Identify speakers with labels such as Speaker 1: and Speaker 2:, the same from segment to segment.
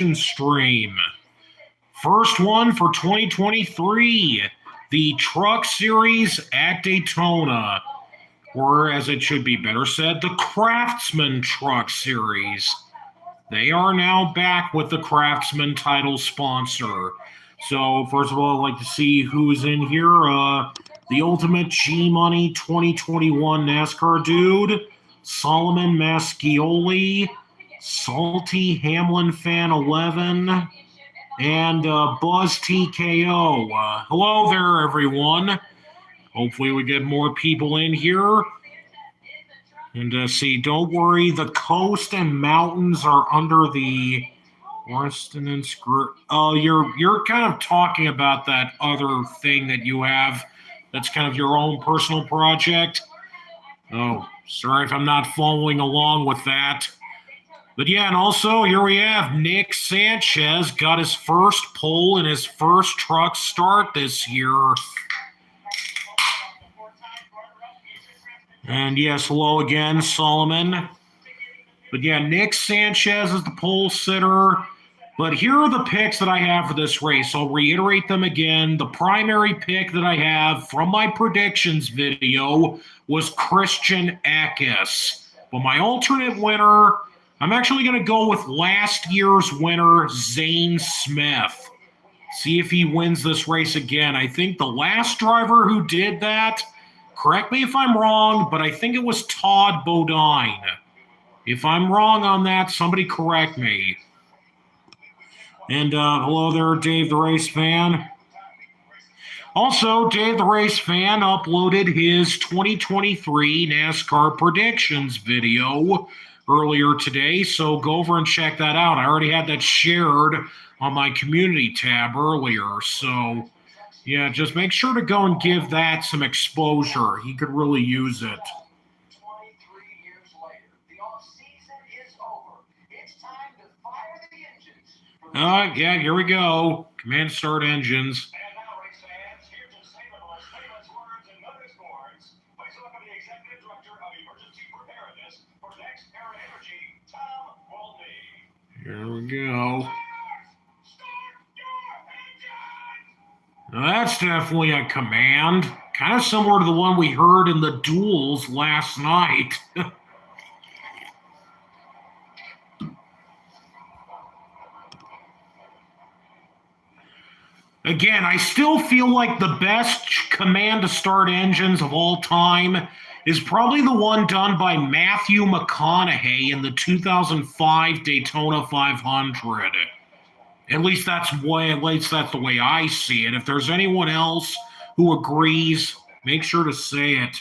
Speaker 1: stream. First one for 2023, the Truck Series at Daytona, or as it should be better said, the Craftsman Truck Series. They are now back with the Craftsman title sponsor. So first of all, I'd like to see who's in here. The Ultimate G-Money 2021 NASCAR dude, Solomon Mascioli, Salty Hamlin Fan 11, and Buzz TKO. Hello there, everyone. Hopefully we get more people in here. And see, don't worry, the coast and mountains are under the Resonance group. Oh, you're kind of talking about that other thing that you have that's kind of your own personal project. Oh, sorry if I'm not following along with that. But yeah, and also here we have Nick Sanchez got his first pole in his first truck start this year. And yes, hello again, Solomon. But yeah, Nick Sanchez is the pole sitter. But here are the picks that I have for this race. I'll reiterate them again. The primary pick that I have from my predictions video was Christian Eckes. But my alternate winner, I'm actually going to go with last year's winner, Zane Smith. See if he wins this race again. I think the last driver who did that, correct me if I'm wrong, but I think it was Todd Bodine. If I'm wrong on that, somebody correct me. And hello there, Dave the Race Fan. Also, Dave the Race Fan uploaded his 2023 NASCAR predictions video earlier today, so go over and check that out. I already had that shared on my community tab earlier, so yeah, just make sure to go and give that some exposure. He could really use it. Yeah, here we go. Command start engines. Here we go. Now that's definitely a command. Kind of similar to the one we heard in the duels last night. Again, I still feel like the best command to start engines of all time is probably the one done by Matthew McConaughey in the 2005 Daytona 500. At least that's the way I see it. If there's anyone else who agrees, make sure to say it.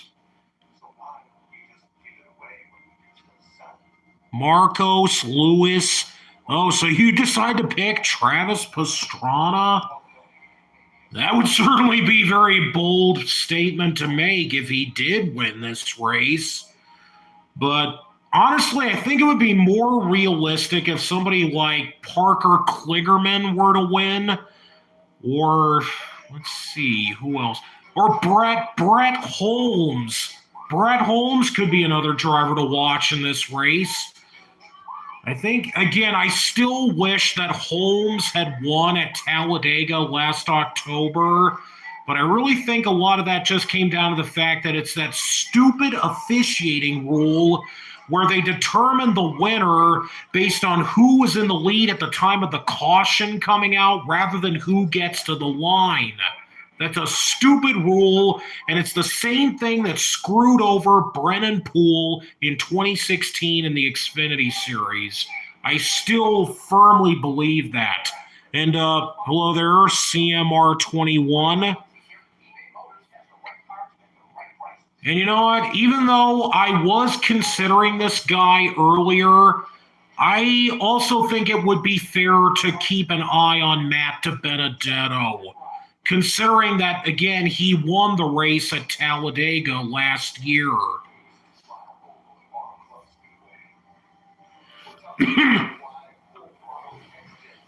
Speaker 1: Marcos Lewis. Oh, so you decide to pick Travis Pastrana? That would certainly be a very bold statement to make if he did win this race. But honestly, I think it would be more realistic if somebody like Parker Kligerman were to win. Or, let's see, who else? Or Brett Holmes. Brett Holmes could be another driver to watch in this race. I think, again, I still wish that Holmes had won at Talladega last October, but I really think a lot of that just came down to the fact that it's that stupid officiating rule where they determine the winner based on who was in the lead at the time of the caution coming out rather than who gets to the line. That's a stupid rule, and it's the same thing that screwed over Brennan Poole in 2016 in the Xfinity Series. I still firmly believe that. And hello there, CMR21. And you know what? Even though I was considering this guy earlier, I also think it would be fair to keep an eye on Matt DiBenedetto. Considering that, again, he won the race at Talladega last year.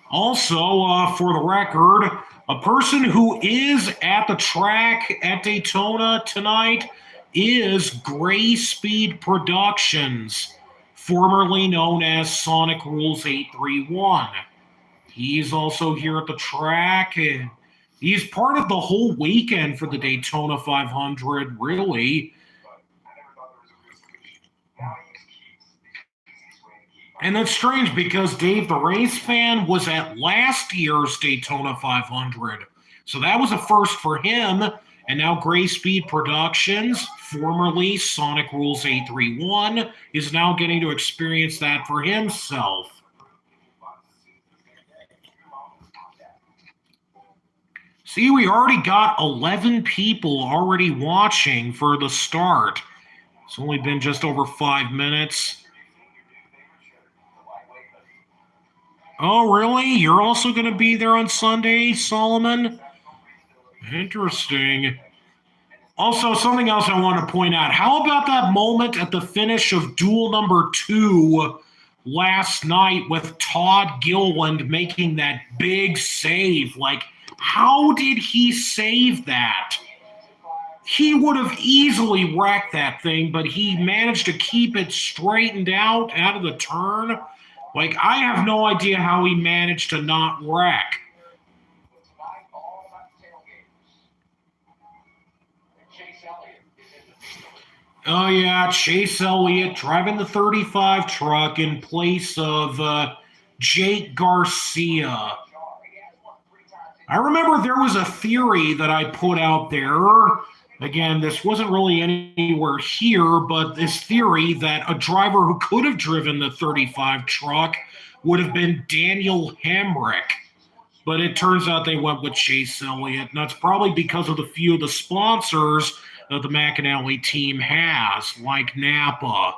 Speaker 1: Also, for the record, a person who is at the track at Daytona tonight is Gray Speed Productions, formerly known as Sonic Rules 831. He's also here at the track. He's part of the whole weekend for the Daytona 500, really. And that's strange because Dave, the race fan, was at last year's Daytona 500. So that was a first for him. And now Gray Speed Productions, formerly Sonic Rules 831, is now getting to experience that for himself. See, we already got 11 people already watching for the start. It's only been just over 5 minutes. Oh, really? You're also going to be there on Sunday, Solomon? Interesting. Also, something else I want to point out. How about that moment at the finish of duel number 2 last night with Todd Gilliland making that big save? Like, how did he save that? He would have easily wrecked that thing, but he managed to keep it straightened out of the turn. Like, I have no idea how he managed to not wreck. Oh, yeah, Chase Elliott driving the 35 truck in place of Jake Garcia. I remember there was a theory that I put out there. Again, this wasn't really anywhere here, but this theory that a driver who could have driven the 35 truck would have been Daniel Hemrick. But it turns out they went with Chase Elliott, and that's probably because of the few of the sponsors that the McAnally team has, like Napa.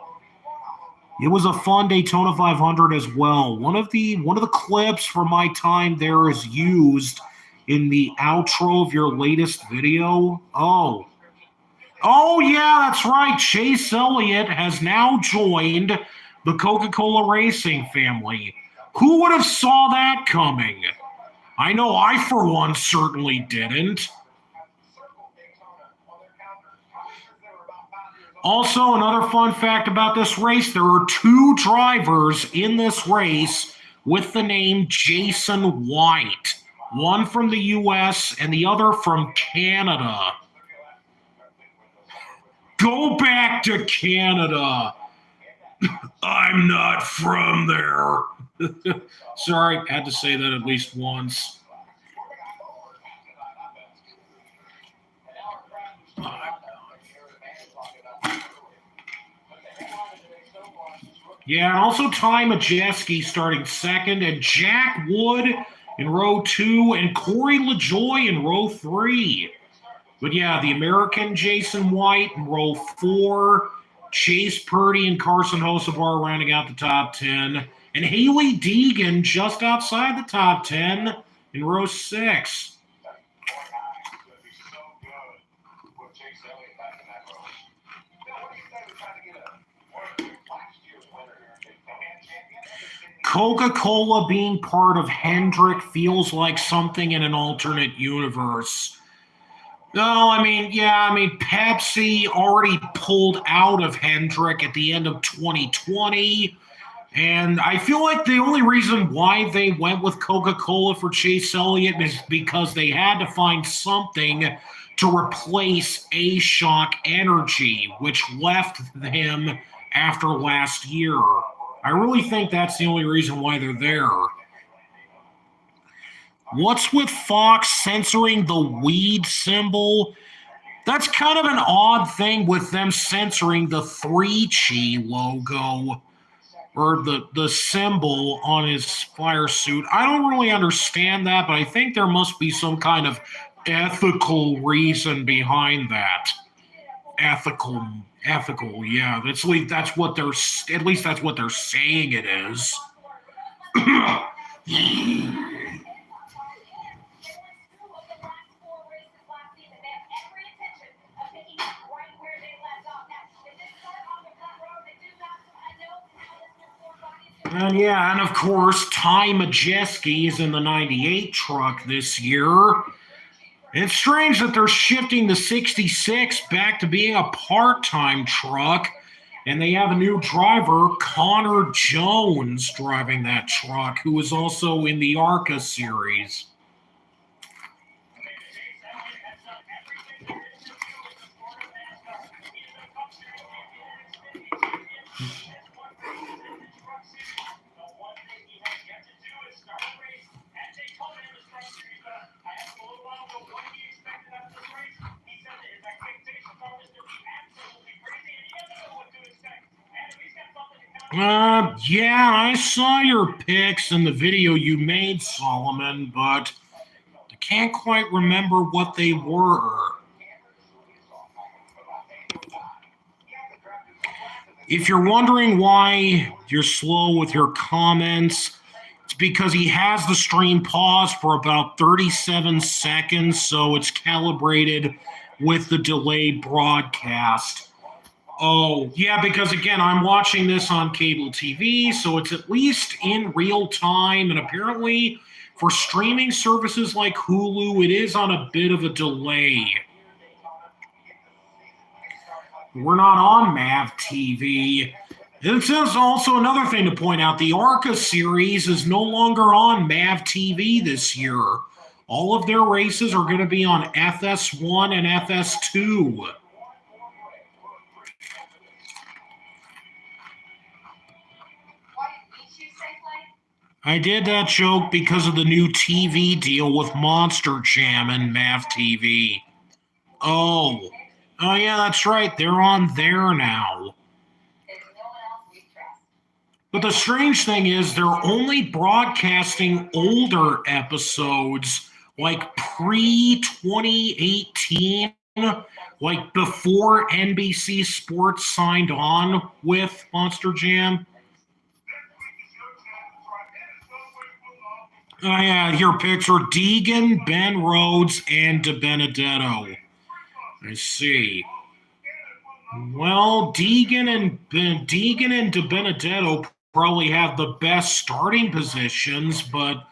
Speaker 1: It was a fun Daytona 500 as well. One of the clips from my time there is used in the outro of your latest video. Oh yeah, that's right. Chase Elliott has now joined the Coca-Cola Racing family. Who would have saw that coming? I know I, for one, certainly didn't. Also, another fun fact about this race, there are 2 drivers in this race with the name Jason White. One from the U.S. and the other from Canada. Go back to Canada. I'm not from there. Sorry, had to say that at least once. Yeah, and also Ty Majeski starting second, and Jack Wood in row 2, and Corey LaJoy in row 3. But yeah, the American Jason White in row 4, Chase Purdy and Carson Hocevar rounding out the top 10, and Haley Deegan just outside the top 10 in row 6. Coca-Cola being part of Hendrick feels like something in an alternate universe. No, Pepsi already pulled out of Hendrick at the end of 2020. And I feel like the only reason why they went with Coca-Cola for Chase Elliott is because they had to find something to replace A-Shock Energy, which left him after last year. I really think that's the only reason why they're there. What's with Fox censoring the weed symbol? That's kind of an odd thing with them censoring the 3Chi logo or the symbol on his fire suit. I don't really understand that, but I think there must be some kind of ethical reason behind that. Ethical, yeah. That's what they're saying it is. And of course, Ty Majeski is in the 98 truck this year. It's strange that they're shifting the 66 back to being a part-time truck. And they have a new driver, Connor Jones, driving that truck, who is also in the ARCA series. Yeah, I saw your pics in the video you made, Solomon, but I can't quite remember what they were. If you're wondering why you're slow with your comments, it's because he has the stream paused for about 37 seconds, so it's calibrated with the delayed broadcast. Oh, yeah, because again, I'm watching this on cable TV, so it's at least in real time. And apparently, for streaming services like Hulu, it is on a bit of a delay. We're not on MAV TV. This is also another thing to point out. The ARCA series is no longer on MAV TV this year. All of their races are going to be on FS1 and FS2. I did that joke because of the new TV deal with Monster Jam and MAV TV. Oh. Oh, yeah, that's right. They're on there now. But the strange thing is, they're only broadcasting older episodes, like pre 2018, like before NBC Sports signed on with Monster Jam. Oh, yeah, your picks are Deegan, Ben Rhodes, and DiBenedetto. I see. Well, Deegan and DiBenedetto probably have the best starting positions, but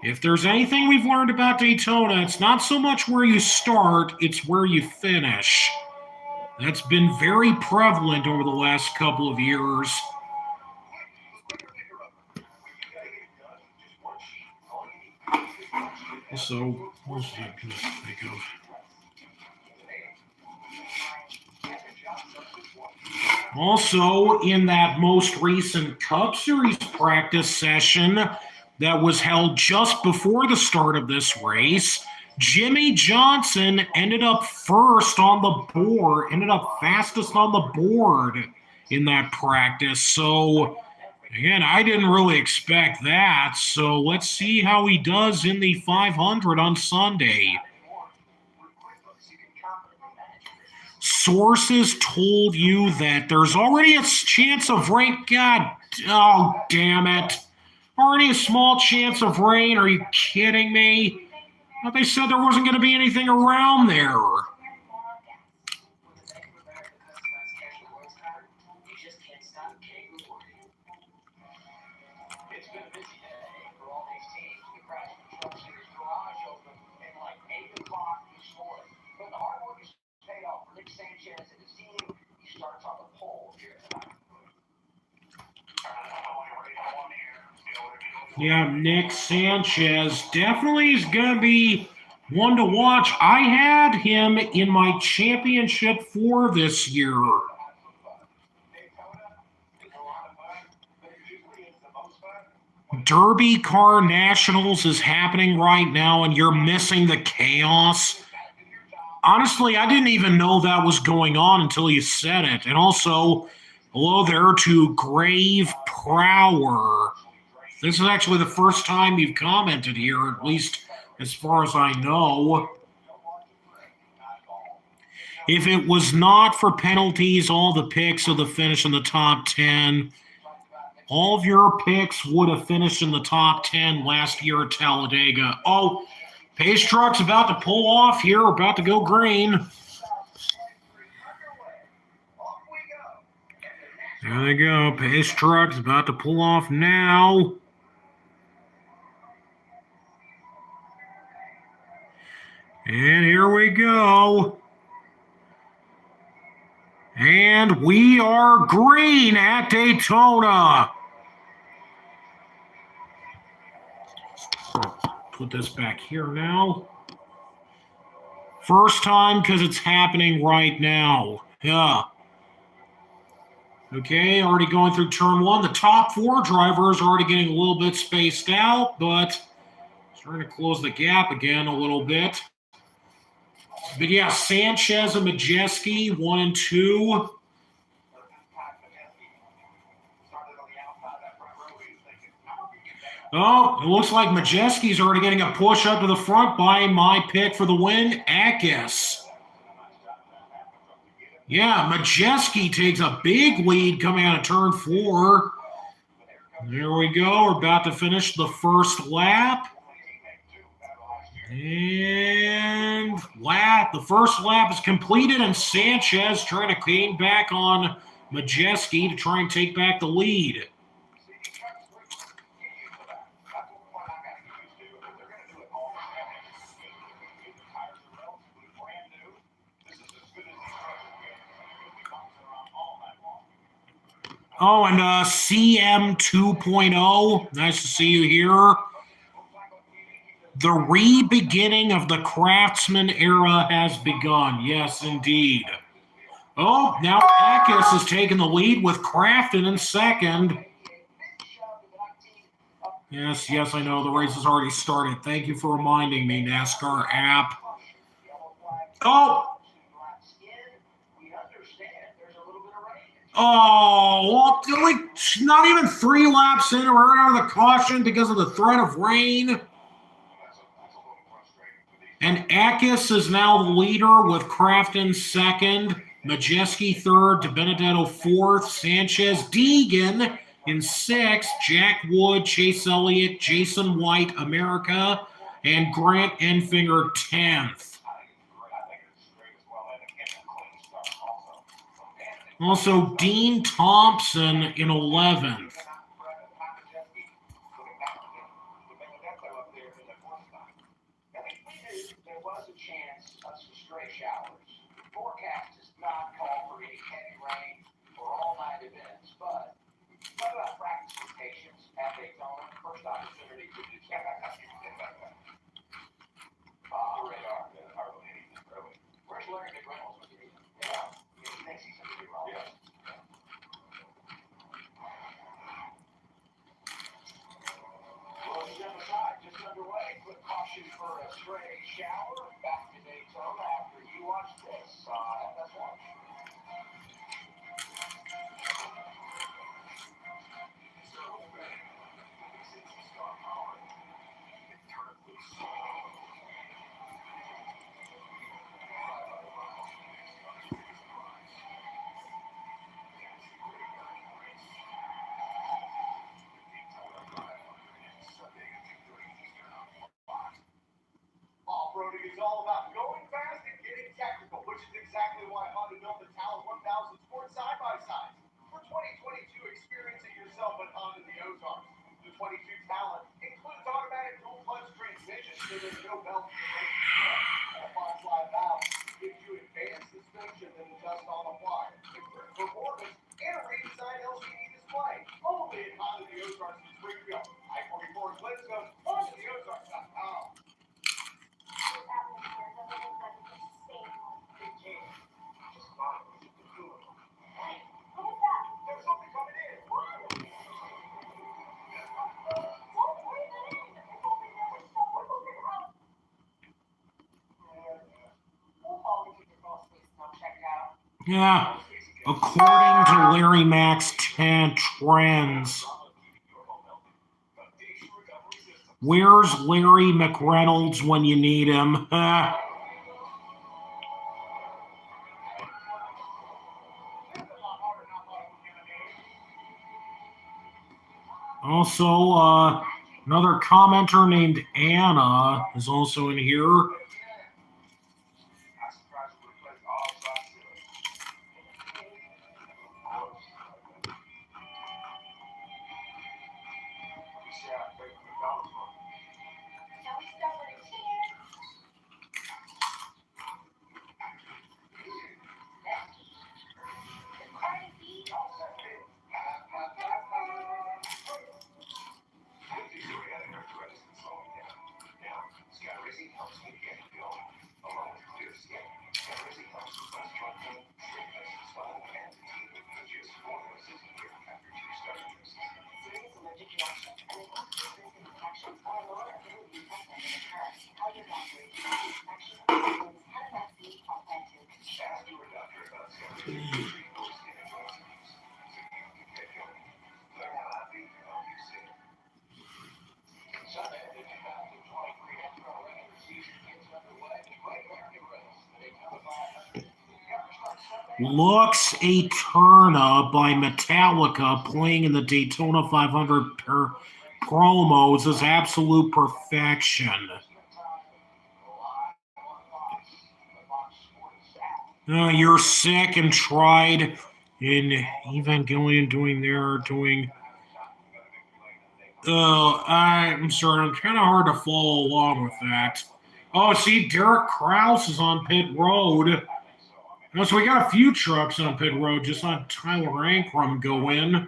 Speaker 1: if there's anything we've learned about Daytona, it's not so much where you start, it's where you finish. That's been very prevalent over the last couple of years. So, what's that going to think of? Also, in that most recent Cup Series practice session that was held just before the start of this race, Jimmy Johnson ended up first on the board, ended up fastest on the board in that practice. So, again, I didn't really expect that. So, let's see how he does in the 500 on Sunday. Sources told you that there's already a chance of rain. God, oh, damn it. Already a small chance of rain. Are you kidding me? Well, they said there wasn't going to be anything around there. Yeah, Nick Sanchez definitely is going to be one to watch. I had him in my championship 4 this year. Derby Car Nationals is happening right now, and you're missing the chaos. Honestly, I didn't even know that was going on until you said it. And also, hello there to Grave Prower. This is actually the first time you've commented here, at least as far as I know. If it was not for penalties, all the picks of the finish in the top 10, all of your picks would have finished in the top 10 last year at Talladega. Oh, Pace Truck's about to pull off here, about to go green. There they go. Pace Truck's about to pull off now. And here we go. And And we are green at Daytona. Put this back here now. First time because it's happening right now. Yeah. Okay, already going through turn one. The top four drivers are already getting a little bit spaced out, but starting to close the gap again a little bit. But yeah, Sanchez and Majeski, 1 and 2. Oh, it looks like Majeski's already getting a push up to the front by my pick for the win, Eckes. Yeah, Majeski takes a big lead coming out of turn 4. There we go. We're about to finish the first lap. And the first lap is completed, and Sanchez trying to gain back on Majeski to try and take back the lead. Oh, and CM 2.0, nice to see you here. The re-beginning of the Craftsman era has begun. Yes, indeed. Oh, now Eckes is taking the lead with Crafton in second. Yes, I know. The race has already started. Thank you for reminding me, NASCAR app. Oh! Oh, well, not even 3 laps in, we're out of the caution because of the threat of rain. And Eckes is now the leader with Crafton second, Majeski third, DiBenedetto fourth, Sanchez, Deegan in sixth, Jack Wood, Chase Elliott, Jason White, America, and Grant Enfinger 10th. Also, Dean Thompson in 11th. Yeah, according to Larry Max 10 Trends. Where's Larry McReynolds when you need him? Also, another commenter named Anna is also in here. Lux Eterna by Metallica playing in the Daytona 500 promos is absolute perfection. You're sick and tried in Evangelion doing. I'm sorry, I'm kind of hard to follow along with that. Oh, see, Derek Krause is on pit road. So we got a few trucks on pit road, just not Tyler Ankrum go in.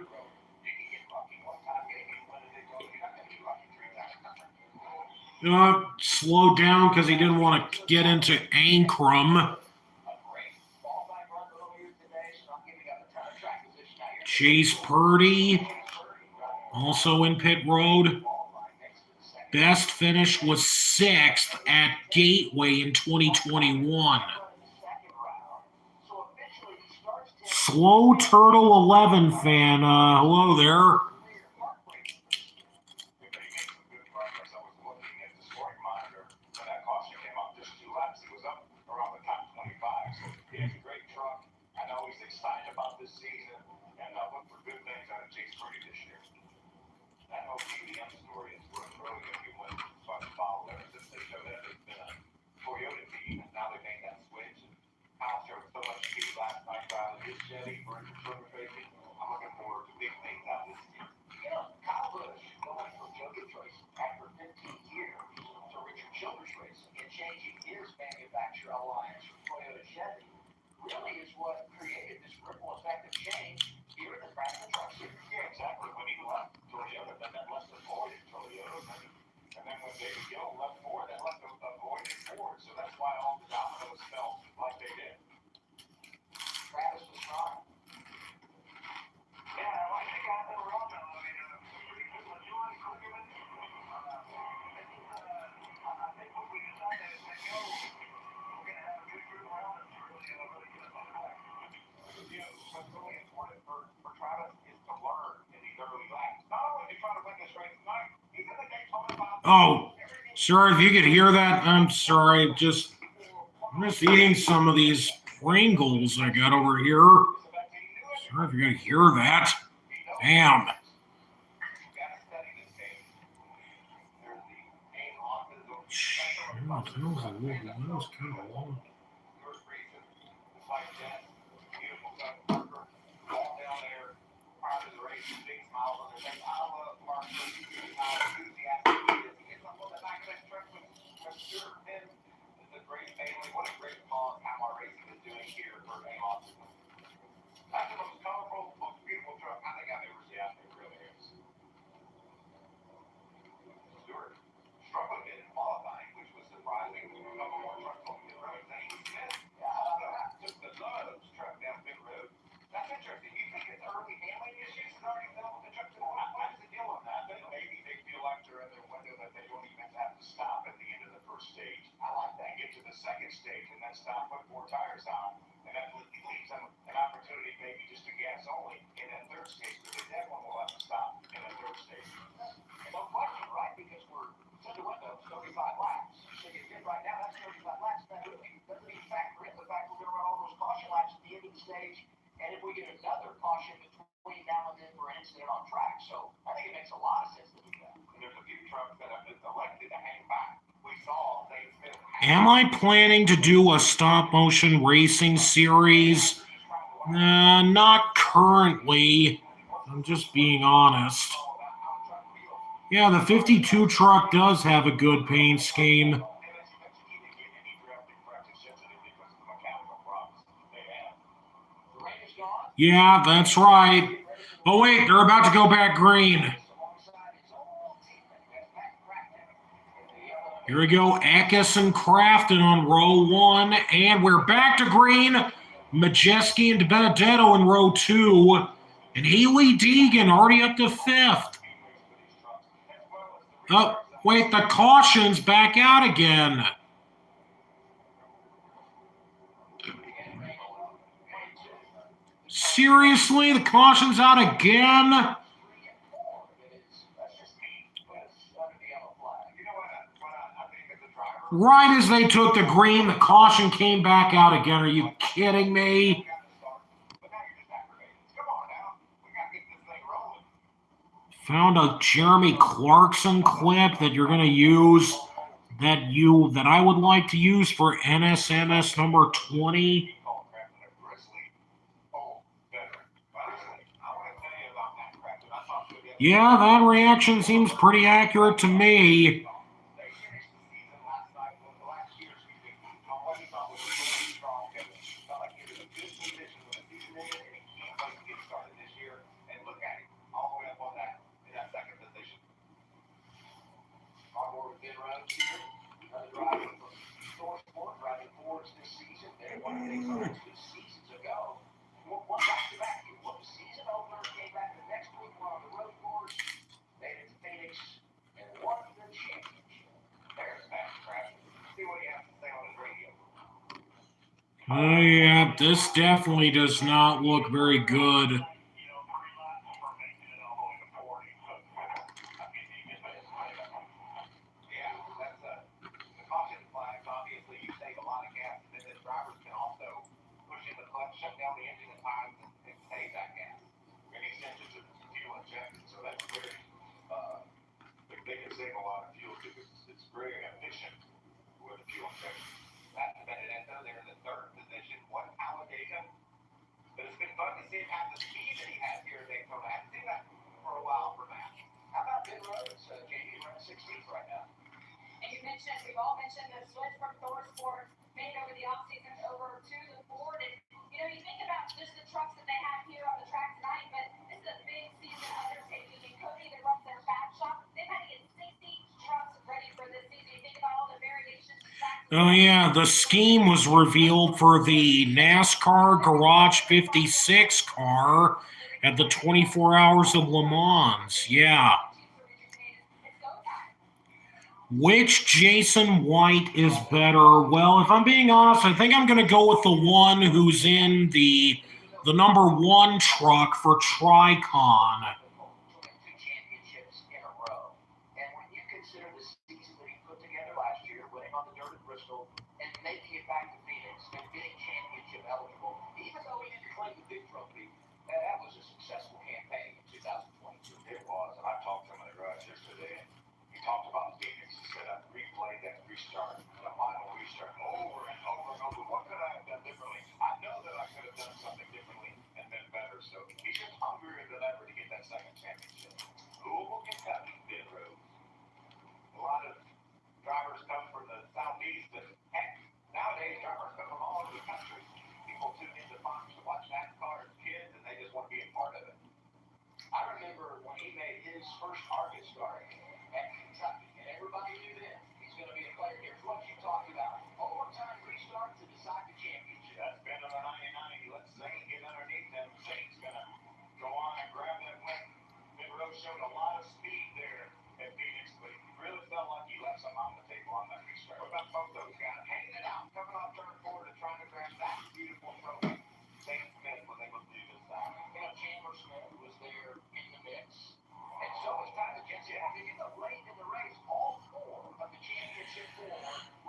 Speaker 1: Slowed down because he didn't want to get into Ankrum. Chase Purdy, also in pit road. Best finish was 6th at Gateway in 2021. Slow Turtle 11 fan, hello there. Oh, sorry if you could hear that. I'm sorry. I'm just eating some of these Pringles I got over here. Sorry if you're going to hear that. Damn. That was kind of long. Am I planning to do a stop-motion racing series? Not currently. I'm just being honest. Yeah, the 52 truck does have a good paint scheme. Yeah, that's right. Oh, wait, they're about to go back green. Here we go, Eckes and Craftsman on row 1, and we're back to green. Majeski and Benedetto in row 2, and Haley Deegan already up to 5th. Oh, wait, the caution's back out again. Seriously, the caution's out again? Right as they took the green, the caution came back out again. Are you kidding me? Found a Jeremy Clarkson clip that you're going to use that I would like to use for NSMS number 20. Yeah, that reaction seems pretty accurate to me. Oh, yeah, this definitely does not look very good. Oh, yeah, the scheme was revealed for the NASCAR Garage 56 car at the 24 Hours of Le Mans. Yeah. Which Jason White is better? Well, if I'm being honest, I think I'm going to go with the one who's in the number one truck for Tricon.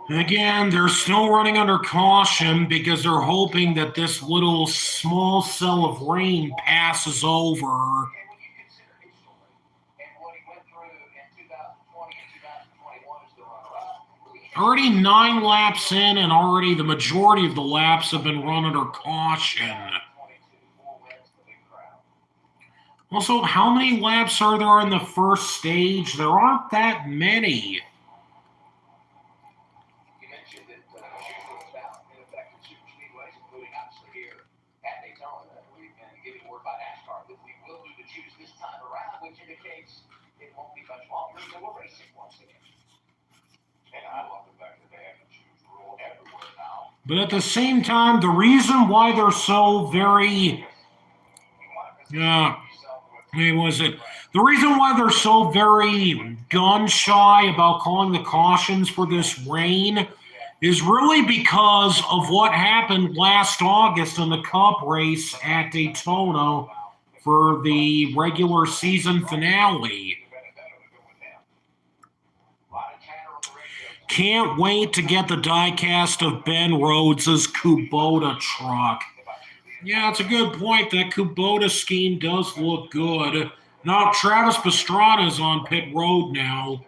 Speaker 1: Again, they're still running under caution because they're hoping that this little small cell of rain passes over. Already 9 laps in, and already the majority of the laps have been run under caution. Also, how many laps are there in the first stage? There aren't that many. But at the same time, the reason why they're so very the reason why they're so very gun shy about calling the cautions for this rain is really because of what happened last August in the Cup race at Daytona for the regular season finale. Can't wait to get the diecast of Ben Rhodes' Kubota truck. Yeah, it's a good point. That Kubota scheme does look good. Now, Travis Pastrana's on pit road now.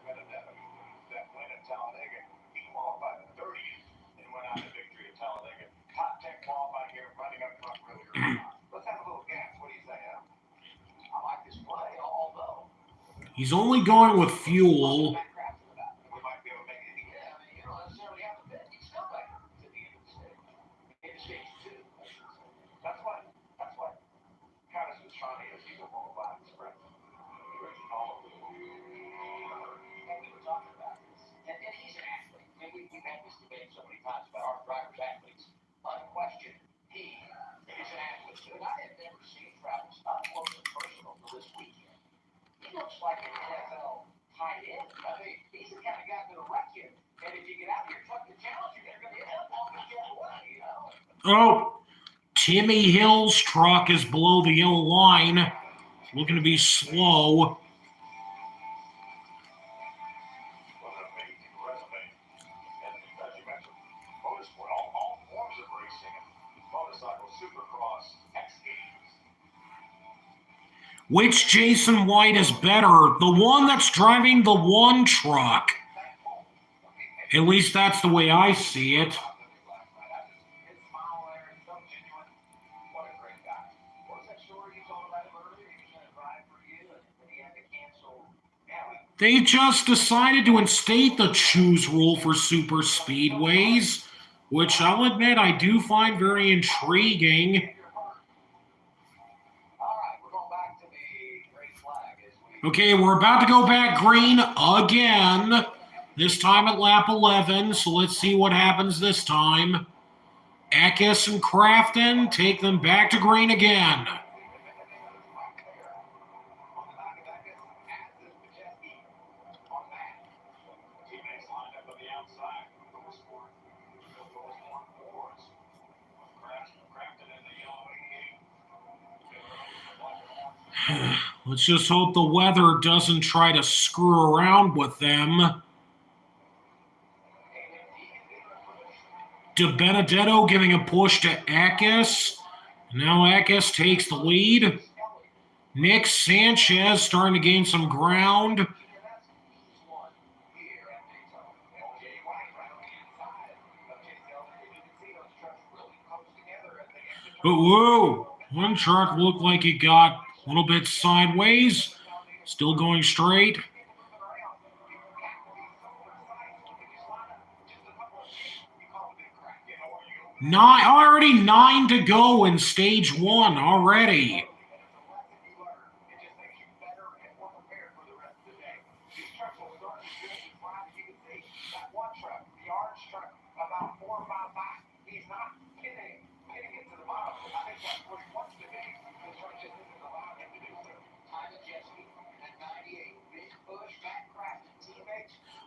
Speaker 1: He's only going with fuel. Oh, Timmy Hill's truck is below the yellow line. It's looking to be slow. Which Jason White is better? The one that's driving the one truck. At least that's the way I see it. They just decided to instate the choose rule for super speedways, which I'll admit I do find very intriguing. Okay, we're about to go back green again, this time at lap 11, so let's see what happens this time. Eckes and Craftsman take them back to green again. Let's just hope the weather doesn't try to screw around with them. De Benedetto giving a push to Eckes. Now Eckes takes the lead. Nick Sanchez starting to gain some ground. But whoa, one truck looked like it got a little bit sideways. Still going straight. Already 9 to go in stage 1 already.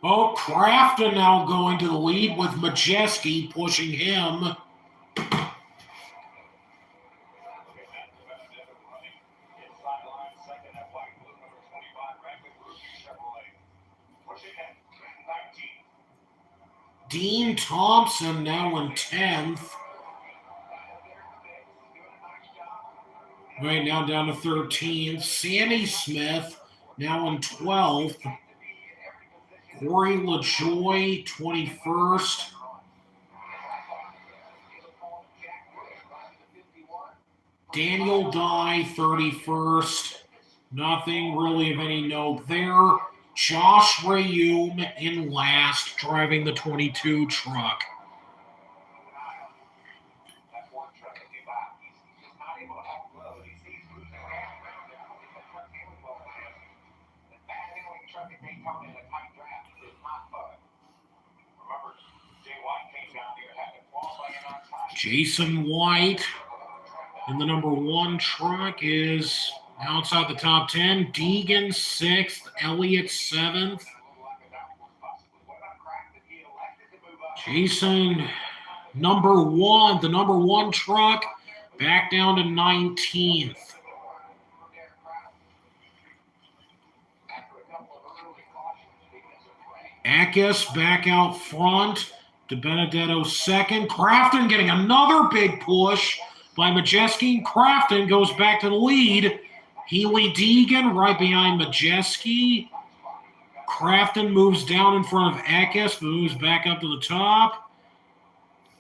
Speaker 1: Oh, Craftsman now going to the lead with Majeski pushing him. Dean Thompson now in 10th. Right now down to 13th. Zane Smith now in 12th. Corey LaJoy, 21st. Daniel Dye, 31st. Nothing really of any note there. Josh Rayum in last, driving the 22 truck. Jason White in the number 1 truck is outside the top 10. Deegan 6th, Elliott 7th. Jason, the number one truck, back down to 19th. Eckes back out front. DiBenedetto second. Craftsman getting another big push by Majeski. Craftsman goes back to the lead. Healy Deegan right behind Majeski. Craftsman moves down in front of Eckes, moves back up to the top.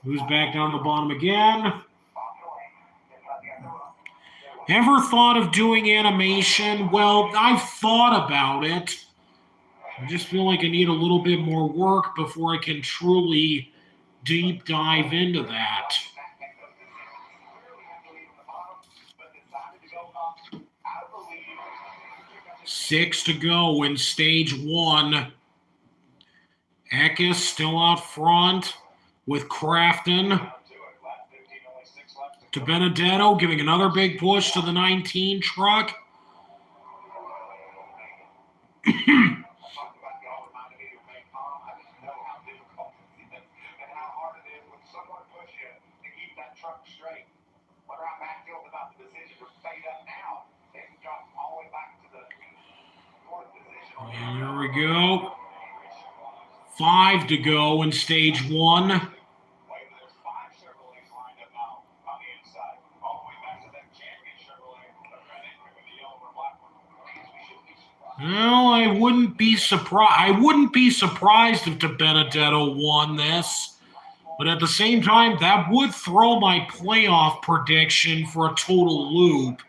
Speaker 1: Moves back down to the bottom again. Ever thought of doing animation? Well, I've thought about it. I just feel like I need a little bit more work before I can truly deep dive into that. Six to go in stage one. Eckes still out front with Craftsman. DiBenedetto giving another big push to the 19 truck. Here we go. 5 to go in stage one. Well, I wouldn't be surprised if DiBenedetto won this. But at the same time, that would throw my playoff prediction for a total loop.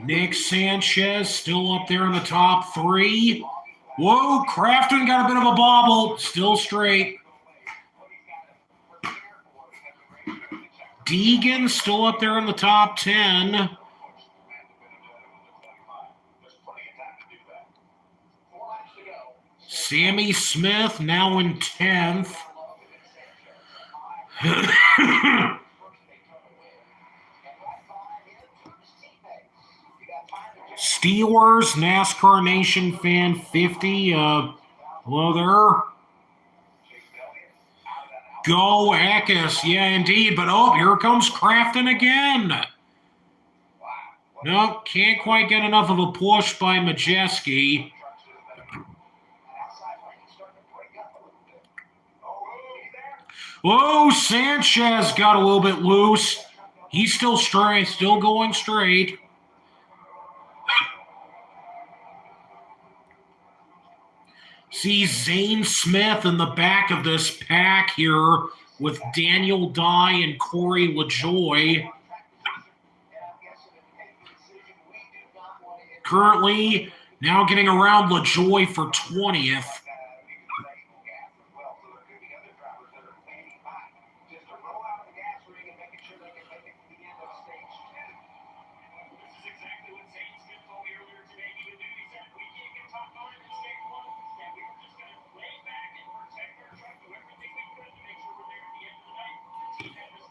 Speaker 1: Nick Sanchez still up there in the top 3. Whoa, Craftsman got a bit of a bobble. Still straight. Deegan still up there in the top 10. Sammy Smith now in 10th. Steelers, NASCAR Nation Fan 50. Hello there. Go Eckes. Yeah, indeed. But, oh, here comes Craftsman again. No, can't quite get enough of a push by Majeski. Whoa, Sanchez got a little bit loose. He's still straight, still going straight. See Zane Smith in the back of this pack here with Daniel Dye and Corey LaJoy. Currently, now getting around LaJoy for 20th.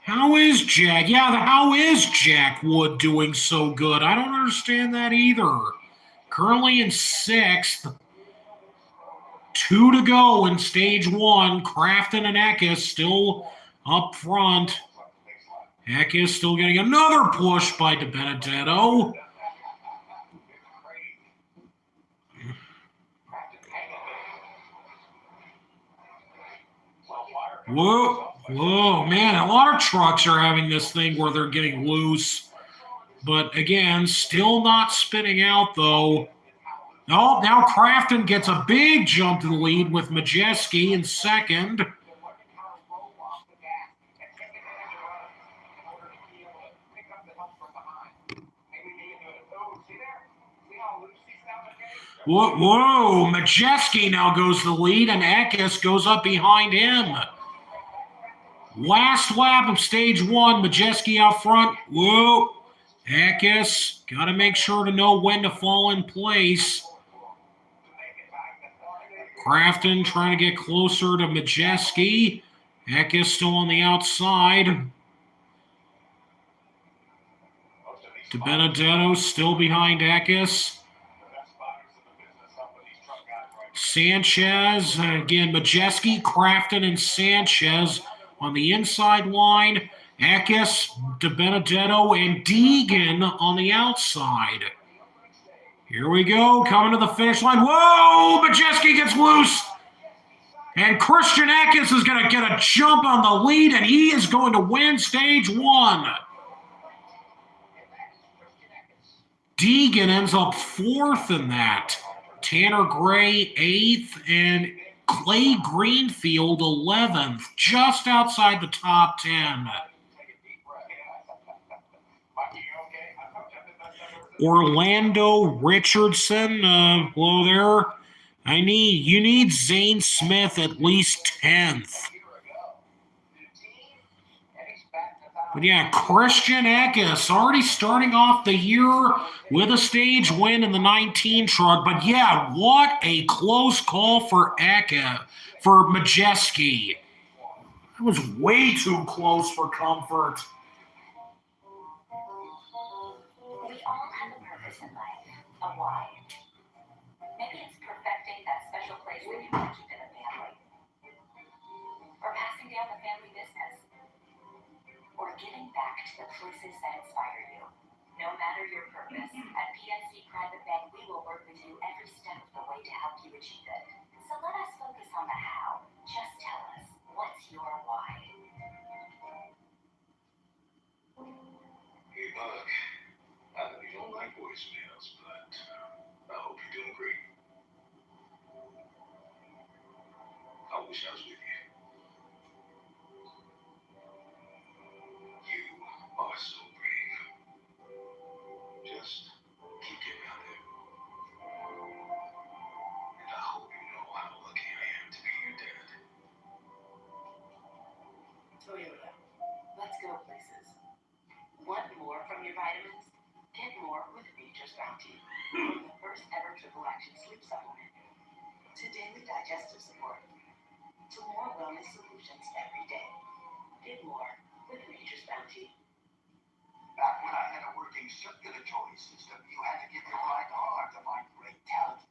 Speaker 1: How is Jack? Yeah, how is Jack Wood doing so good? I don't understand that either. Currently in 6th. 2 to go in stage one. Craftsman and Eckes still up front. Eckes still getting another push by DiBenedetto. Whoa, man, a lot of trucks are having this thing where they're getting loose. But again, still not spinning out, though. Oh, now Craftsman gets a big jump to the lead with Majeski in 2nd. Whoa, Majeski now goes to the lead, and Eckes goes up behind him. Last lap of stage one, Majeski out front. Whoa, Eckes, got to make sure to know when to fall in place. Craftsman trying to get closer to Majeski. Eckes still on the outside. DiBenedetto still behind Eckes. Sanchez, again, Majeski, Craftsman, and Sanchez on the inside line. Eckes, DiBenedetto, and Deegan on the outside. Here we go, coming to the finish line. Whoa! Majeski gets loose. And Christian Eckes is going to get a jump on the lead, and he is going to win stage one. Deegan ends up fourth in that. Tanner Gray, 8th, and Clay Greenfield, 11th, just outside the top 10. Orlando Richardson, hello there. You need Zane Smith at least 10th. But yeah, Christian Eckes already starting off the year with a stage win in the 19 truck. But yeah, what a close call for Majeski. That was way too close for comfort.
Speaker 2: We all have a purpose in life, a why. Maybe it's perfecting that special place that you want to keep in the family. Or passing down the family business. Or giving back to the places that inspire you. No matter your purpose, at PNC Private Bank, we will work with you every step of the way to help you achieve it. So let us focus on the how. Just tell us, what's your why?
Speaker 3: Hey, Buck. I know you don't like voicemails, but I hope you're doing great. I wish I was with you. You are so brave. Just keep getting out there. And I hope you know how lucky I am to be your dad.
Speaker 2: Toyota. Let's go places. Want more from your vitamins? Get more with Nature's Bounty. From the first ever triple action sleep supplement to daily digestive support to more wellness solutions every day. Get more with Nature's Bounty.
Speaker 3: Back when I had a working circulatory system, you had to give your right arm to find great talent.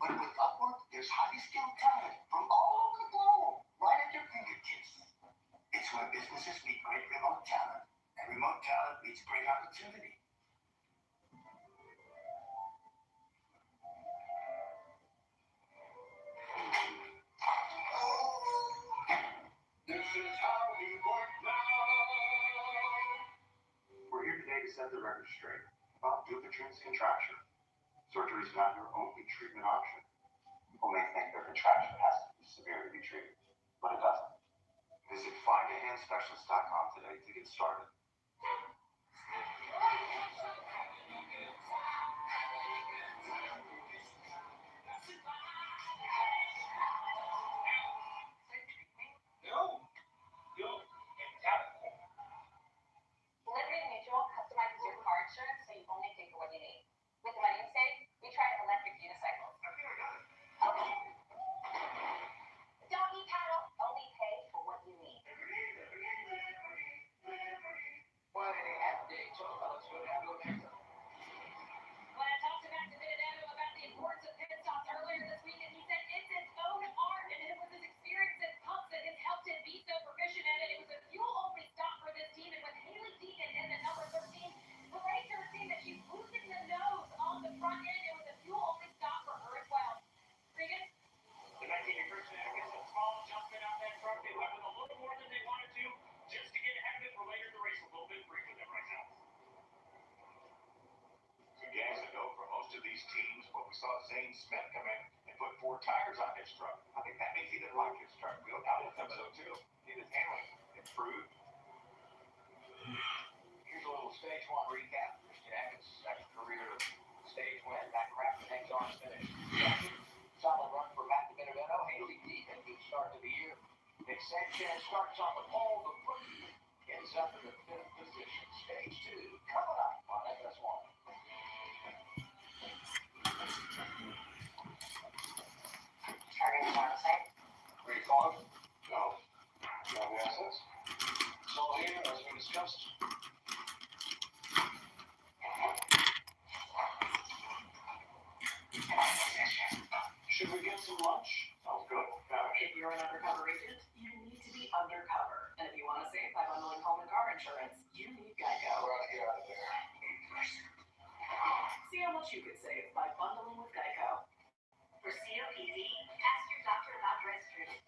Speaker 3: But with Upwork, there's highly skilled talent from all over the globe, right at your fingertips. It's where businesses meet great remote talent, and remote talent meets great opportunity. This is how we work now. We're here today to set the record straight about Dupuytren's contraction. Surgery is not your only treatment option. People may think their contraction has to be severe to be treated, but it doesn't. Visit findahandspecialist.com today to get started.
Speaker 2: Liberty Mutual customizes your car insurance so you only pay for what you need. With the money you save, we tried electric unicycles. Don't need paddle, only pay for what you need.
Speaker 3: Well, at Daytona, let's go down to Daytona.
Speaker 2: When I talked to Matt DiBenedetto about the importance of pit stops earlier this week, and he said it's his own art, and it was his experience at pumps that has helped him be so proficient at it. It was a fuel-only stop for this team, and with Haley Deegan in at number 13, the racer has seen that she's losing the nose on the front end. It was a fuel-only stop for her as well. Regan?
Speaker 4: The 19 Christian Eckes, a small jumping out that truck. They went with a little more than they wanted to, just to get ahead of it for later in the race. A little bit free for them right now.
Speaker 3: 2 games ago, for most of these teams, when we saw Zane Smith come in and put 4 tires on his truck, I think that means he didn't like his truck. I would think so too. His handling improved. Here's a little stage 1 recap. Christian Eckes' second career stage win. Matt Craftsman hangs on to finish second. Solid run for Matt DiBenedetto. Haley Deegan, good start to the year. Nick Sanchez starts on the pole. The rookie ends up in the 5th position. Stage 2 coming up on FS1.
Speaker 2: Everything sound the same?
Speaker 3: Pretty fun? No. No assets? So here, as we discussed.
Speaker 2: else you could say is by bundling with Geico. For COPD, ask your doctor about Breaststroke.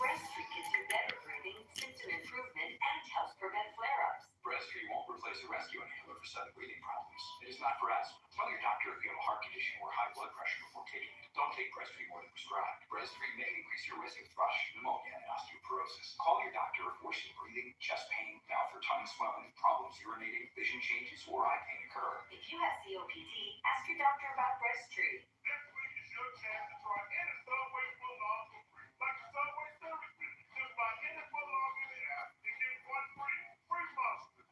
Speaker 2: Breaststroke gives you better breathing, symptom improvement, and helps prevent flare-ups.
Speaker 3: Breaststroke won't replace a rescue inhaler for sudden breathing problems. It is not for asthma. Tell your doctor if you have a heart condition or high blood pressure before taking it. Don't take Breaststroke more than prescribed. Breaststroke may increase your risk of thrush, pneumonia, and osteoporosis. Call your doctor if worsening breathing, chest pain, mouth or tongue swelling, problems urinating, vision changes, or eye pain occur.
Speaker 2: If you have COPD, ask your doctor about Breaststroke.
Speaker 4: Next week is your chance to try any Subway footlong for free. Like a Subway service visit. Just buy any footlong in the app and get one free. Free Boston,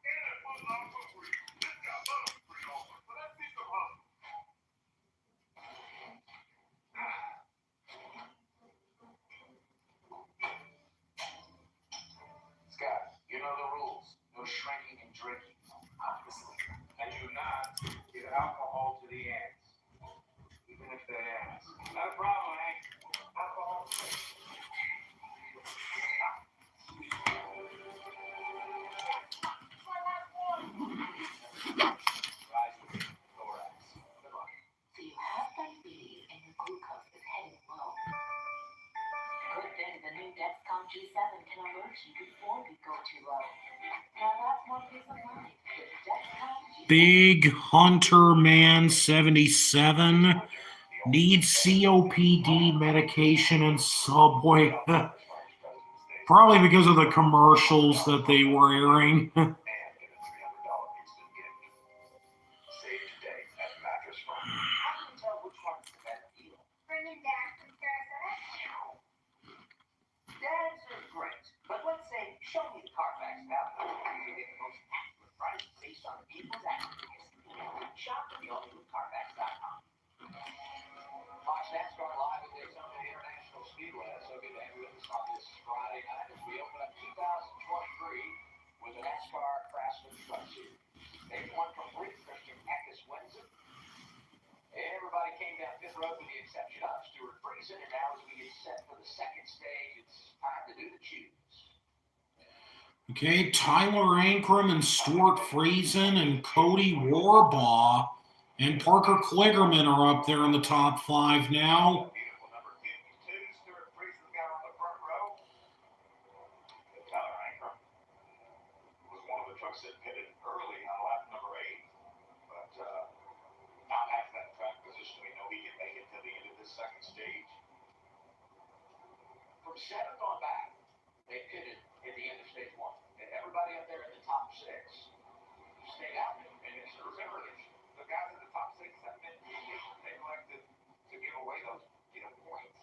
Speaker 4: and a footlong for free. This got lots of free offers, so let's see some hustle.
Speaker 3: Scott, you know the rules. No shrinking and drinking, obviously. And do not give alcohol to the ants, even if they're ants. Not a problem, Hank. Alcohol. Rise with me. Thorax. Good luck.
Speaker 2: So you have diabetes and your glucose is heading low. Good thing the new Dexcom G7 can alert you before you go too low. Now that's more peace of mind. With Dexcom G7.
Speaker 1: Big Hunter Man 77 needs COPD medication and Subway. Probably because of the commercials that they were airing.
Speaker 3: And get a $300 instant gift. Save today at Mattress Firm. How can you tell which one's the better deal?
Speaker 5: Bringing Dad some Sarasota?
Speaker 3: Dads are great, but let's say, show me the Carfax value. You get the most accurate price based on the vehicle's attributes. Shop at the ultimate Carfax.com. Watch NASCAR live at Daytona International Speedway. So good to have you with us on this Friday night as we open up 2023 with the NASCAR Craftsman Truck Series. Stage 1 complete. Christian Eckes wins it. Everybody came down pit road with the exception of Stuart Friesen, and now as we get set for the second stage, it's time to do the choose.
Speaker 1: Okay, Tyler Ankrum and Stuart Friesen and Cody Warbaugh and Parker Kligerman are up there in the top 5 now.
Speaker 3: Beautiful number 52, Stuart Friesen got on the front row. Tyler Ankrum was one of the trucks that pitted early on lap number 8, but not having that track position, we know he can make it to the end of this second stage. From 7th on back, they pitted at the end of stage 1. And everybody up there in the top 6 stayed out. And it's remember, the guys in the top 6 have been they like to give away those points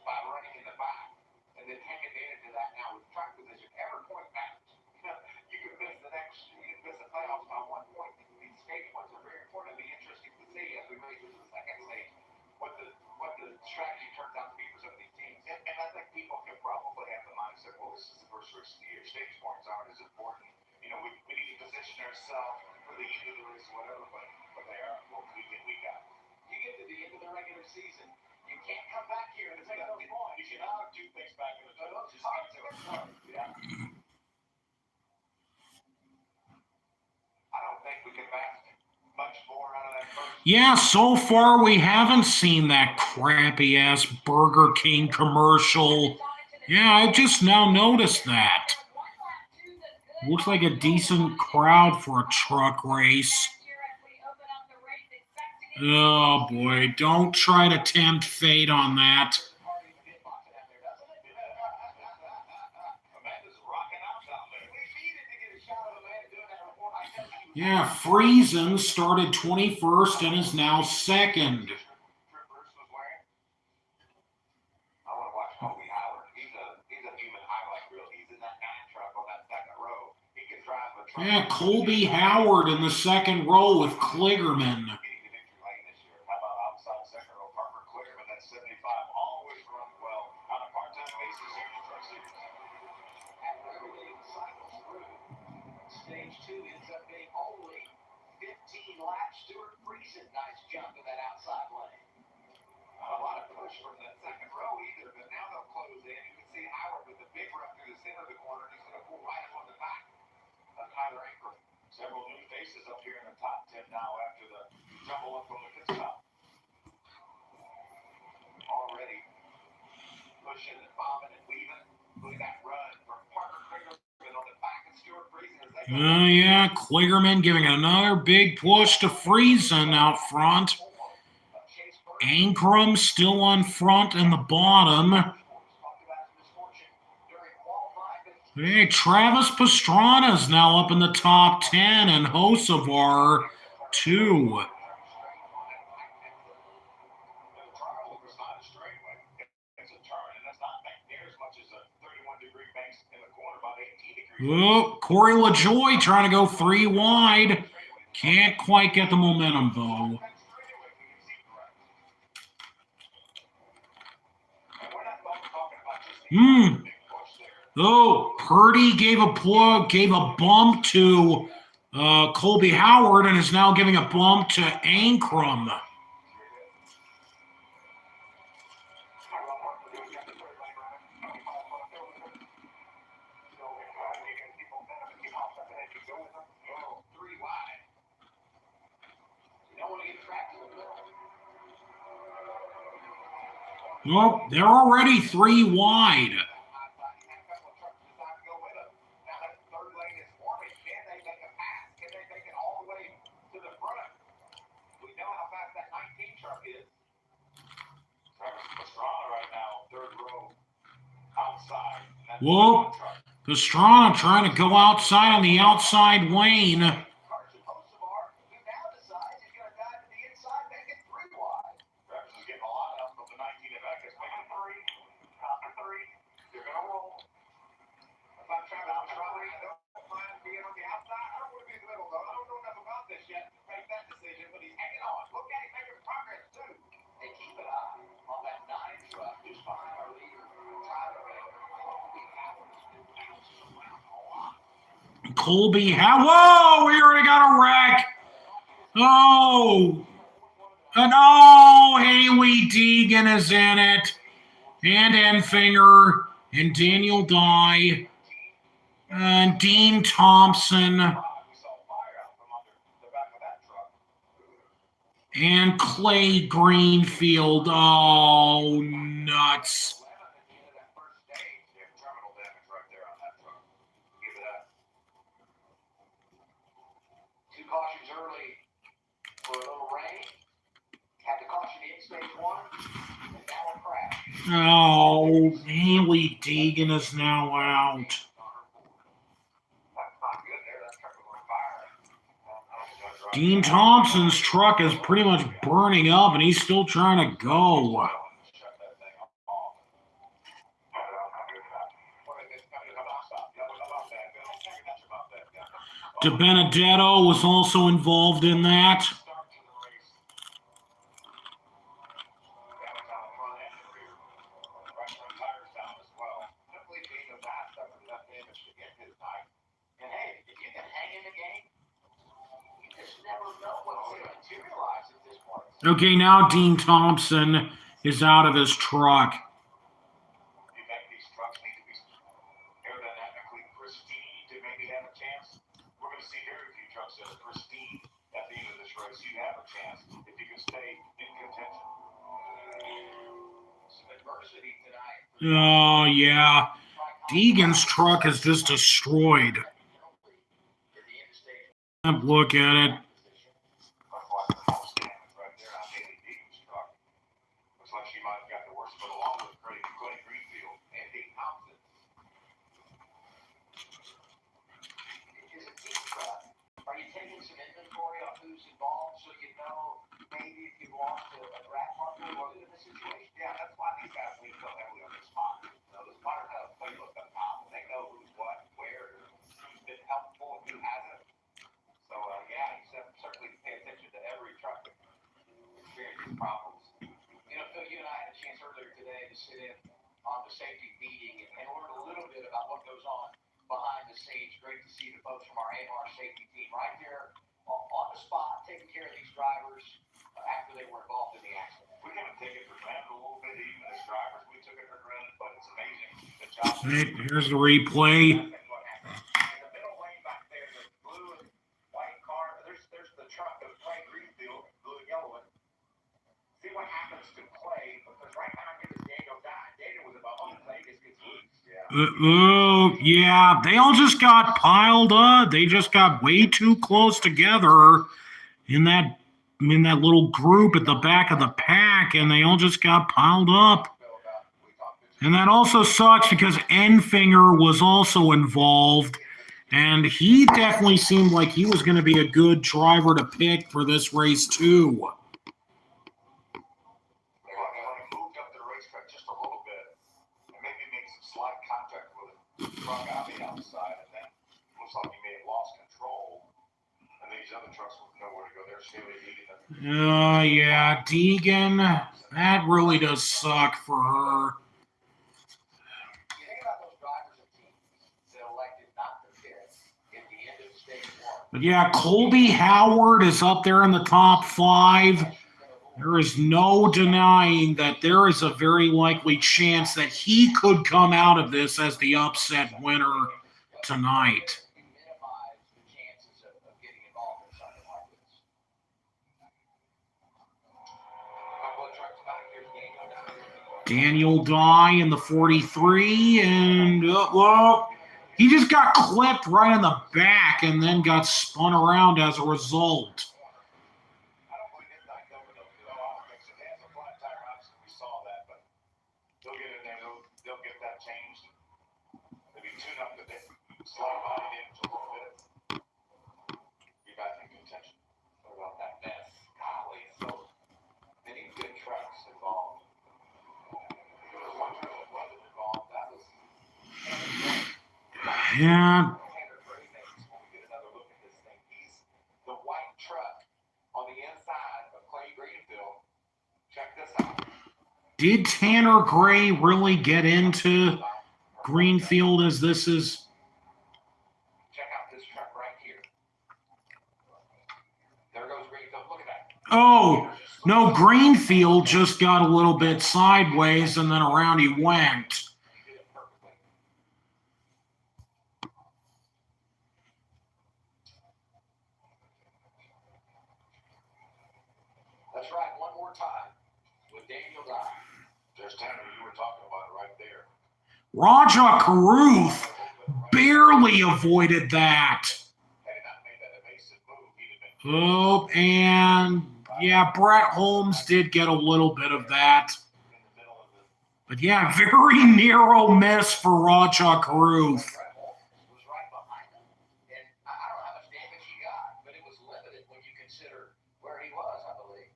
Speaker 3: by running in the back. And then take advantage of that now with track position. Every point matters. You can miss the playoffs by 1 point. These stage points are very important. It'll be interesting to see as we move into the second stage what the strategy turns out to be for some of these teams. And I think people can probably have the mindset, well, this is the first race of the year. Stage points aren't as important. We need to position ourselves for the end of the race, whatever, but they are important week in, week out. You get to the end of the regular season, you can't come back here and take those points. You cannot do things back in the middle. Just get to it. Yeah. I don't think we can back much more out of that first.
Speaker 1: Yeah, so far we haven't seen that crappy ass Burger King commercial. Yeah, I just now noticed that. Looks like a decent crowd for a truck race. Oh boy, don't try to tempt fate on that. Yeah, Friesen started 21st and is now 2nd. Yeah, Colby Howard in the 2nd row with Kligerman.
Speaker 3: Stage 2 ends up being only 15 laps. Stuart Friesen, nice jump in that outside lane. Not a lot of push from that 2nd row either, but now they'll close in. You can see Howard with the big run through the center of the corner. He's going to pull right up on the back of Tyler Ankrum. Several new faces up here in the top 10 now after pushing and bobbing and weaving. Look at that run from Parker Kligerman on the back of Stuart Friesen as they go.
Speaker 1: Oh, yeah, Kligerman giving another big push to Friesen out front. Ankrum still on front in the bottom. Hey, Travis Pastrana's now up in the top 10, and Hocevar 2. Oh, Corey LaJoie trying to go 3 wide. Can't quite get the momentum, though. Oh, Purdy gave a bump to Colby Howard and is now giving a bump to Ankrum. Nope, they're already 3 wide. Whoop, Pastrana trying to go outside on the outside lane. Colby Howard. Whoa, we already got a wreck. Oh. And oh, Haley Deegan is in it. And Enfinger. And Daniel Dye. And Dean Thompson. And Clay Greenfield. Oh, nuts.
Speaker 3: Cautions early for a little rain. Had the caution in stage 1, and now a crash.
Speaker 1: Oh, Haley Deegan is now out.
Speaker 3: That's not good there. That truck was on fire.
Speaker 1: Dean Thompson's truck is pretty much burning up, and he's still trying to go. DiBenedetto was also involved in that. Okay, now Dean Thompson is out of his truck. Oh, yeah. Deegan's truck is just destroyed. Look at it.
Speaker 3: Are you taking some inventory on who's involved so you know maybe if you lost a rat partner or in the situation? Yeah, that's why these guys lean so heavily on the spot. The spotters have a playbook up top. They know who's what, where, who's been helpful, who hasn't. So, yeah, you certainly pay attention to every truck that experiences problems. You know, Phil, you and I had a chance earlier today to sit in on the safety meeting and learn a little bit about what goes on behind the scenes. Great to see the folks from our AMR safety team right there on the spot, taking care of these drivers after they were involved in the accident. We kind of take it for granted a little bit, even as drivers, we took it for granted, but it's amazing the job.
Speaker 1: Here's the replay.
Speaker 3: In the middle lane back there, the blue and white car, there's the truck of Clay Greenfield, blue and yellow one. See what happens to Clay, because right behind him is Daniel Dye. Daniel was about
Speaker 1: Oh, yeah, they all just got piled up. They just got way too close together in that little group at the back of the pack, and they all just got piled up. And that also sucks because Enfinger was also involved, and he definitely seemed like he was going to be a good driver to pick for this race too.
Speaker 4: He moved up to the racetrack just a little bit and maybe made some slight contact with a truck on the outside, and then looks like he may have lost control. And these other trucks with nowhere to go. There's Haley Deegan.
Speaker 1: Yeah, Deegan, that really does suck for her.
Speaker 3: You think about those drivers and teams that elected not to pit at the end of stage one.
Speaker 1: But yeah, Colby Howard is up there in the top 5. There is no denying that there is a very likely chance that he could come out of this as the upset winner tonight.
Speaker 3: You minimize the chances of getting involved in something like this.
Speaker 1: Daniel Dye in the 43, and well, he just got clipped right in the back and then got spun around as a result.
Speaker 4: I don't believe it's not coming though. I don't think so. They have a flat tire, obviously we saw that, but they'll get in there. They'll get that changed. Maybe tune up the slide body damage a little bit. Be back in contention.
Speaker 3: What about that mess? Golly, so many good trucks involved.
Speaker 4: There was one truck that wasn't involved. That was
Speaker 1: Yeah,
Speaker 3: Tanner Gray makes when we get another look at this thing. He's the white truck on the inside of Clay Greenfield. Check this out.
Speaker 1: did Tanner Gray really get into Greenfield as this is?
Speaker 3: Check out this truck right here. There goes Greenfield. Look at that.
Speaker 1: Oh, no, Greenfield just got a little bit sideways and then around he went.
Speaker 3: He did it perfectly. That's right. One more time with Daniel Dye.
Speaker 4: there's Tanner. You were talking about it right there.
Speaker 1: Raja Karuth barely avoided that.
Speaker 4: Had he not made that evasive move, he'd have been
Speaker 1: Oh, and yeah, Brett Holmes did get a little bit of that.
Speaker 4: in the middle of the.
Speaker 1: But yeah, very narrow miss for Raja Karuth.
Speaker 3: Brett Holmes was right behind him. And I don't know how much damage he got, but it was limited when you consider where he was, I believe.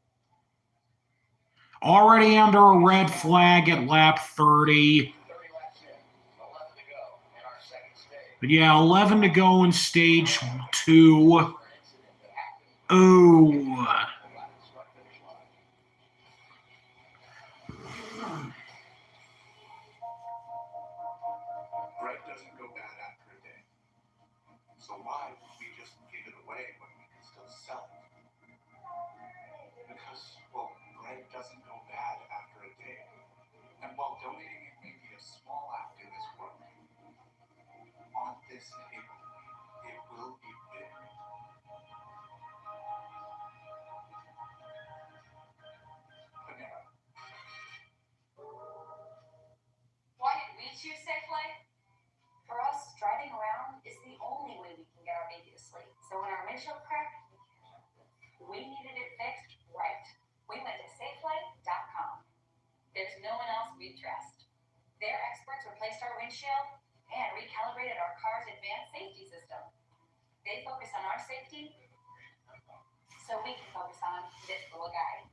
Speaker 1: Already under a red flag at lap 30.
Speaker 3: 30 laps in, 11 to go in our second stage.
Speaker 1: But yeah, 11 to go in stage 2.
Speaker 3: For an incident that happened
Speaker 1: Oh,
Speaker 3: at the start-finish line.
Speaker 4: Bread doesn't go bad after a day. So why would we just give it away when we can still sell it? Because, well, bread doesn't go bad after a day. And while donating it may be a small act in this world, on this table, it will be big. Panera.
Speaker 2: Why did we choose Safeway? For us, driving around is the only way we can get our baby to sleep. So when our windshield cracked, we needed it fixed right. We went to Safeway.com. There's no one else we trust. Their experts replaced our windshield and recalibrated our car's advanced safety system. They focus on our safety, so we can focus on this little guy.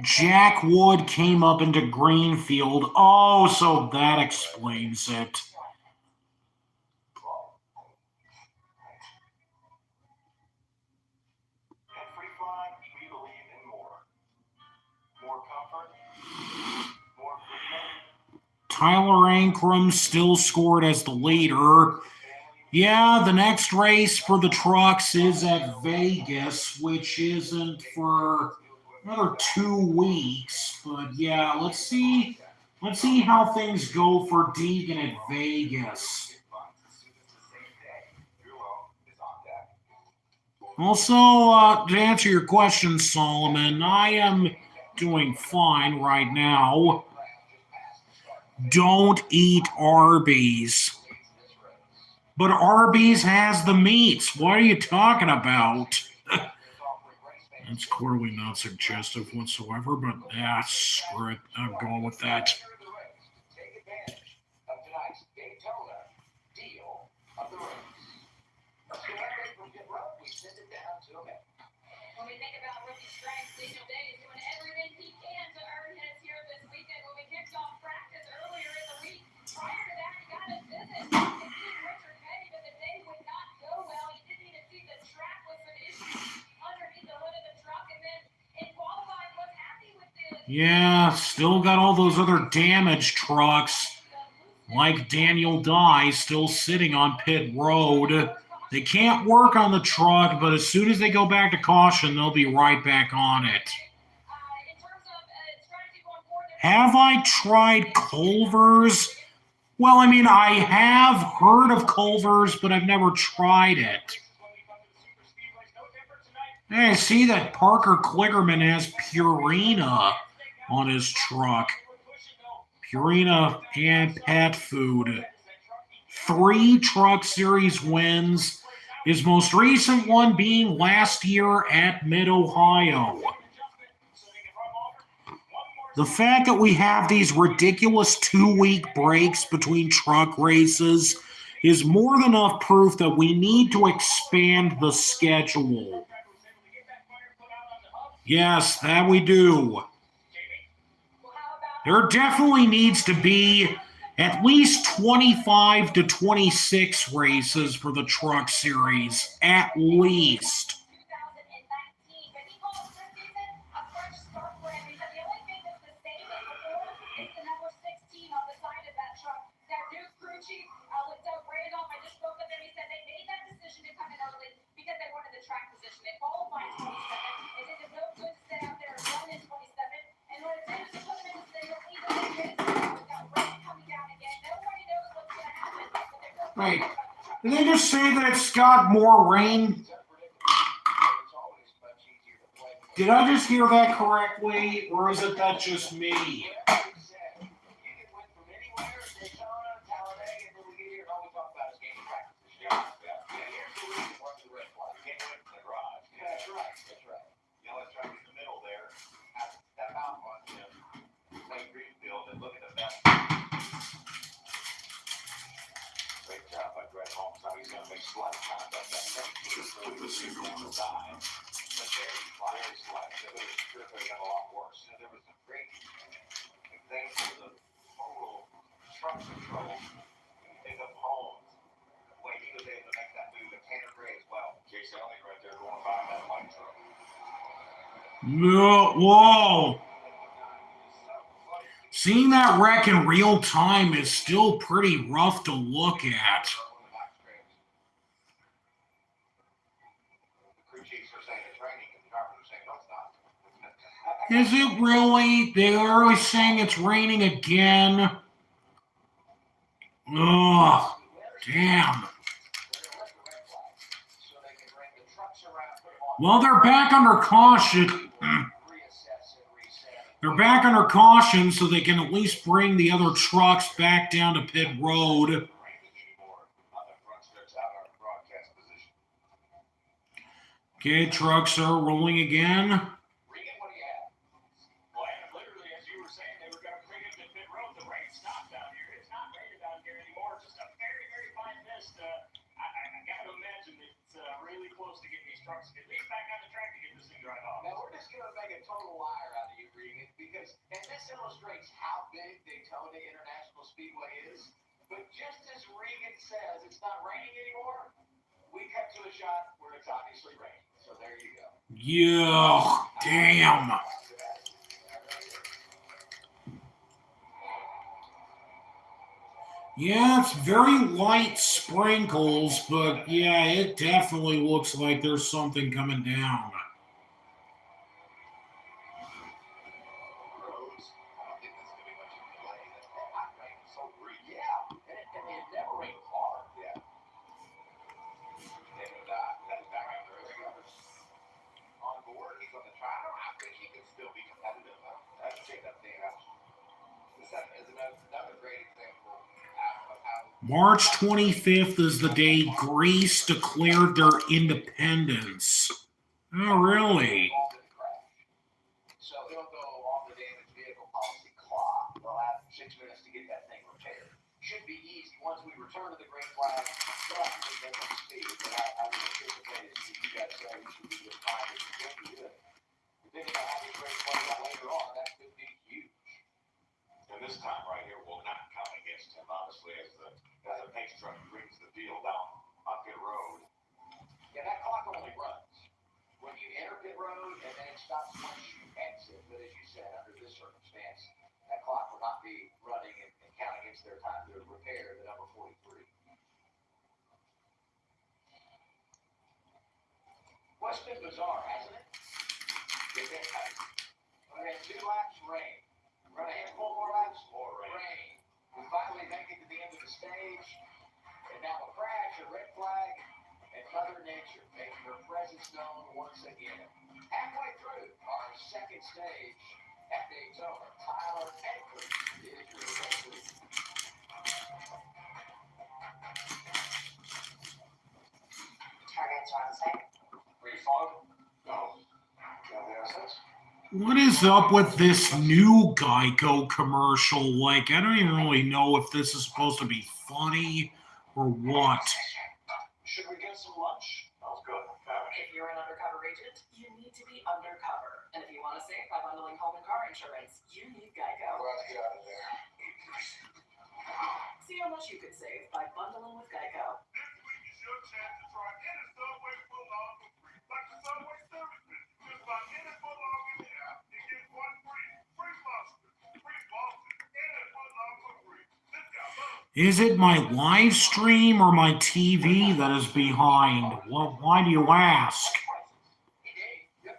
Speaker 1: Jack Wood came up into Greenfield. Oh, so that explains it.
Speaker 3: At Free Fly, we believe in more. More comfort, more freedom.
Speaker 1: Tyler Ankrum still scored as the leader. Yeah, the next race for the trucks is at Vegas, which isn't for another 2 weeks. But yeah, let's see how things go for Deegan at Vegas. Also, to answer your question, Solomon, I am doing fine right now. Don't eat Arby's. But Arby's has the meats. What are you talking about? That's clearly not suggestive whatsoever, but yeah, screw it. I'm going with that.
Speaker 3: Take advantage of tonight's Daytona deal of the race. Let's go back from pit road. We send it down to a man.
Speaker 2: When we think about rookie strength, Daniel Day is doing everything he can to earn his here this weekend. When we kicked off practice earlier in the week, prior to that, he got his visit to see Richard Petty, but the day would not go well. He didn't even see the track with some issues underneath the hood of the truck, and then in qualifying, was happy with this.
Speaker 1: Yeah, still got all those other damaged trucks, like Daniel Dye, still sitting on pit road. They can't work on the truck, but as soon as they go back to caution, they'll be right back on it. Have I tried Culver's? Well, I mean, I have heard of Culver's, but I've never tried it. Hey, I see that Parker Kligerman has Purina on his truck. Purina and pet food. 3 Truck Series wins, his most recent one being last year at Mid-Ohio. The fact that we have these ridiculous 2-week breaks between truck races is more than enough proof that we need to expand the schedule. Yes, that we do. There definitely needs to be at least 25 to 26 races for the Truck Series, at least. Wait, did they just say that it's got more rain? Did I just hear that correctly, or is it that just me? No, whoa. Seeing that wreck in real time is still pretty rough to look at. Is it really? They're always saying it's raining again. Ugh, damn. Well, they're back under caution. They're back under caution so they can at least bring the other trucks back down to pit road. Okay, trucks are rolling again.
Speaker 3: is, and this illustrates how big Daytona International Speedway is. But just as Regan says, it's not raining anymore. We cut to a shot where it's obviously raining. So there you go.
Speaker 1: Yeah, damn. Yeah, it's very light sprinkles, but yeah, it definitely looks like there's something coming down.
Speaker 3: Roads, I don't think there's going to be much of a delay. That hot rain is so brief. Yeah, and it never rained hard. Yeah. And that's back after every other on board. He's on the track. I think he can still be competitive. That's check that thing out. This is another great example of how
Speaker 1: March 25th is the day Greece declared their independence. Oh, really?
Speaker 3: involved in the crash. So they'll go on the damaged vehicle policy clock. They'll have 6 minutes to get that thing repaired. Should be easy. Once we return to the green flag, we'll have to get them up to speed. But I would anticipate as you guys say, we should be just fine. We should be good. Depending on how this race plays out later on, that could be huge. And this time right here will not count against him, obviously, as the pace truck brings the field down on pit road. Yeah, that clock only runs when you enter pit road, and then it stops once you exit. But as you said, under this circumstance, that clock will not be running and count against their time to repair the number 43. What's been bizarre, hasn't it? It's been tight. We had 2 laps, rain. We're going to have 4 more laps, more rain. We finally make it to the end of the stage, and now a crash, a red flag, and Mother Nature making her presence known once again. Halfway through our second stage at Daytona, Tyler Eckes is your referee.
Speaker 2: Targets on site.
Speaker 3: Refund? No. No, there's
Speaker 1: What is up with this new Geico commercial? Like, I don't even really know if this is supposed to be funny or what.
Speaker 3: Should we get some lunch? Sounds good.
Speaker 6: If you're an undercover agent, you need to be undercover. And if you want to save by bundling home and car insurance, you need Geico.
Speaker 3: Let's get out of there.
Speaker 6: See how much you could save by bundling with Geico.
Speaker 4: This week is your chance to try any Subway footlong for free. Like the Subway service menu. Just buy any footlong in the app and get 1 free. Free mustard, free Boston, and a footlong for free. This got love.
Speaker 1: Is it my live stream or my TV that is behind? Well, why do you ask?
Speaker 3: He did. Yep.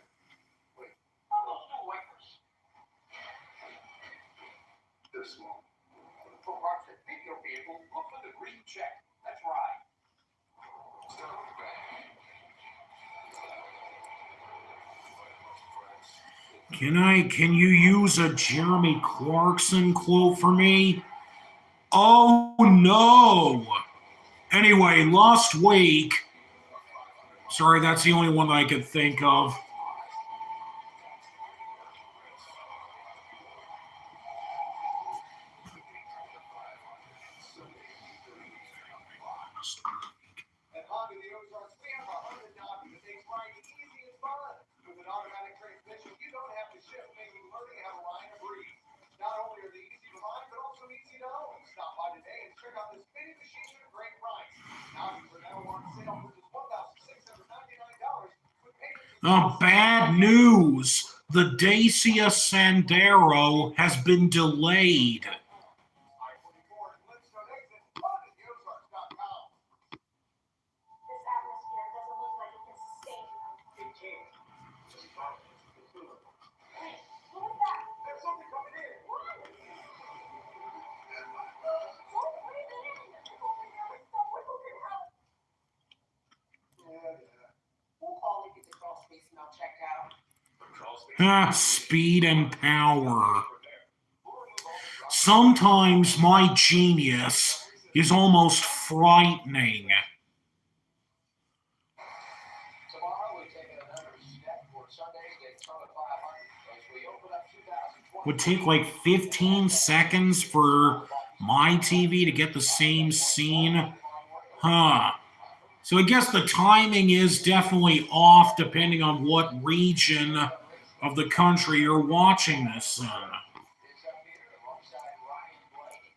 Speaker 3: Wait. Those new wafers. They're small. For parts that fit your vehicle, look for the green check. That's right. Start with the back.
Speaker 1: Can you use a Jeremy Clarkson quote for me? Oh no. Anyway, last week. Sorry, that's the only one I could think of.
Speaker 3: At Honda, the Ozarks, we have a Honda Dodge that makes riding easy and fun. With an automatic transmission, you don't have to shift, making learning how to ride a breeze. Not only are they easy to ride, but also easy to own. Stop by today and check out this spinning machine at a great price. Now are now on sale for just $1,699 with payments.
Speaker 1: Bad news. The Dacia Sandero has been delayed.
Speaker 3: I-24 and Flintstone exit, HondaTheOzarks.com.
Speaker 5: This atmosphere doesn't look like it can sustain.
Speaker 3: It can't. Just follow it. It's good.
Speaker 5: Hey, what was that?
Speaker 3: There's something coming in.
Speaker 5: What? Don't breathe it in. Oh my God, it's so wiggly.
Speaker 6: We'll call if the crawl space smell checked out.
Speaker 1: Speed and power. Sometimes my genius is almost frightening.
Speaker 3: Tomorrow we take another step for Sunday's Daytona 500 as we open up 2020.
Speaker 1: Would take like 15 seconds for my TV to get the same scene. Huh. So I guess the timing is definitely off depending on what region of the country are watching this in.
Speaker 3: Is up here alongside Ryan Blaney.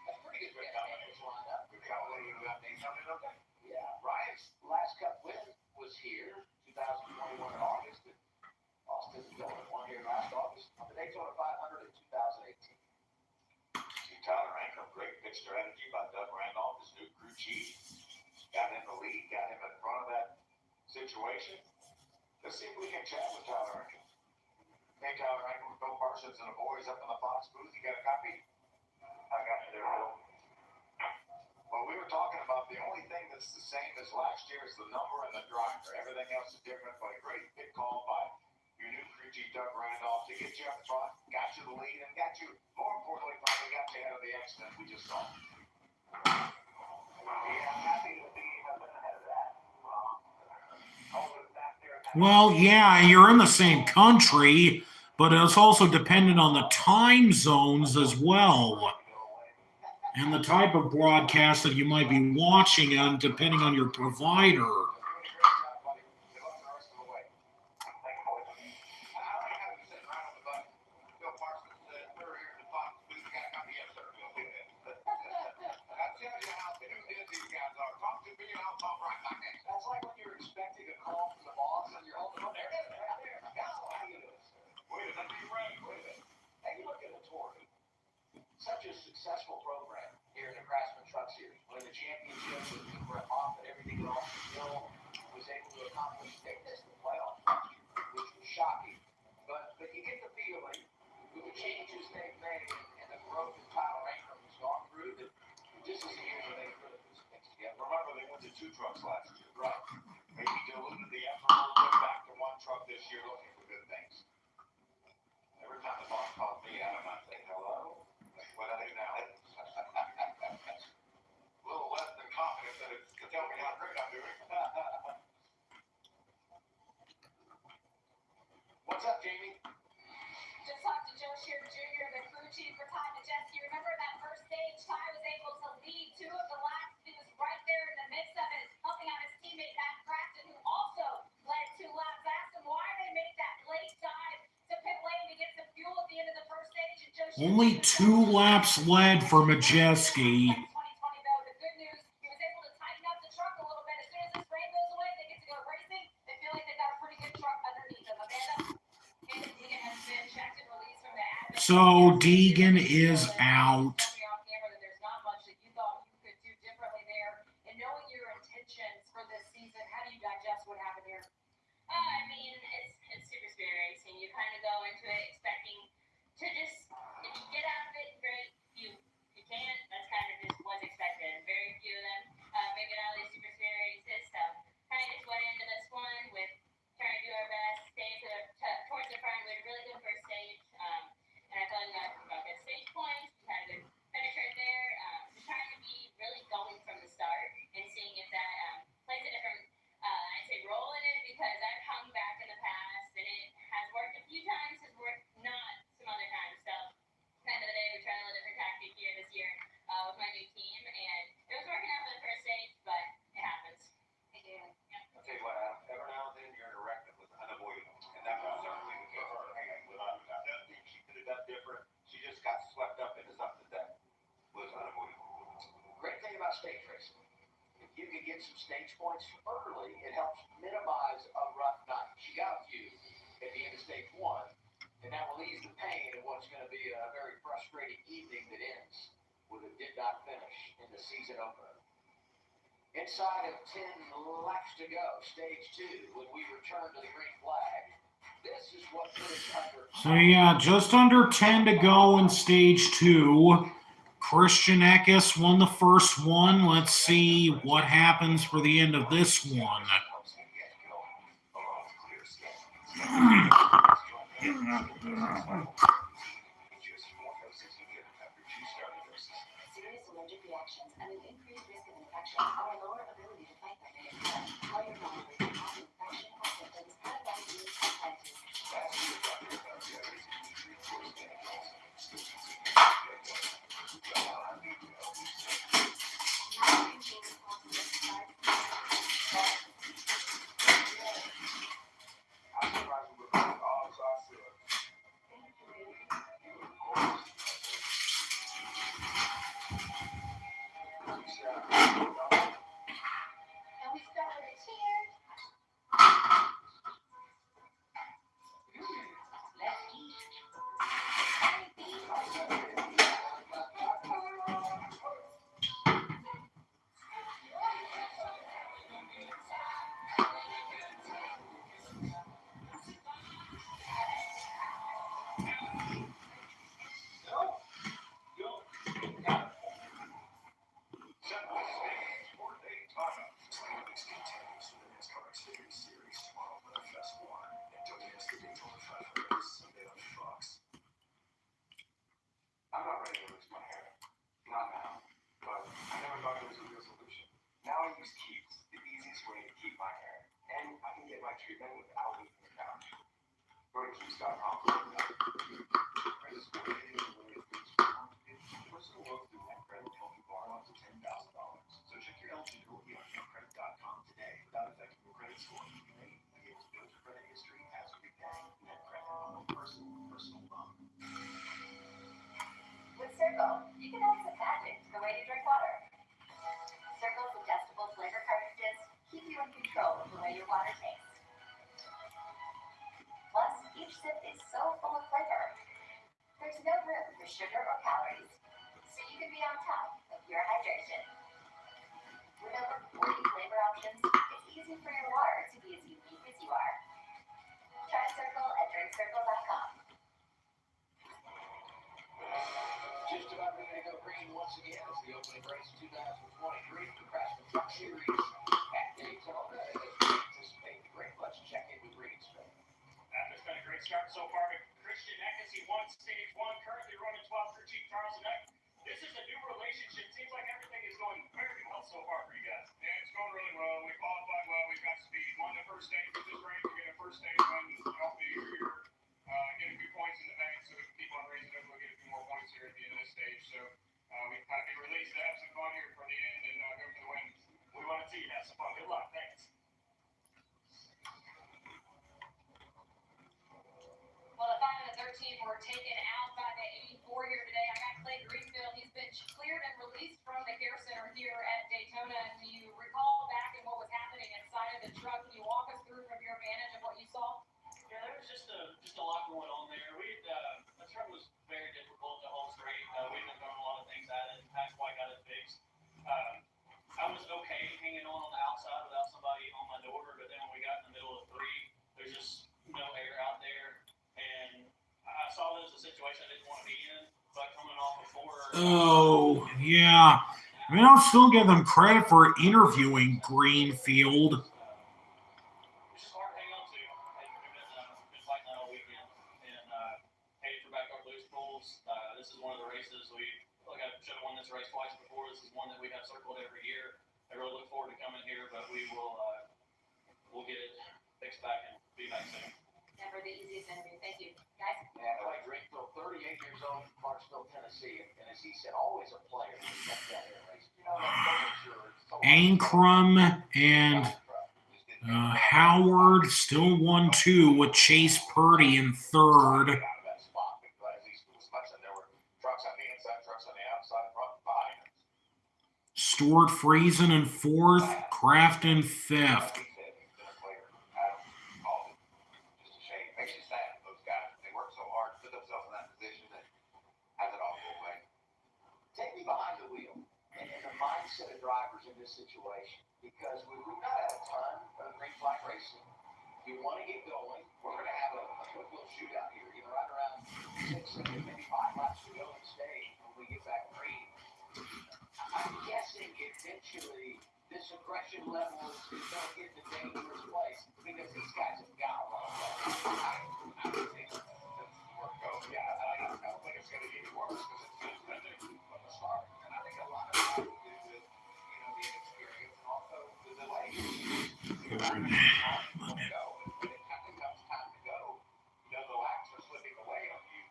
Speaker 3: That's pretty good lineup. Yeah, Ryan's last Cup win was here, 2021 in August. And Austin Dillon won here last August on the Daytona 500 in 2018.
Speaker 4: See Tyler Ankrum, great pit strategy by Doug Randolph, his new crew chief. Got him the lead, got him in front of that situation. Let's see if we can chat with Tyler Ankrum. Hey, Tyler Ankrum, Bill Parsons and the boys up in the Fox booth. You got a copy? I got you there, Bill. Well, we were talking about the only thing that's the same as last year is the number and the driver. Everything else is different, but a great pit call by your new crew chief, Doug Randolph, to get you up front, got you the lead, and got you, more importantly, probably got you out of the accident we just saw.
Speaker 3: Yeah, I'm happy to be up ahead of that. All the back there.
Speaker 1: Well, yeah, you're in the same country, but it's also dependent on the time zones as well, and the type of broadcast that you might be watching, and depending on your provider.
Speaker 3: That's like when you're expecting a call from the boss and you're holding on there. How you doing, sir?
Speaker 4: Wait a minute,
Speaker 3: Hey, you look at the tour. Such a successful program here in the Craftsman Truck Series. Winning the championship with Brett Hoff and everything else. Bill was able to accomplish, they missed the playoffs last year, which was shocking. But you get the feeling with the changes they've made and the growth that Tyler Ankrum has gone through that this is the year where they really put some things together.
Speaker 4: Remember, they went to 2 trucks last year.
Speaker 3: Right.
Speaker 4: Maybe diluted the effort a little bit back to 1 truck this year looking for good things. Every time the boss calls me out, I might say, hello? What I do now? A little less than confident that it's to tell me how great I'm doing.
Speaker 3: What's up, Jamie?
Speaker 2: Just talked to Joe Shear Jr., the crew chief for Ty Majeski. Remember that first stage, Ty was able to lead 2 of the laps. He was right there in the midst of it, helping out his teammate Matt Craftsman, who also led 2 laps. Asked him why they made that late dive to pit lane to get some fuel at the end of the first stage. And Joe Shear
Speaker 1: Only 2 laps led for Majeski.
Speaker 2: 2020 though, the good news, he was able to tighten up the truck a little bit. As soon as this rain goes away, they get to go racing. They feel like they got a pretty good truck underneath them. Amanda? Deegan has been checked and released from the admin.
Speaker 1: So Deegan is out.
Speaker 2: There's not much that you thought you could do differently there. And knowing your intentions for this season, how do you digest what happened here?
Speaker 7: I mean, it's super scary racing. You kind of go into it expecting to just, if you get out of it, great. You can't. That's kind of just what's expected. Very few of them make it out of these super scary races. So kind of just went into this one with trying to do our best, stay towards the front. We had a really good first stage, and I thought we got good stage points. We had a good finish right there. Just trying to be really going from the start and seeing if that plays a different, I'd say, role in it, because I've hung back in the past and it has worked a few times, has worked not some other times. So end of the day, we're trying a little different tactic here this year with my new team, and it was working out for the first stage, but it happens.
Speaker 2: Again.
Speaker 4: I'll tell you what, every now and then you're in a wreck that was unavoidable. And that was certainly the case for her. Without a doubt. Doesn't think she could have done different. She just got swept up into something that was unavoidable.
Speaker 3: Great thing about stage racing, if you can get some stage points early, it helps minimize a rough night. She got a few at the end of stage 1, and that will ease the pain of what's going to be a very frustrating evening that ends with a did not finish in the season opener. Inside of 10 laps to go, stage 2, when we return to the green flag, this is what put us under.
Speaker 1: So yeah, just under 10 to go in stage 2. Christian Eckes won the first one. Let's see what happens for the end of this one.
Speaker 5: Serious allergic reactions and an increased risk of infection or a lower ability to fight them may occur while you're monitoring common infection or symptoms caused by disease or crisis.
Speaker 4: I'm surprised we were on the offside.
Speaker 3: your day without leaving the couch. Go to Keeps.com. Credit score is really a good score. Personal loans through NetCredit will help you borrow up to $10,000. So check your eligibility on NetCredit.com today without affecting your credit score. You may be able to build your credit history as we pay. NetCredit, personal loan.
Speaker 2: With Circle, you can add some magic to the way you drink water. Circle's adjustable flavor cartridges keep you in control of the way your water tastes. Plus, each sip is so full of flavor. There's no room for sugar or calories, so you can be on top of your hydration. With over 40 flavor options, it's easy for your water to be as unique as you are. Try Circle at drinkcircle.com.
Speaker 3: Just about ready to go green once again as the opening race of 2023 of the Craftsman Truck Series at Daytona. As we anticipate the great, let's check in with Green Smith.
Speaker 8: It's been a great start so far. Christian Eckes, he won stage 1, currently running 12 for Chief Charles tonight. This is a new relationship. Seems like everything is going very well so far for you guys.
Speaker 4: Yeah, it's going really well. We qualified well. We've got speed. Won the first stage with this race. We get a first stage win. Hopefully you're getting a few points in the bank so we can keep on raising up. We'll get a few more points here at the end of this stage. So we kind of be released to have some fun here for the end and go for the win.
Speaker 8: We want to see you have some fun. Good luck. Thanks.
Speaker 7: Well, the 5 and the 13 were taken out by the 84 here today. I got Clay Greenfield. He's been cleared and released from the care center here at Daytona. And do you recall back in what was happening inside of the truck? Can you walk us through from your vantage of what you saw?
Speaker 9: Yeah, there was just a lot going on there. The truck was very difficult to hold straight. We've been throwing a lot of things at it. That's why I got it fixed. I was okay hanging on the outside without somebody on my door, but then when we got in the middle of 3, there's just no air out there. And I saw it as a situation I didn't want to be in, but coming off of 4.
Speaker 1: Oh, yeah. I mean, I'll still give them credit for interviewing Greenfield.
Speaker 9: It's just hard to hang on to. We've been fighting that all weekend. And heading for backyard loose pools. This is one of the races I should have won this race twice before. This is one that we have circled every year. I really look forward to coming here, but we'll get it fixed back and be back soon.
Speaker 2: Never the easiest interview. Thank you, guys.
Speaker 3: And Clay Greenfield, 38 years old, from Clarksville, Tennessee. And as he said, always a player who kept that air race. You know, that's sure.
Speaker 1: Ankrum and Howard still 1-2 with Chase Purdy in 3rd. Stuart Friesen in 4th, Crafton 5th.
Speaker 3: Take me behind the wheel and the mindset of drivers in this situation, because we've not had a ton of green flag racing. You want to get going. We're going to have a quick little shootout here, right around 6, 7, maybe 5 laps to go in stage when we get back green. I'm guessing eventually this aggression level is going to get in a dangerous place because these guys have got a lot of I don't think that's where it goes. Yeah, I don't think it's going to get worse because it feels better from the start. And I think a lot of that has to do with, the inexperience and also the delay. I think that's time to go. The laps are slipping away on you.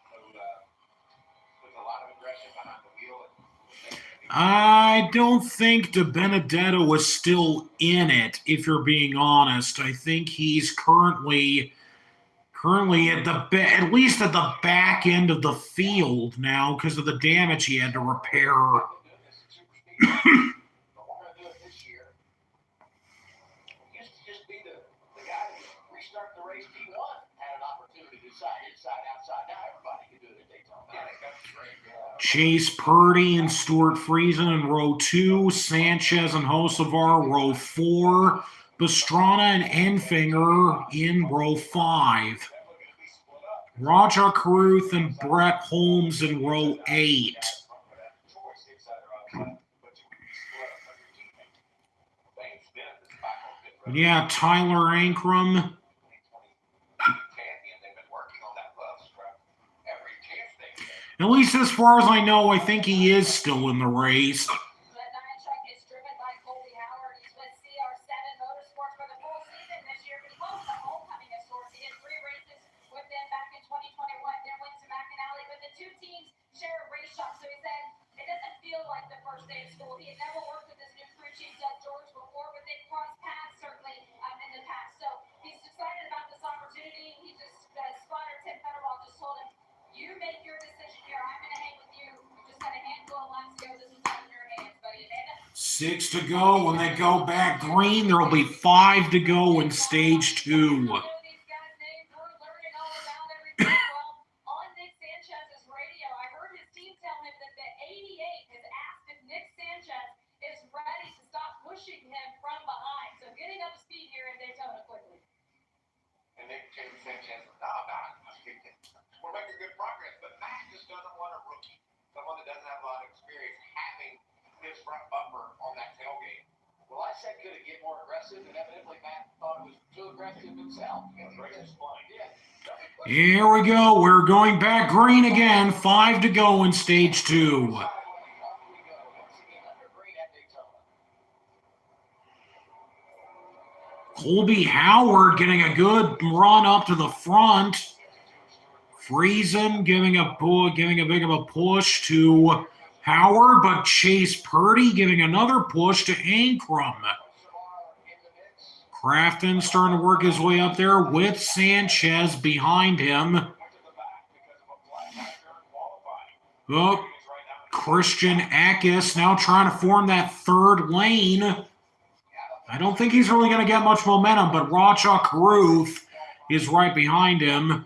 Speaker 3: So there's a lot of aggression behind the wheel.
Speaker 1: I don't think De Benedetto was still in it, if you're being honest. I think he's currently at at least at the back end of the field now because of the damage he had to repair.
Speaker 3: Just be the guy who restarted the race P1 had an opportunity to decide inside, outside. Now everybody can do it at Daytona.
Speaker 1: Chase Purdy and Stuart Friesen in row 2, Sanchez and Hocevar row 4, Pastrana and Enfinger in row 5. Roger Carruth and Brett Holmes in row 8. Yeah, Tyler Ankrum. At least as far as I know, I think he is still in the race.
Speaker 7: That 9 truck is driven by Colby Howard. He's with CR7 Motorsports for the full season this year. But he won't
Speaker 1: 6 to go. When they go back green, there will be 5 to go in stage 2.
Speaker 2: I know these guys' names. We're learning all about everything. Well, on Nick Sanchez's radio, I heard his team tell him that the 88 has asked if Nick Sanchez is ready to stop pushing him from behind. So getting up to speed here in Daytona quickly.
Speaker 3: And Nick Sanchez, we're making good progress, but Matt just doesn't want a rookie, someone that doesn't have a lot of experience, having his front bumper on that tailgate.
Speaker 8: Well, I said could it get more aggressive, and evidently Matt thought it was too aggressive himself.
Speaker 1: Here we go. We're going back green again. 5 to go in stage 2. Colby Howard getting a good run up to the front. Friesen giving a big of a push to Howard, but Chase Purdy giving another push to Ankrum. Craftsman starting to work his way up there with Sanchez behind him. Oh, Christian Eckes now trying to form that third lane. I don't think he's really going to get much momentum, but Racha Caruth is right behind him.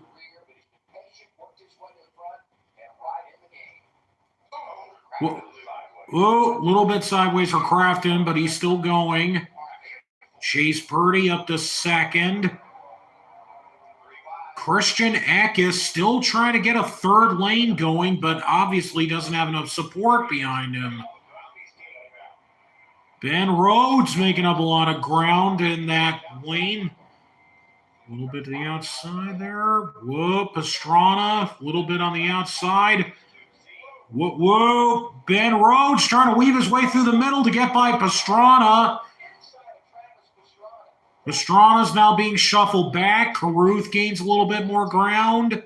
Speaker 1: Whoa, a little bit sideways for Crafton, but he's still going. Chase Purdy up to second. Christian Eckes still trying to get a third lane going, but obviously doesn't have enough support behind him. Ben Rhodes making up a lot of ground in that lane. A little bit to the outside there. Whoa, Pastrana, a little bit on the outside. Whoa, Ben Rhodes trying to weave his way through the middle to get by Pastrana. Pastrana's now being shuffled back. Caruth gains a little bit more ground.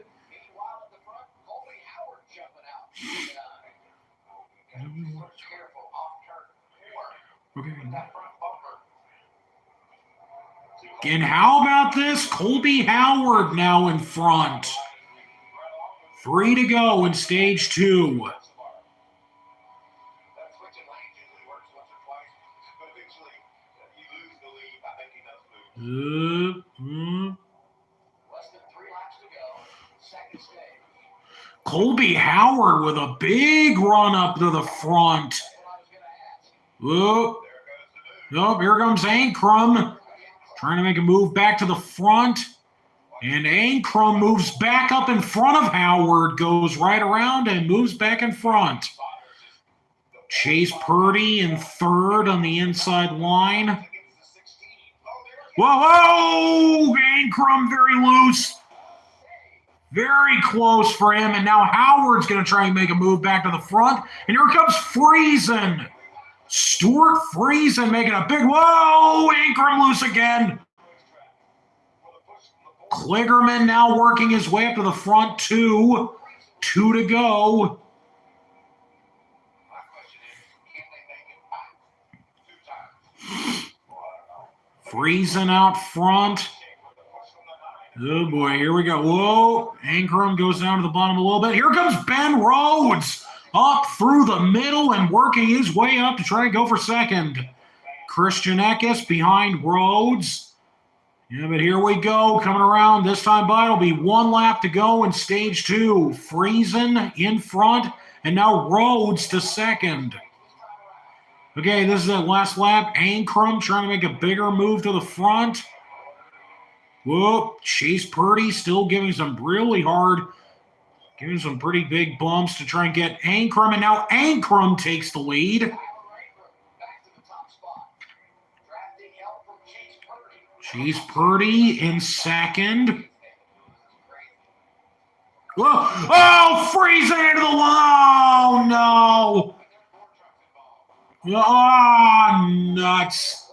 Speaker 1: Okay. And how about this? Colby Howard now in front. 3 to go in stage 2. Colby Howard with a big run up to the front. Oh, here comes Ankrum. Trying to make a move back to the front. And Ankrum moves back up in front of Howard, goes right around and moves back in front. Chase Purdy in third on the inside line. Whoa! Ankrum very loose. Very close for him. And now Howard's going to try and make a move back to the front. And here comes Friesen. Stuart Friesen making a big, whoa! Ankrum loose again. Kligerman now working his way up to the front, 2 to go. Friesen out front. Oh boy, here we go. Whoa, Ankrum goes down to the bottom a little bit. Here comes Ben Rhodes up through the middle and working his way up to try and go for second. Christian Eckes behind Rhodes. Yeah, but here we go, coming around. This time by, it'll be 1 lap to go in stage 2. Friesen in front, and now Rhodes to second. Okay, this is that last lap. Ankrum trying to make a bigger move to the front. Whoa, Chase Purdy still giving some really hard, giving some pretty big bumps to try and get Ankrum, and now Ankrum takes the lead. Chase Purdy in second. Whoa! Oh, Friesen into the wall! Oh, no! Oh, nuts.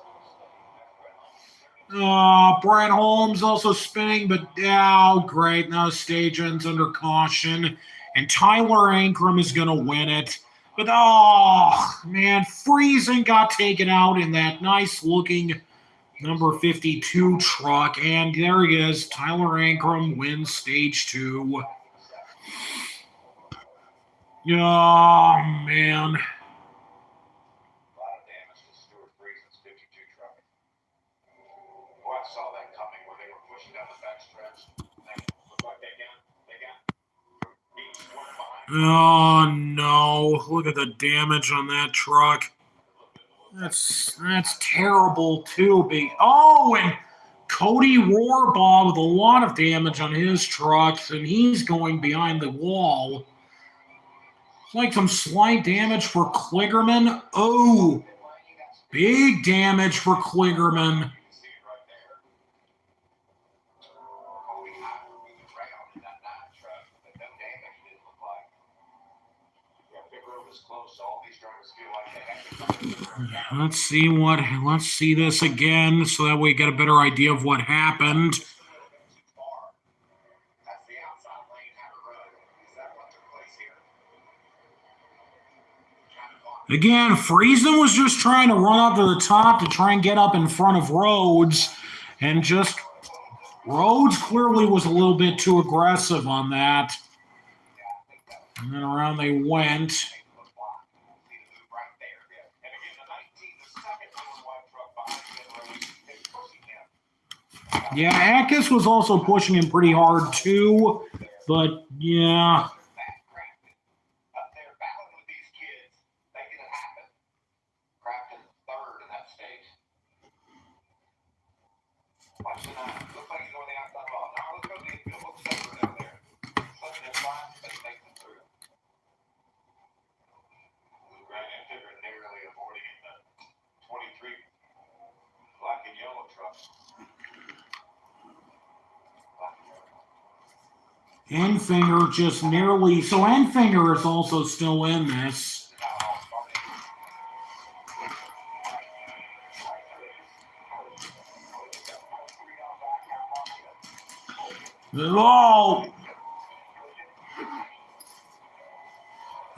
Speaker 1: Oh, Brett Holmes also spinning, but oh, great. Now the stage ends under caution. And Tyler Ankrum is going to win it. But, oh, man, Friesen got taken out in that nice-looking number 52 truck, and there he is. Tyler Ankrum wins stage 2. Oh, man. Oh no! Look at the damage on that truck. That's terrible too. And Cody Rohrbaugh with a lot of damage on his trucks, and he's going behind the wall. It's like some slight damage for Kligerman. Oh, big damage for Kligerman. Let's see this again so that we get a better idea of what happened. Again, Friesen was just trying to run up to the top to try and get up in front of Rhodes, and just Rhodes clearly was a little bit too aggressive on that. And then around they went. Yeah, Eckes was also pushing him pretty hard too, but yeah. Enfinger just nearly. So Enfinger is also still in this. Oh!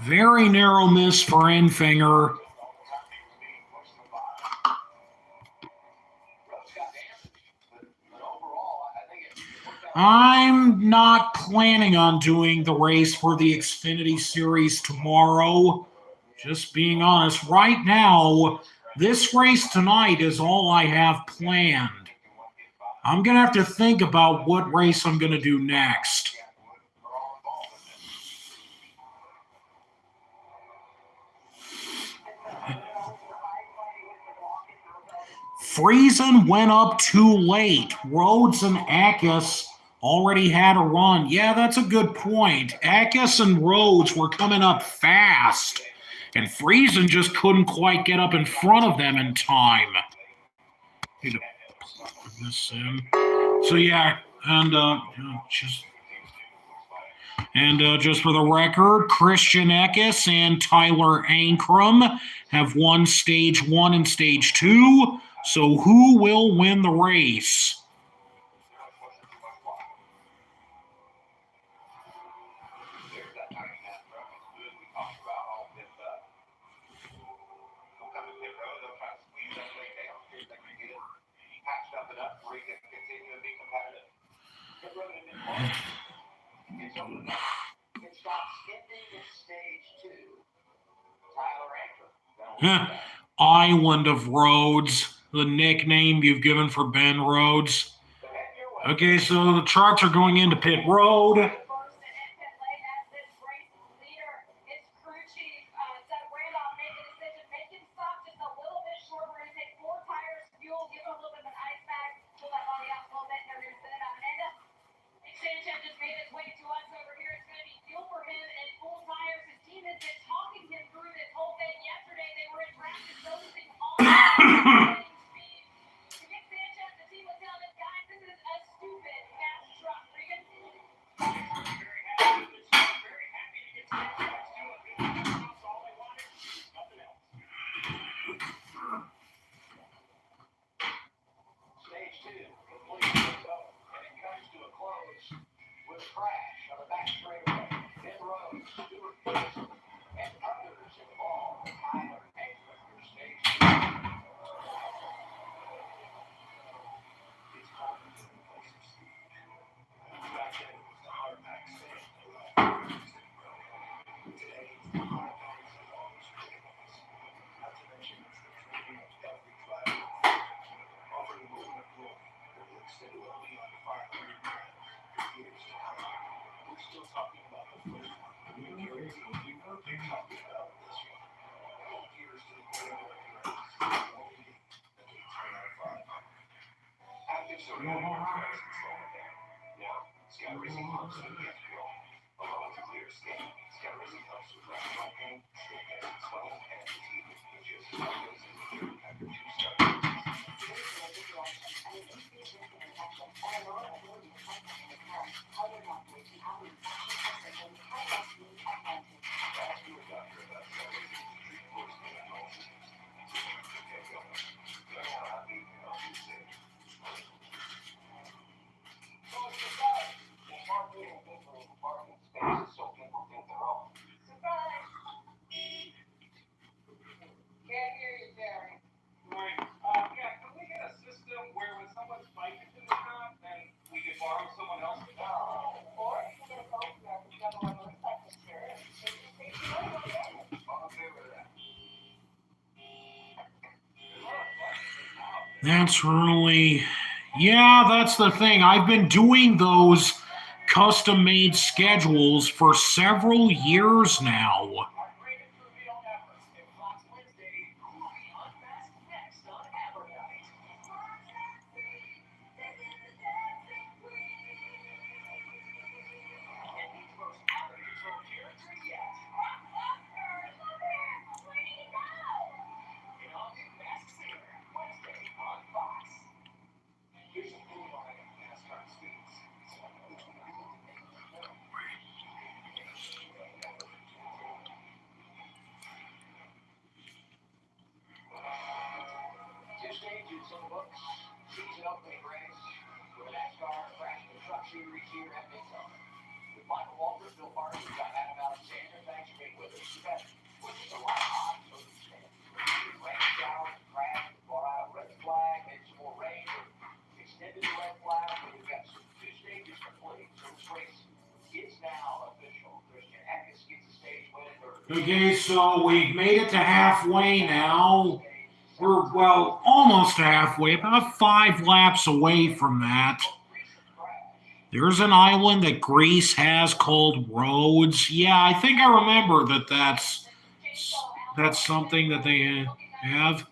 Speaker 1: Very narrow miss for Enfinger. I'm not planning on doing the race for the Xfinity Series tomorrow. Just being honest, right now, this race tonight is all I have planned. I'm going to have to think about what race I'm going to do next. Friesen went up too late. Rhodes and Eckes already had a run. Yeah, that's a good point. Eckes and Rhodes were coming up fast, and Friesen just couldn't quite get up in front of them in time. Need to plug this in. So yeah, and just for the record, Christian Eckes and Tyler Ankrum have won Stage 1 and Stage 2. So who will win the race? Island of Rhodes, the nickname you've given for Ben Rhodes. Okay, so the trucks are going into pit road.
Speaker 6: Can't hear you, Jerry.
Speaker 8: Right. Yeah, can we get a system where when someone's bike is in the shop, then we can borrow someone else's?
Speaker 5: Or you can get a phone from our number one motorcycle insurer and change your safety logo again.
Speaker 1: That's really, yeah, that's the thing. I've been doing those custom made schedules for several years now.
Speaker 6: Our greatest reveal ever. In Fox Wednesday, Corey unmasked next on Advertise. And he's most out of control character yet. In all new Masked Singer, Wednesday on Fox. Here's a clue on NASCAR speeds.
Speaker 3: Two stages in the books. Season opening race for the NASCAR Craftsman Truck Series here at Daytona. With Michael Waltrip, Bill Parker, got Adam Alexander. Thanks for being with us. You bet. Which is a lot of hot circumstances. Rain showers, crash, brought out a red flag, maybe some more rain, or extended the red flag. But we've got two stages complete. So this race is now official. Christian Eckes gets a stage win.
Speaker 1: Okay, so we've made it to halfway now. We're, well, almost halfway, about 5 laps away from that. There's an island that Greece has called Rhodes. Yeah, I think I remember that's something that they have.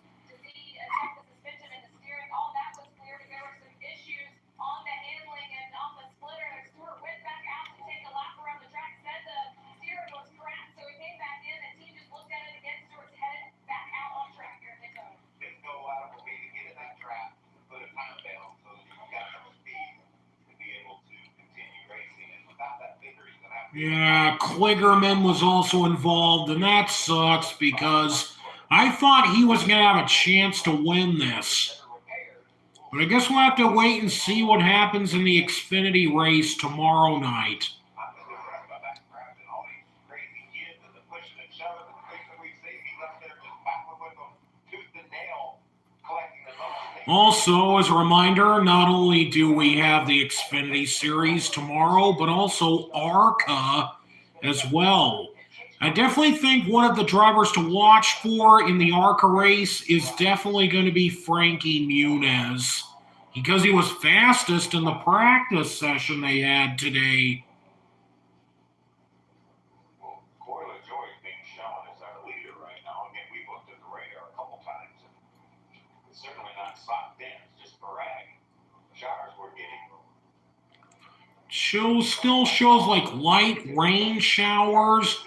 Speaker 1: Yeah, Kligerman was also involved, and that sucks because I thought he was going to have a chance to win this. But I guess we'll have to wait and see what happens in the Xfinity race tomorrow night. Also, as a reminder, not only do we have the Xfinity Series tomorrow, but also ARCA as well. I definitely think one of the drivers to watch for in the ARCA race is definitely going to be Frankie Muniz, because he was fastest in the practice session they had today. Still shows like light rain showers.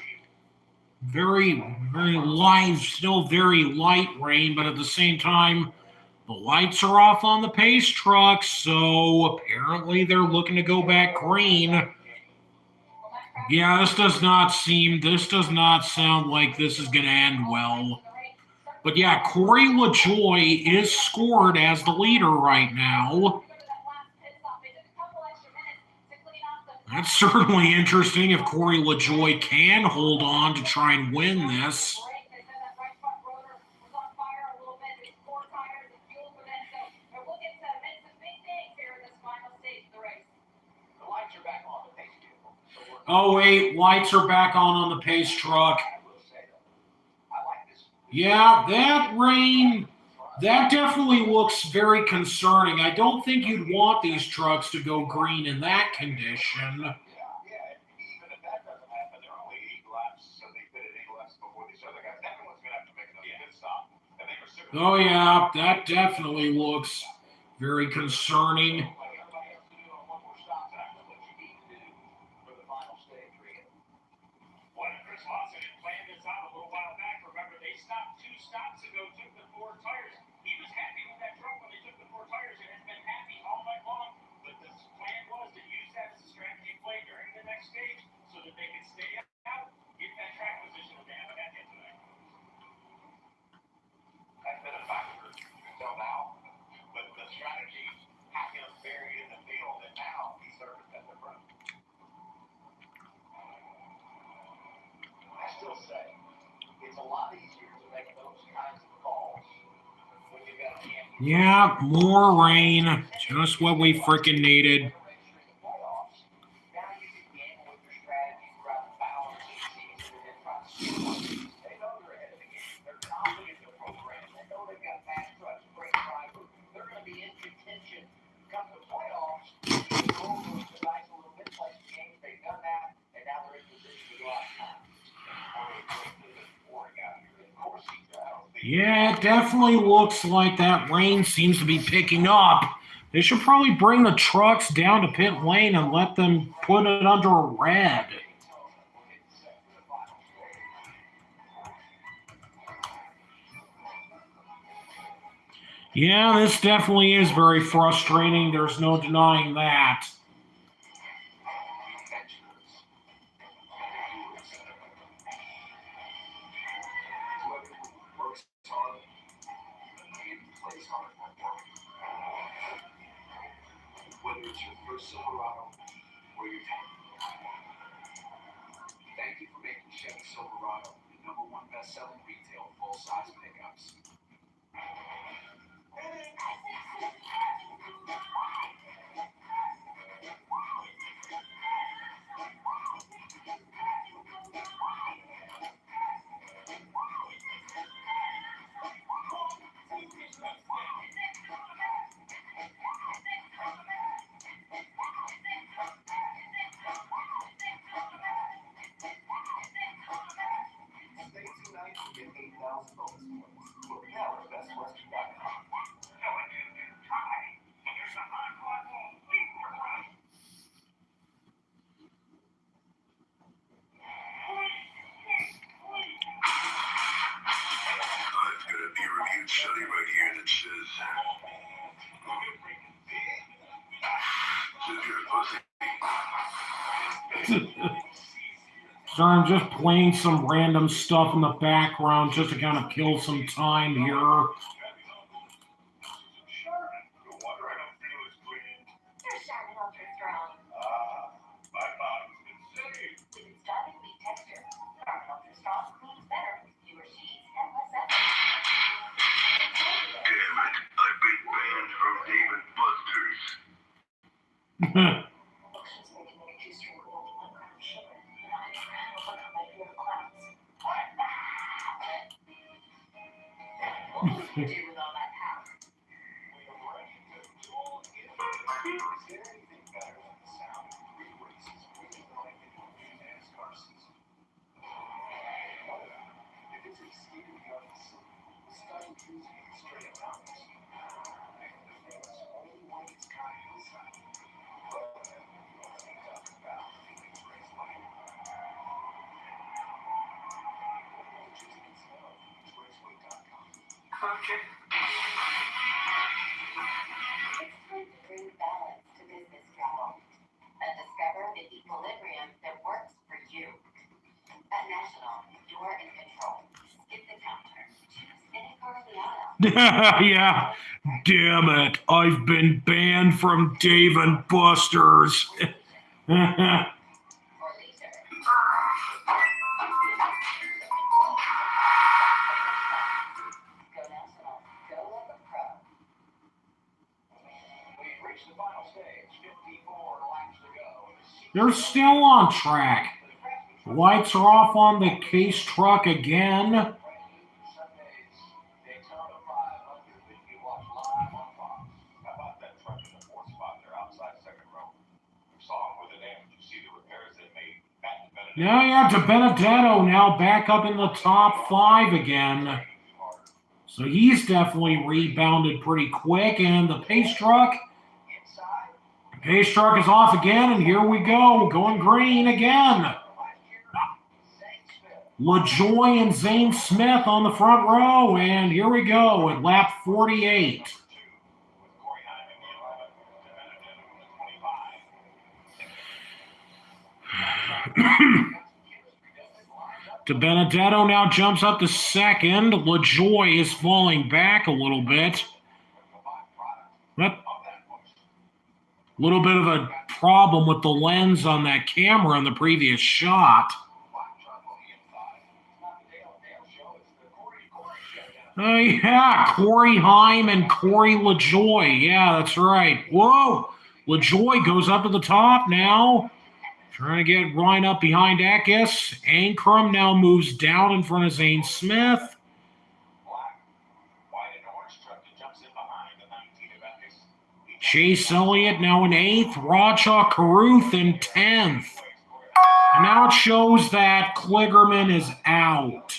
Speaker 1: Very, very light, still very light rain, but at the same time, the lights are off on the pace truck, so apparently they're looking to go back green. Yeah, this does not sound like this is going to end well. But yeah, Corey LaJoie is scored as the leader right now. That's certainly interesting if Corey LaJoie can hold on to try and win this. Oh wait, lights are back on the pace truck. Yeah, that rain, that definitely looks very concerning. I don't think you'd want these trucks to go green in that condition. Oh yeah, that definitely looks Very concerning.
Speaker 3: Like everybody else to do on one more stop time, what you need to do for the final stage, Regan.
Speaker 8: When Chris Lawson had planned this out a little while back, remember they stopped 2 stops ago, took the 4 tires. He was happy with that truck when they took the 4 tires and has been happy all night long. But the plan was to use that as a strategy play during the next stage so that they could stay out, get that track position that they haven't had yet tonight.
Speaker 3: That's been a factor until now. But the strategy had him buried in the field, and now he surfaced at the front. I still say it's a lot easier to make those kinds of calls when you've got a champion.
Speaker 1: Yeah, more rain. Just what we freaking needed.
Speaker 3: Now you can gamble with your strategy throughout the balance of the season and then try to steal one. They know they're ahead of the game. They're confident in their program. They know they've got fast trucks, great drivers. They're going to be in contention come the playoffs. They roll those dice a little bit, play some games. They've done that, and now they're in position to go out of time.
Speaker 1: Yeah, it definitely looks like that rain seems to be picking up. They should probably bring the trucks down to pit lane and let them put it under a red. Yeah, this definitely is very frustrating. There's no denying that.
Speaker 3: Whether it's your first Silverado or your 10th. Thank you for making Chevy Silverado the #1 best-selling retail full-size pickups. Stay tonight and get 8,000 bonus points. Look now at bestwestern.com.
Speaker 4: I've got a peer-reviewed study right here that says you're a pussy.
Speaker 1: So I'm just playing some random stuff in the background just to kind of kill some time here.
Speaker 4: No wonder I don't feel as clean.
Speaker 2: Here's Charmin Ultra Strong.
Speaker 4: My bottom's been saved.
Speaker 2: With its diving weak texture, Charmin Ultra Strong cleans better with fewer sheets and less effort.
Speaker 4: Damn it, I've been banned from Dave and Buster's.
Speaker 5: Oceans make an energy stream with only 1 gram of sugar, and I overcome my fear of clouds.
Speaker 2: What will you do with all that power?
Speaker 3: We have ranked the dual Is there anything better than the sound of 3 races winning like they do in NASCAR season? If it's a state-of-the-art facility with special music and straight-up mountains, the famous only one of its kind hillside. But talk about Phoenix race life. Choose it yourself. It's raceway.com.
Speaker 5: It's time to bring balance to business travel and discover the equilibrium that works for you. At National, you're in control. Skip the counter. Choose any car in the aisle.
Speaker 1: Yeah, damn it. I've been banned from Dave and Buster's.
Speaker 5: Or leisure. Go National. Go like a pro.
Speaker 3: We've reached the final stage, 54 laps to go.
Speaker 1: They're still on track. Lights are off on the case truck again.
Speaker 3: Sunday's Daytona 500 that you watch live on Fox. How about that truck in the 4th spot there outside second row? We saw him with it in. Did you see the repairs they made back to Benedict?
Speaker 1: Yeah, to Benedetto now back up in the top 5 again. So he's definitely rebounded pretty quick. And the pace truck is off again. And here we go. Going green again. LaJoy and Zane Smith on the front row. And here we go at lap 48. DiBenedetto now jumps up to second. LaJoy is falling back a little bit. But a little bit of a problem with the lens on that camera in the previous shot. Yeah, Corey Heim and Corey LaJoy. Yeah, that's right. Whoa! LaJoy goes up to the top now. Trying to get Ryan up behind Eckes. Ankrum now moves down in front of Zane Smith. Chase Elliott now in 8th. Raja Caruth in 10th. And now it shows that Kligerman is out.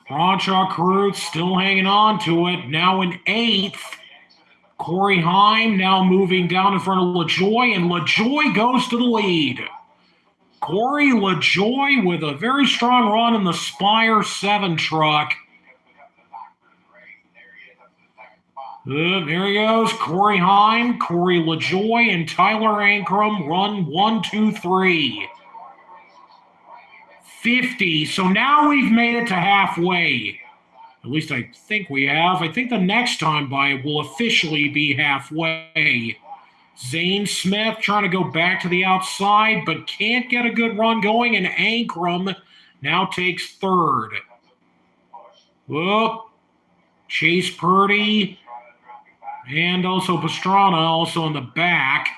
Speaker 1: Raja Caruth still hanging on to it. Now in 8th. Corey Heim now moving down in front of LaJoy, and LaJoy goes to the lead. Corey LaJoy with a very strong run in the Spire 7 truck. There he goes. Corey Heim, Corey LaJoy, and Tyler Ankrum run 1, 2, 3. 50. So now we've made it to halfway. At least I think we have. I think the next time by will officially be halfway. Zane Smith trying to go back to the outside, but can't get a good run going, and Ankrum now takes 3rd. Whoop. Chase Purdy and also Pastrana also in the back.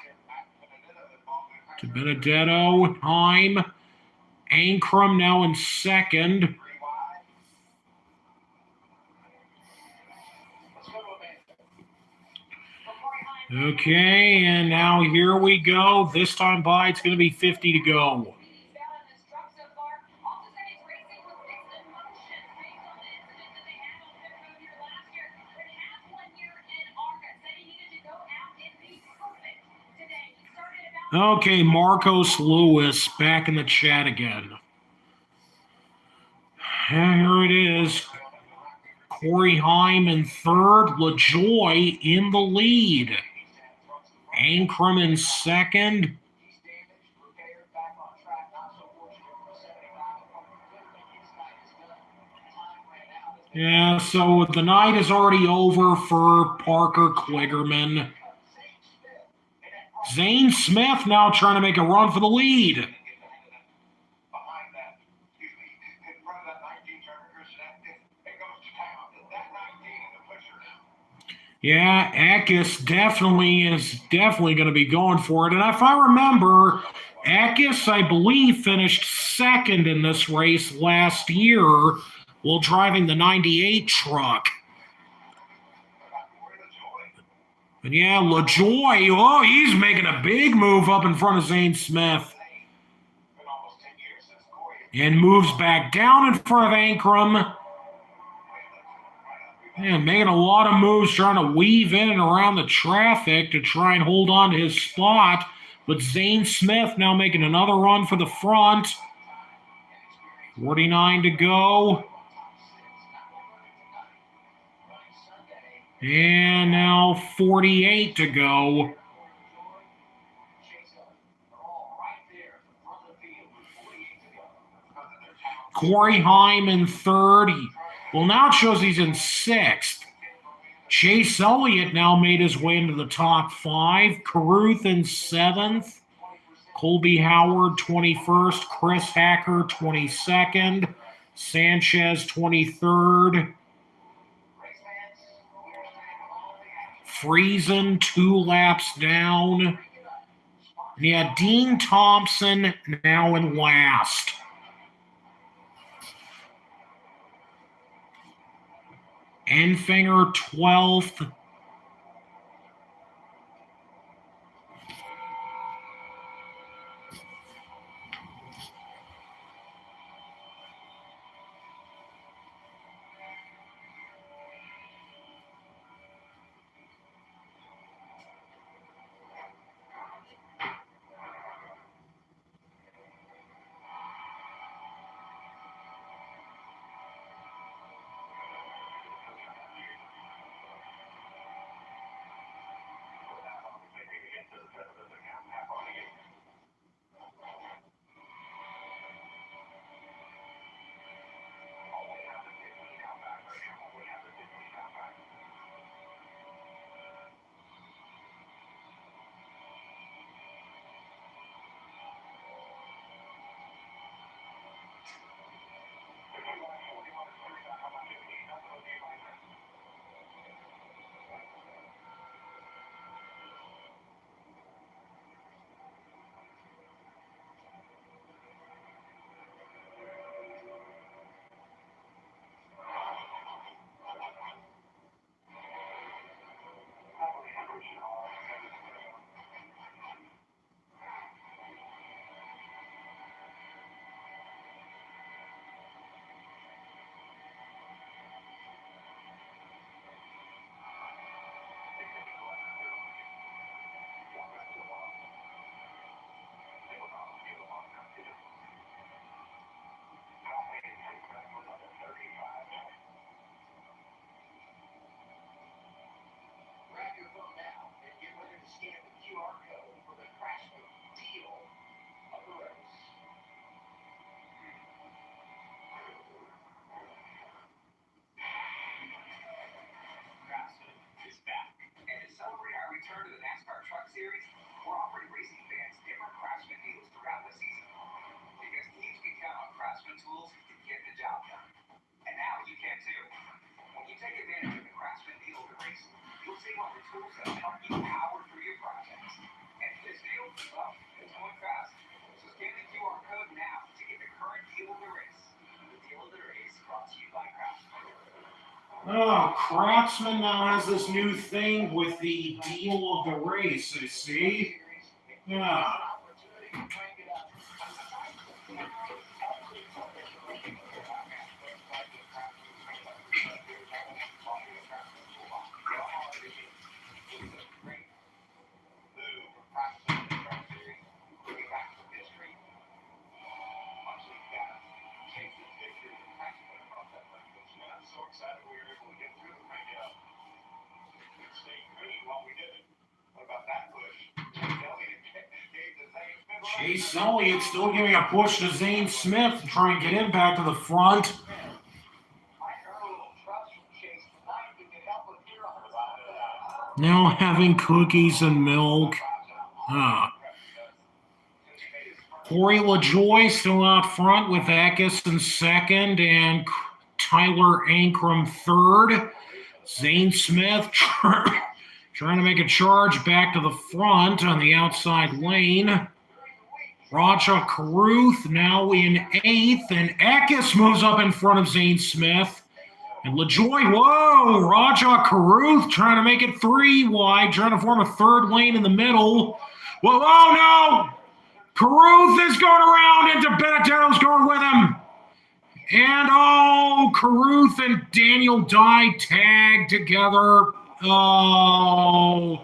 Speaker 1: DiBenedetto, Heim. Ankrum now in 2nd. Okay, and now here we go. This time by, it's going to be 50 to go. Okay, Marcos Lewis back in the chat again. And here it is. Corey Heim in 3rd. LaJoy in the lead. Ankrum in 2nd. Yeah, so the night is already over for Parker Kligerman. Zane Smith now trying to make a run for the lead. Yeah, Eckes definitely is going to be going for it. And if I remember, Eckes, I believe, finished 2nd in this race last year while driving the 98 truck. And yeah, LaJoy, oh, he's making a big move up in front of Zane Smith. And moves back down in front of Ankrum. Man, making a lot of moves, trying to weave in and around the traffic to try and hold on to his spot. But Zane Smith now making another run for the front. 49 to go. And now 48 to go. Corey Heim in 3rd. Well, now it shows he's in 6th. Chase Elliott now made his way into the top 5. Caruth in 7th. Colby Howard 21st. Chris Hacker 22nd. Sanchez 23rd. Friesen 2 laps down. And yeah, Dean Thompson now in last. Enfinger 12th.
Speaker 3: Grab your phone now and get ready to scan the QR code for the Craftsman deal of the race.
Speaker 8: Craftsman is back.
Speaker 3: And to celebrate our return to the NASCAR Truck Series, we're offering racing fans different Craftsman deals throughout the season. Because teams can count on Craftsman tools to get the job done. And now you can too. When you take advantage of the Craftsman deal of the race, you'll save on the tools that help you power through your projects. And this deal, well, it's going fast. So scan the QR code now to get the current deal of the race. The deal of the race brought to you by Craftsman.
Speaker 1: Oh, Craftsman now has this new thing with the deal of the race, I see. Yeah.
Speaker 8: I'm so excited we were able to get through the breakout. Stay green while we did it. What about that push? Gave the Zane Smith.
Speaker 1: Chase Elliott still giving a push to Zane Smith to try and get him back to the front. Now having cookies and milk. Corey LaJoy still out front with Eckes in second and Tyler Ankrum third. Zane Smith trying to make a charge back to the front on the outside lane. Raja Caruth now in 8th, and Eckes moves up in front of Zane Smith. And LaJoy, whoa, Raja Caruth trying to make it 3 wide, trying to form a third lane in the middle. Whoa, oh no! Caruth is going around, and DiBenedetto's going with him. And oh, Caruth and Daniel Dye tag together. Oh.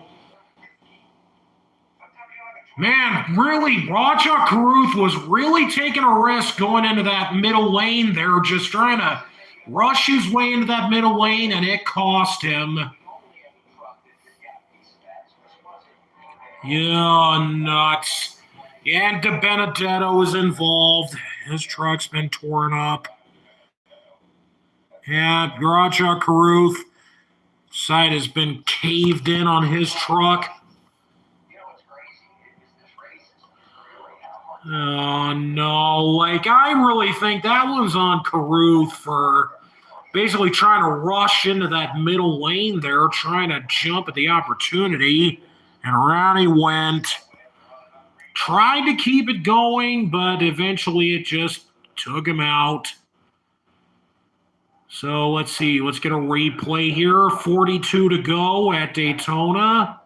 Speaker 1: Man, really, Raja Caruth was really taking a risk going into that middle lane there, just trying to rush his way into that middle lane, and it cost him. Yeah, nuts. And DiBenedetto is involved. His truck's been torn up. And Raja Caruth side has been caved in on his truck. Oh, no. Like, I really think that one's on Caruth for basically trying to rush into that middle lane there, trying to jump at the opportunity. And around he went. Tried to keep it going, but eventually it just took him out. So let's see. Let's get a replay here. 42 to go at Daytona.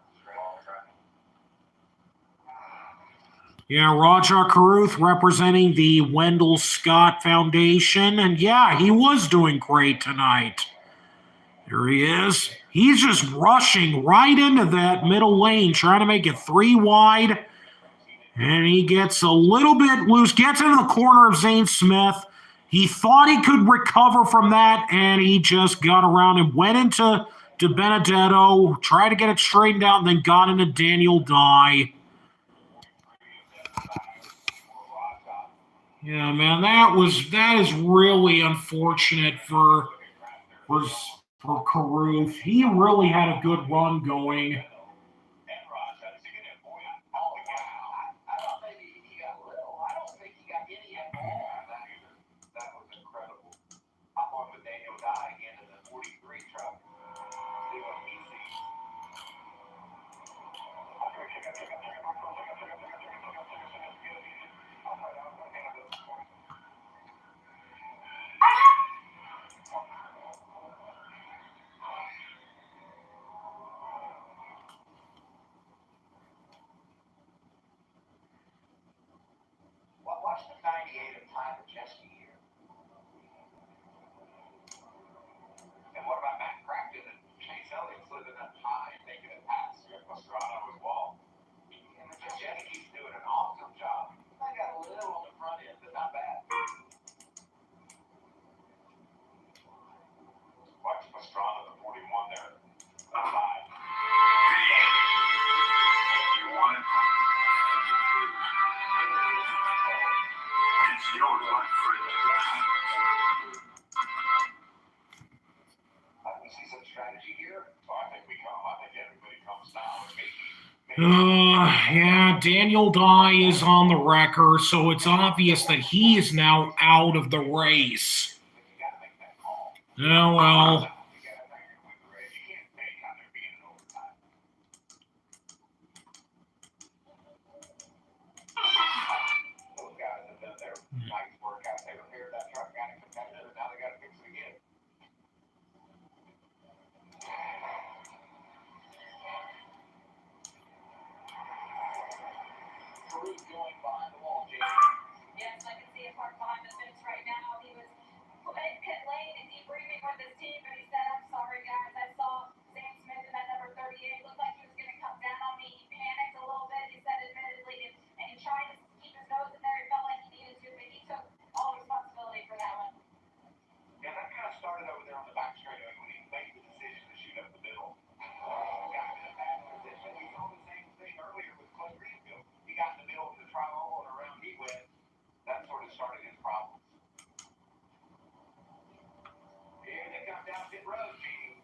Speaker 1: Yeah, Raja Caruth representing the Wendell Scott Foundation. And yeah, he was doing great tonight. There he is. He's just rushing right into that middle lane, trying to make it 3 wide. And he gets a little bit loose, gets into the corner of Zane Smith. He thought he could recover from that, and he just got around and went into Benedetto, tried to get it straightened out, and then got into Daniel Dye. Yeah, man, that is really unfortunate for Caruth. He really had a good run going.
Speaker 3: That was incredible. I'm on with Daniel Dye again in the 43 truck. See what he sees. Watch the 98 of time of Chesky here. And what about Matt Craftsman and Chase Elliott slipping up high and making a pass? Pastrana was wall. And Jenny keeps doing an awesome job. I got a little on the front end, but not bad. Watch Pastrana, the 41 there. High. You want it? It's yours, my friend. We see some strategy here. I think everybody comes down and
Speaker 1: Yeah, Daniel Dye is on the wrecker, so it's obvious that he is now out of the race. Oh, well.
Speaker 3: Those guys have done their nice workout. They repaired that truck, got it competitive, and now they got to fix it again. Caruth going behind the wall, Jamie.
Speaker 2: Yes, I can see a park behind the fence right now. He was in pit lane and debriefing with his team, and he said, "I'm sorry, guys. I saw Zane Smith in that number 38. Looked like he was going to come down on me. He panicked a little bit," he said, admittedly, and he tried to keep his nose in there. He felt like he needed to, but he took all responsibility for that one.
Speaker 3: Yeah, that kind of started over there on the back straightaway when he made the decision to shoot up the middle. Got in a bad position. We saw the same thing earlier with Clay Greenfield. He got in the middle of the trial and around he went. That sort of started his problems. Here they come down pit road, Gene.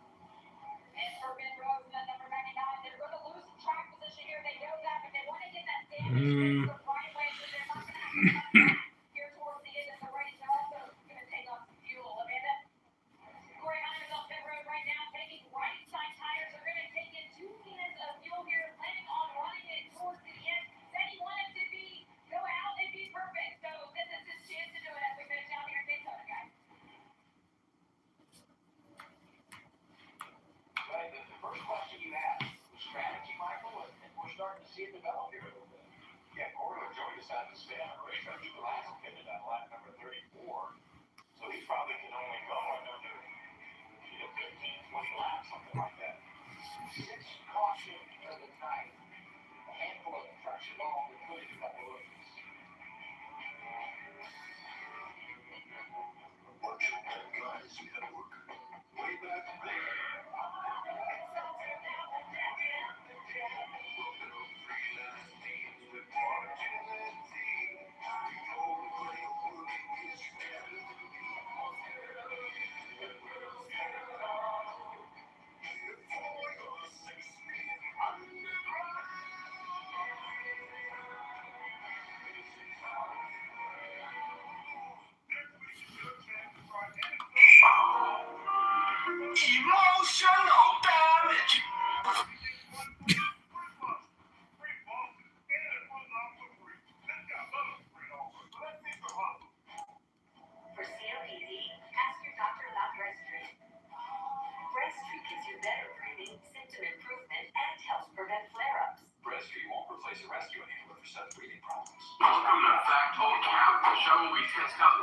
Speaker 2: And for Ben Rose, that number 99, they're going to lose some track position here. They know that, but they want to get that damage the right way, so they're not going to have to come back here towards the end of the race. They're also going to take off some fuel. Amanda, Corey Hunter's on pit road right now, taking right side tires. They're going to take in 2 cans of fuel here, planning on running it towards the end. Said he wanted to go out and be perfect. So this is his chance to do it as we finish down here in Daytona, guys.
Speaker 3: But the first question you asked was strategy, Michael, and we're starting to see it develop here a little bit. Yeah, Corey LaJoy decided to stay on the racetrack. He was last pitted on lap number 34, so he probably can only go another 15, 20 laps, something like that. 6 caution for the night. A handful of traction balls, including a couple of these. Watch that guys network. Way back there.
Speaker 4: Emotional damage.
Speaker 5: For COPD, ask your doctor about the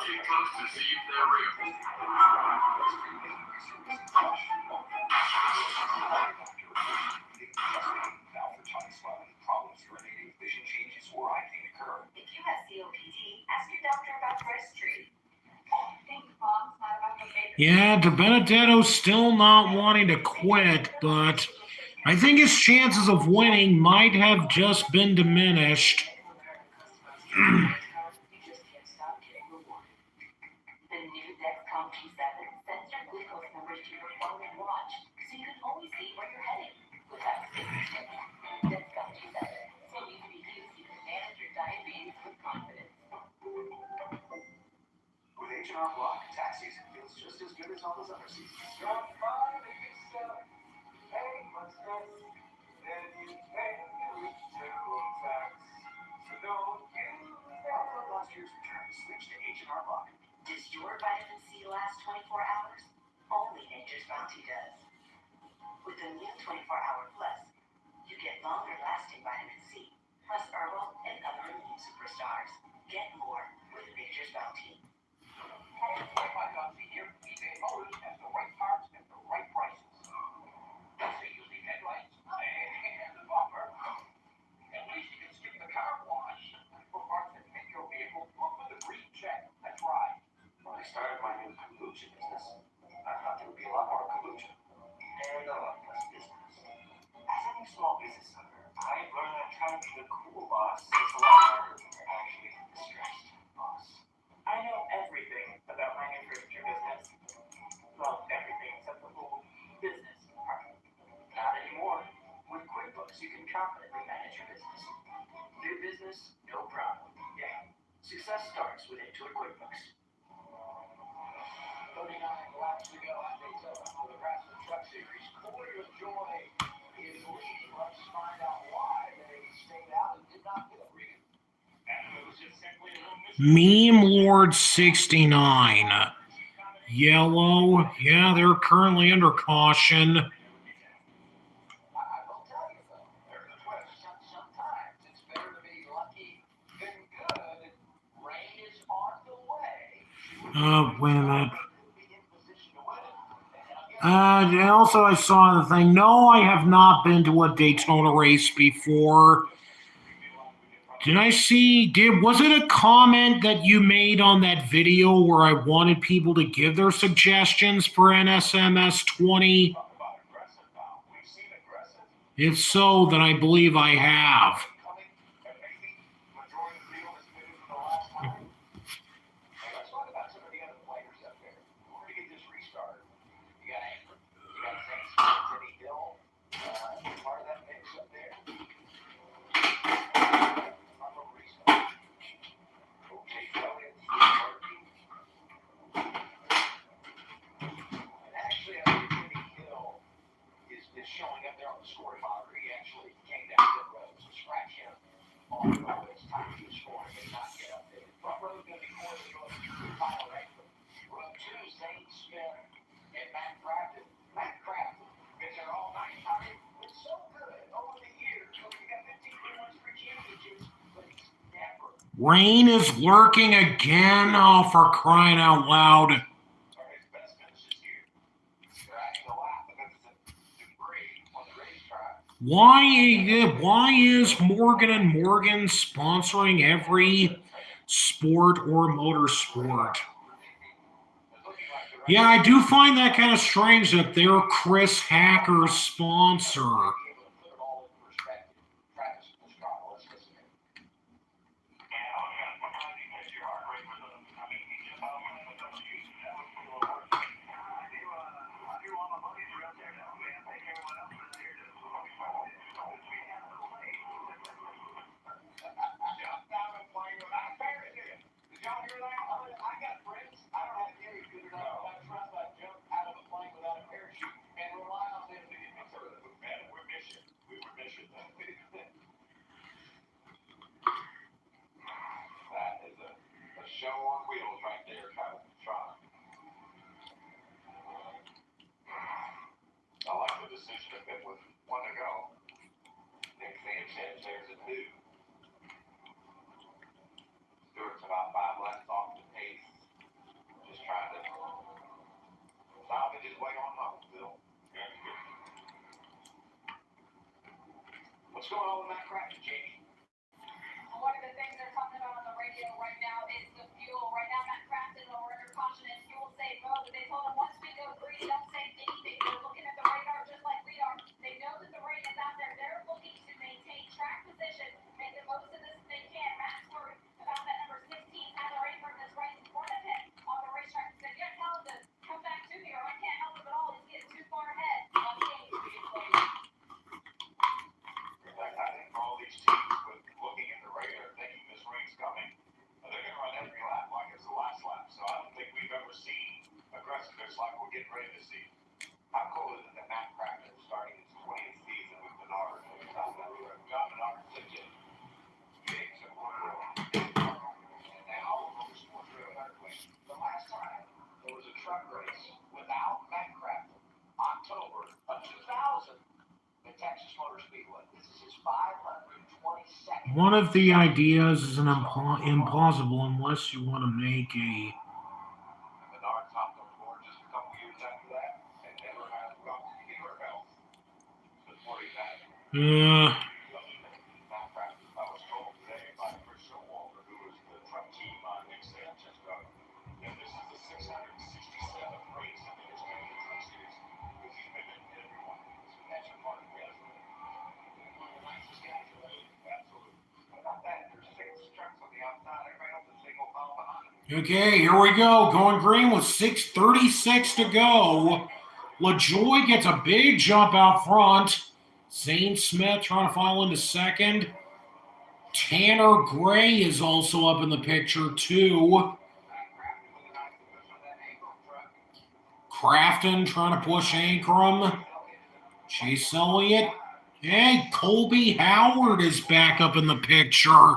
Speaker 4: He comes to see if they're real.
Speaker 3: Problems urinating, vision changes, or eye pain occur.
Speaker 5: If you have COPD, ask your doctor about breastfeeding. Think mom's not about the baby.
Speaker 1: Yeah, DiBenedetto's still not wanting to quit, but I think his chances of winning might have just been diminished.
Speaker 5: You just can't stop getting rewarded. The new Dexcom G7 sends your glucose numbers to your phone and watch, so you can always see where you're heading without skipping. Dexcom G7, so easy to use, you can manage your diabetes with confidence.
Speaker 3: With H&R Block, tax season feels just as good as all those other seasons.
Speaker 4: Hey, what's this? Then you pay to tax. So don't use that.
Speaker 3: From last year's return, switch to H&R Block.
Speaker 5: Does your vitamin C last 24 hours? Only Nature's Bounty does. With the new 24-Hour Plus, you get longer-lasting vitamin C, plus herbal and other immune superstars. Get more with Nature's Bounty.
Speaker 3: $25 a year, eBay Motors has the right parts at the right prices. Don't say you need headlights and the bumper. At least you can skip the car wash. For parts that fit your vehicle, look for the green check. That's right. When I started my new kombucha business, I thought there would be a lot more kombucha and a lot less business. As a new small business owner, I've learned that trying to be the cool boss is a lot harder than actually the stressed boss. I know everything about my new furniture business. Well, everything except the whole business part. Not anymore. With QuickBooks, you can confidently manage your business. New business, no problem. Yeah. Success starts with Intuit QuickBooks. 39 laps to go at Daytona for the Craftsman Truck Series. Quarter of Joy is leading. Let's find out why they stayed out and did not get a read.
Speaker 8: And it was just simply a little mystery.
Speaker 1: Meme Lord 69. Yellow. Yeah, they're currently under caution.
Speaker 3: I will tell you though, there's a twist. Sometimes it's better to be lucky than good. Rain is on the way.
Speaker 1: Wait a minute.
Speaker 3: Be in position to win it.
Speaker 1: Also, I saw the thing. No, I have not been to a Daytona race before. Did I see? Was it a comment that you made on that video where I wanted people to give their suggestions for NSMS 20?
Speaker 3: Talk about aggressive now. We've seen aggressive
Speaker 1: If so, then I believe I have.
Speaker 3: coming, and maybe majority of the field has been in for the last time. Hey, let's talk about some of the other players up there. We're going to get this restarted. You got Anchor, you got Zane Smith, Teddy Hill, part of that mix up there. Fun little restart. Okay, Elliott, working. And actually, I think Teddy Hill is showing up there on the score monitor. He actually came down pit road, so scratch him on the road. It's time to score and not get updated. Front row is going to be Corey Brooks, Kyle Rankin. Row 2, Zane Smith and Matt Crafton. Matt Crafton been there all night. I mean, it's so good over the years. So we got 15 wins for championships, but he's never.
Speaker 1: Rain is lurking again. Oh, for crying out loud.
Speaker 3: Are his best finishes here. They're actually a lot because it's a debris on the racetrack.
Speaker 1: Why is Morgan and Morgan sponsoring every sport or motorsport? Yeah, I do find that kind of strange that they're Chris Hacker's sponsor.
Speaker 3: going on with Matt Craftsman, Jamie?
Speaker 2: One of the things they're talking about on the radio right now is the fuel. Right now, Matt Craftsman we're under caution and fuel save mode, but they told him once we go green, don't say anything. They're looking at the radar just like we are. They know that the rain is out there. They're looking to maintain track position, make the most of this they can. Matt's worried about that number 16, Tyler Abram, that's right in front of him on the racetrack. He said, yeah, tell him to come back to me or I can't help him at all. He's getting too far ahead. On the game to be played.
Speaker 3: In fact, I think for all these teams with looking at the radar, thinking this rain's coming, they're going to run every lap like it's the last lap. So I don't think we've ever seen aggressiveness like we're getting ready to see. How cool is it that Matt Craftsman is starting his 20th season with Menard? John Menard took it big support and now motorsports really earthquake. The last time there was a truck race without Matt Craftsman, October of 2000, at Texas Motor Speedway. This is his 522nd.
Speaker 1: One of the ideas is an impossible unless you want to make a.
Speaker 3: Menard topped on the board just a couple years after that and never has gone anywhere else supporting that. Matt Craftsman, I was told today by Chris Showalter, who was the truck team on Nick Sanchez truck, that this is the 667th race in the history of the Truck Series because he's been in every one. That's a part of the rest of it. One of the nicest guys related. Absolutely. What about that? There's 6 trucks on the outside. Everybody else is single file behind him.
Speaker 1: Okay, here we go. Going green with 6:36 to go. LaJoy gets a big jump out front. Zane Smith trying to file into second. Tanner Gray is also up in the picture, too. Crafton trying to push Ankrum. Chase Elliott. Hey, Colby Howard is back up in the picture.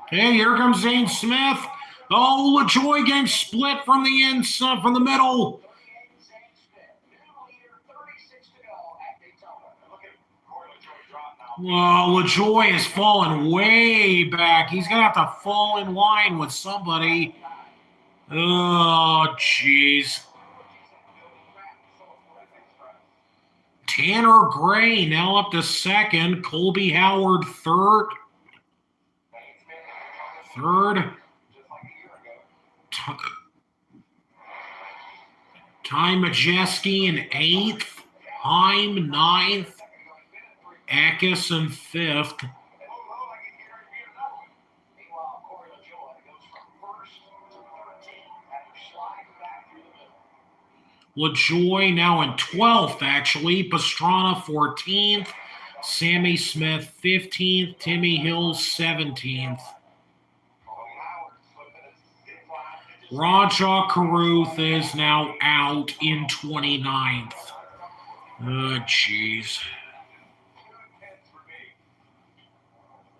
Speaker 1: Hey, here comes Zane Smith. Oh, LaJoy getting split from the inside, from the middle. Oh, LaJoy is falling way back. He's going to have to fall in line with somebody. Oh, jeez. Tanner Gray now up to second. Colby Howard third. Ty Majeski in 8th. Heim 9th. Eckes in 5th. LaJoy now in 12th, actually. Pastrana 14th. Sammy Smith 15th. Timmy Hill 17th. Raja Caruth is now out in 29th. Oh, jeez.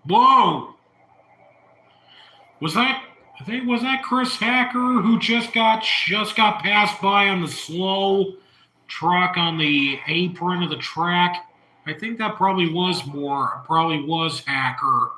Speaker 1: Whoa! Was that Chris Hacker who just got passed by on the slow truck on the apron of the track? I think that probably was Hacker.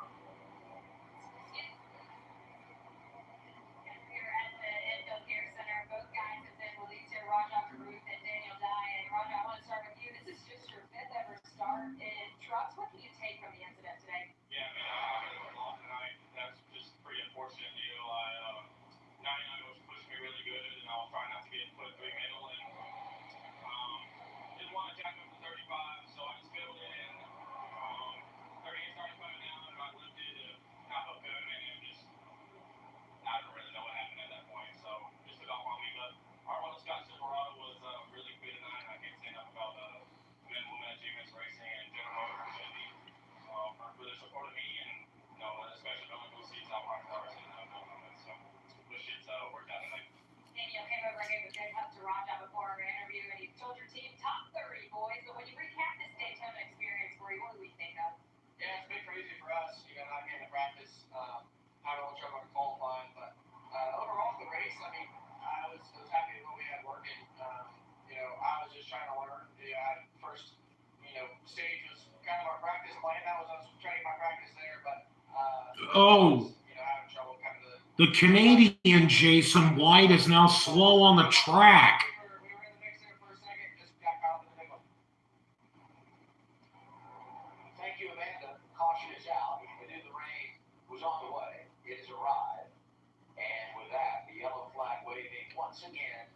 Speaker 2: Told your team top 30, boys, but when you recap this Daytona experience for you, what do we think of?
Speaker 3: Yeah, it's been crazy for us, not getting to practice, having a little trouble qualifying, but overall the race, I was happy with what we had working. I was just trying to learn. I first, stage was kind of our practice plan. That was us training my practice there, but having trouble coming to the
Speaker 1: The Canadian Jason White is now slow on the track.
Speaker 3: We were in the mix there for a second, just got caught in the middle. Thank you, Amanda. Caution is out. We knew the rain was on the way. It has arrived. And with that, the yellow flag waving once again.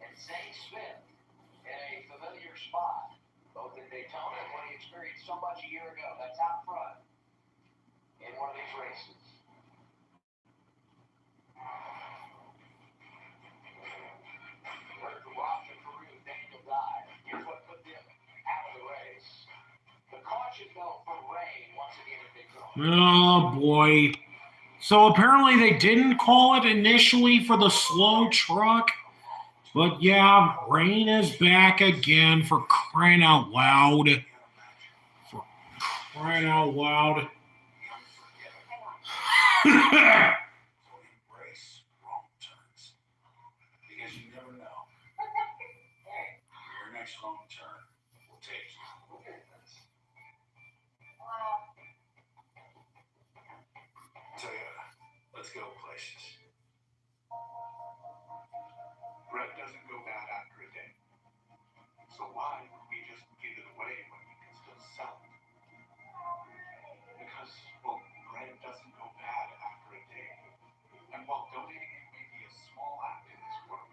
Speaker 3: And Zane Smith in a familiar spot, both in Daytona and what he experienced so much a year ago. That's out front in one of these races. Here's the Ross and Peru, Daniel died. Here's what put them out of the race. The caution though for rain once again at Daytona.
Speaker 1: Oh boy. So apparently they didn't call it initially for the slow truck. But yeah, rain is back again, for crying out loud. For crying out loud.
Speaker 4: So embrace wrong turns. Because you never know. Your next wrong turn will take you. Toyota, let's go places. Bread doesn't go bad after a day. So why would we just give it away when we can still sell it? Because, well, bread doesn't go bad after a day. And while donating it may be a small act in this world,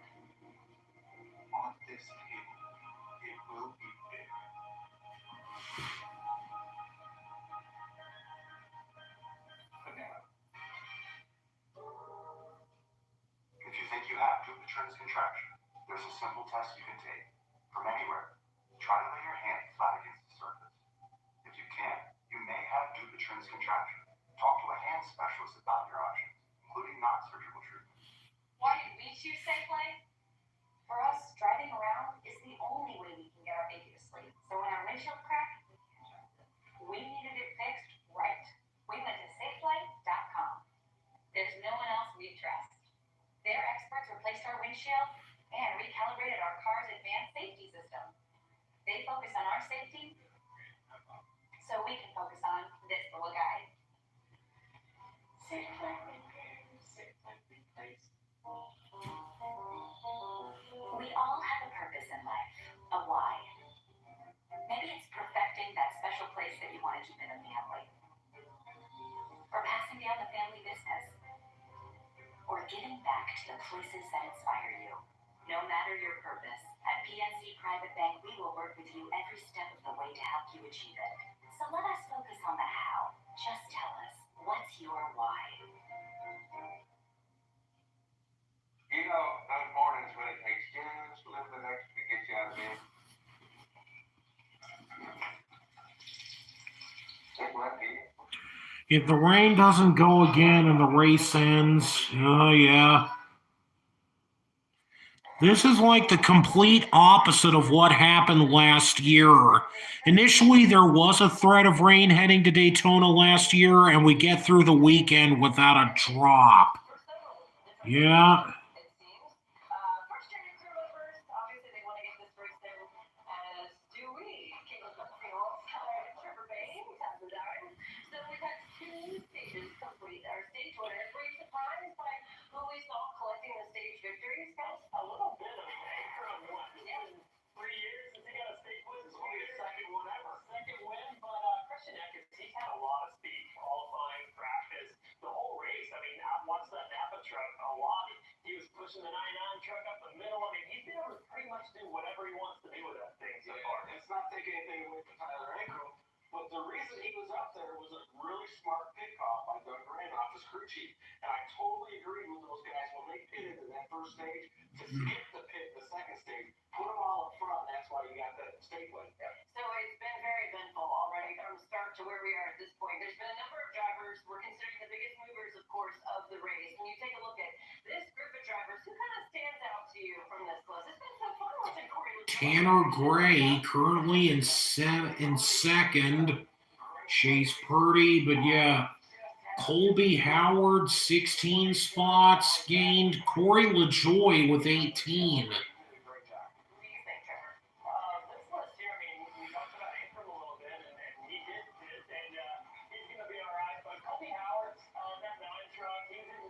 Speaker 4: on this table, it will be big. Banana. If you think you have Dupuytren's contraction, there's a simple test you can take. From anywhere, try to lay your hand flat against the surface. If you can't, you may have Dupuytren's contraction. Talk to a hand specialist about your options, including non-surgical treatment.
Speaker 2: Why did we choose Safeway? For us, driving around is the only way we can get our baby to sleep. So when our windshield cracked, we needed it fixed right. We went to Safeway.com. There's no one else we trust. Their experts replaced our windshield and recalibrated our car's advanced safety system. They focus on our safety, so we can focus on this little guy. Safeway repairs, Safeway replace. We all have a purpose in life, a why. Maybe it's perfecting that special place that you want to keep in a family, or passing down the family business, or giving back to the places that inspire you. No matter your purpose, at PNC Private Bank, we will work with you every step of the way to help you achieve it. So let us focus on the how. Just tell us, what's your why?
Speaker 4: You know, those mornings when it takes just a little bit extra to get you out of bed. It might be.
Speaker 1: If the rain doesn't go again and the race ends, oh yeah. This is like the complete opposite of what happened last year. Initially, there was a threat of rain heading to Daytona last year, and we get through the weekend without a drop. Yeah.
Speaker 6: It seems. First gen crew members, obviously they want to get this race in, as do we. King of the Field, Trevor Bayne, has the dime. So we've had 2 stages complete. Our stage winners, were you surprised by who we saw collecting the stage victories, guys?
Speaker 9: A little bit of anchor on what?
Speaker 6: Yeah.
Speaker 9: 3 years since he got a state win. It's only his second one ever. Second win, but Christian Eckes, he's had a lot of speed, qualifying, practice, the whole race. I mean, I've watched that Napa truck a lot. He was pushing the 99 truck up the middle. I mean, he's been able to pretty much do whatever he wants to do with that thing so far.
Speaker 4: It's not taking anything away from Tyler Ankle, but the reason he was up there was a really smart pit call by Doug Randolph, his crew chief. And I totally agree with those guys when they pitted in that first stage to skip the pit in the second stage, put them all up front. That's why you got that state win.
Speaker 6: So it's been very eventful already from start to where we are at this point. There's been a number of drivers. We're considering the biggest movers, of course, of the race. When you take a look at this group of drivers, who kind of stands out to you from this list? It's been so fun watching Corey.
Speaker 1: Tanner Gray currently in second. Chase Purdy, but yeah. Colby Howard, 16 spots gained. Corey LaJoy with 18.
Speaker 9: This list here, I mean, we talked about Abram a little bit, and he did, and he's going to be all right. But Colby Howard's on that 9 truck. He's in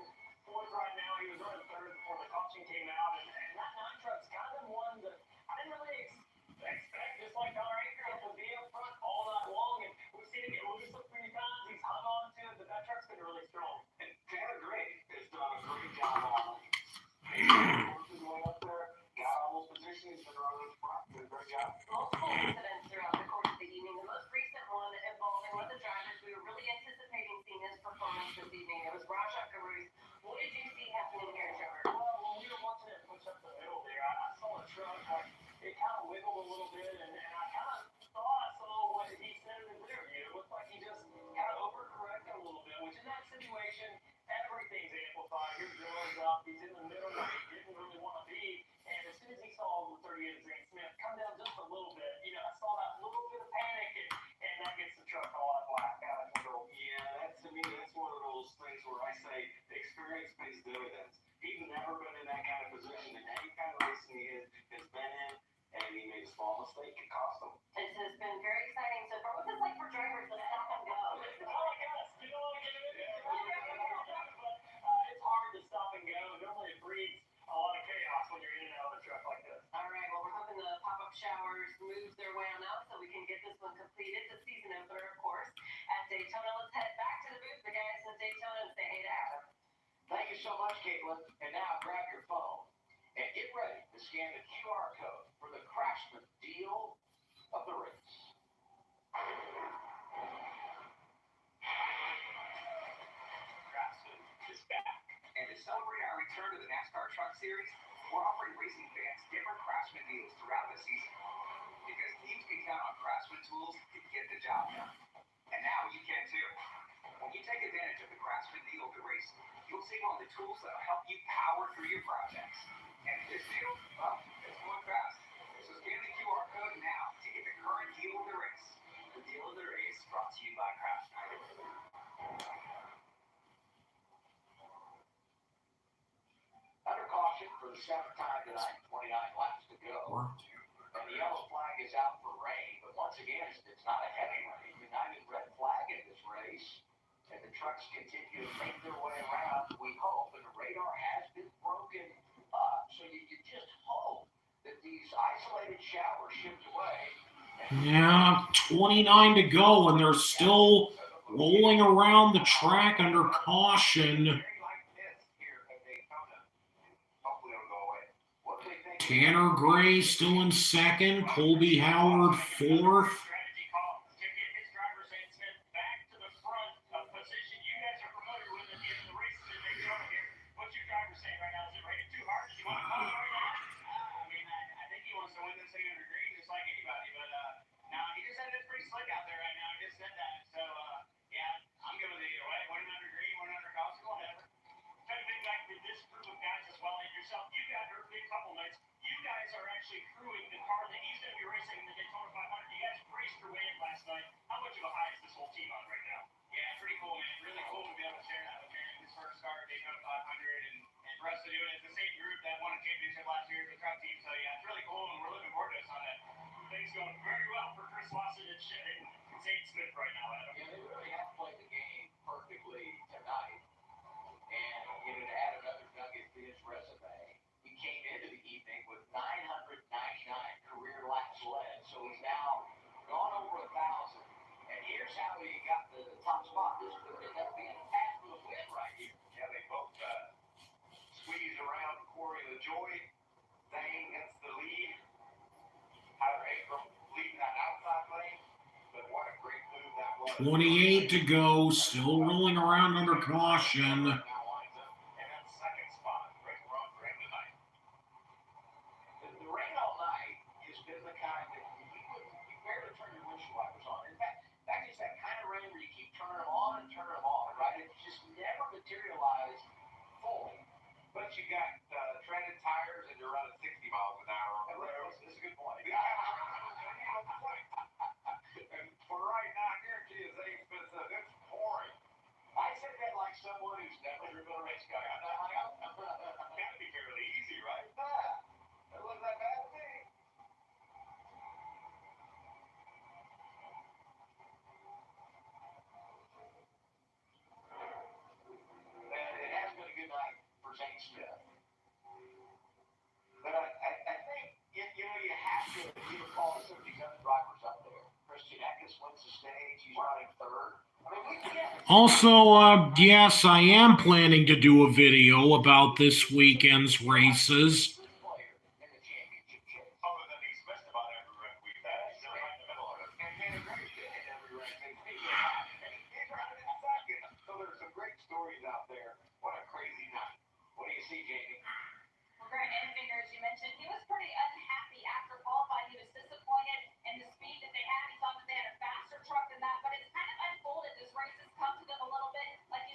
Speaker 9: which in that situation, everything's amplified. Here's Dylan's up. He's in the middle where he didn't really want to be. And as soon as he saw the 38 of Zane Smith come down just a little bit, I saw that little bit of panic, and that gets the truck a lot of black out of control. Yeah, to me, that's one of those things where I say experience pays dividends. He's never been in that kind of position in any kind of racing he has been in, and he made a small mistake. It cost him.
Speaker 6: It has been very exciting so far. What's it like for drivers to stop and go?
Speaker 9: Oh, I guess. It's hard to stop and go. Normally it breeds a lot of chaos when you're in and out of a truck like this.
Speaker 6: All right, well, we're hoping the pop-up showers move their way on out so we can get this one completed. The season opener, of course, at Daytona. Let's head back to the booth, the guys in Daytona, and say hey to Adam.
Speaker 3: Thank you so much, Caitlin. And now grab your phone and get ready to scan the QR code for the Craftsman deal of the race.
Speaker 9: Craftsman is back.
Speaker 3: And to celebrate our return to the NASCAR Truck Series, we're offering racing fans different Craftsman deals throughout the season. Because teams can count on Craftsman tools to get the job done. And now you can too. When you take advantage of the Craftsman deal of the race, you'll save on the tools that will help you power through your projects. And this deal, well, it's going fast. So scan the QR code now to get the current deal of the race. The deal of the race brought to you by Craftsman. Under caution for the seventh time tonight, 29 laps to go. And the yellow flag is out for rain, but once again, it's not a heavy rain. United red flag in this race. And the trucks continue to make their way around. We hope, and the radar has been broken up. So you just hope that these isolated showers shift away.
Speaker 1: Yeah, 29 to go, and they're still rolling around the track under caution. Tanner Gray still in second, Colby Howard fourth.
Speaker 9: Strategy call to get his driver Zane Smith back to the front of position. You guys are familiar with it in the races in Daytona here. What's your driver saying right now? Is it rated too hard? Does he want to call it right now? I think he wants to win this thing under green just like anybody. But no, he just said it's pretty slick out there right now. He just said that. So yeah, I'm good with it either way. Winning under green, winning under caution, whatever. Trying to get back to this group of guys as well and yourself. You got her big compliments. You guys are actually crewing the car that he's going to be racing in the Daytona 500. You guys raced your way in last night. How much of a high is this whole team on right now? Yeah, pretty cool, man. Really cool to be able to share that with Aaron. His first start at Daytona 500, and for us to do it. It's the same group that won a championship last year, the truck team. So yeah, it's really cool, and we're looking forward to this on that. Things going very well for Chris Lawson and Zane Smith right now, Adam.
Speaker 3: Yeah, they really have played the game perfectly tonight. And to add another nugget to his resume, he came into the evening with 999 career laps led, so he's now gone over 1,000. And here's how he got the top spot. This could end up being a path for the win right here.
Speaker 4: Yeah, they both squeeze around Corey LaJoy. Zane gets the lead. Tyler Abram leading that outside lane. But what a great move that was.
Speaker 1: 28 to go, still rolling around under caution.
Speaker 4: Now lines up. And that second spot, great run for him tonight.
Speaker 3: The rain all night has been the kind that you barely turn your windshield wipers on. In fact, it's that kind of rain where you keep turning them on and turning them off, right? It just never materialized fully.
Speaker 4: But you got treaded tires and you're running 60 miles an hour on the road.
Speaker 3: This is a good point.
Speaker 4: And for right now, I guarantee you, Zane Smith says it's pouring.
Speaker 3: I said that like someone who's never driven a race car.
Speaker 4: Gotta be fairly easy, right? It wasn't that bad to me.
Speaker 3: And it has been a good night for Zane Smith. But I think, you have to give a call to some of these other drivers up there. Christian Eckes wins the stage. He's running third. I mean, we can't.
Speaker 1: Also, yes, I am planning to do a video about this weekend's races.
Speaker 3: Good player in the championship chase.
Speaker 4: Other than he's missed about every wreck we've had. He's right in the middle of it.
Speaker 3: And Tanner Gray's been in every race. He's running in second.
Speaker 4: So there's some great stories out there. What a crazy night.
Speaker 3: What do you see, Jamie?
Speaker 2: Well, Grant Enfinger, as you mentioned, he was pretty unhappy after qualifying. He was disappointed in the speed that they had. He thought that they had a faster truck than that, but it's kind of unfolded. This race has come to them a little bit. Like you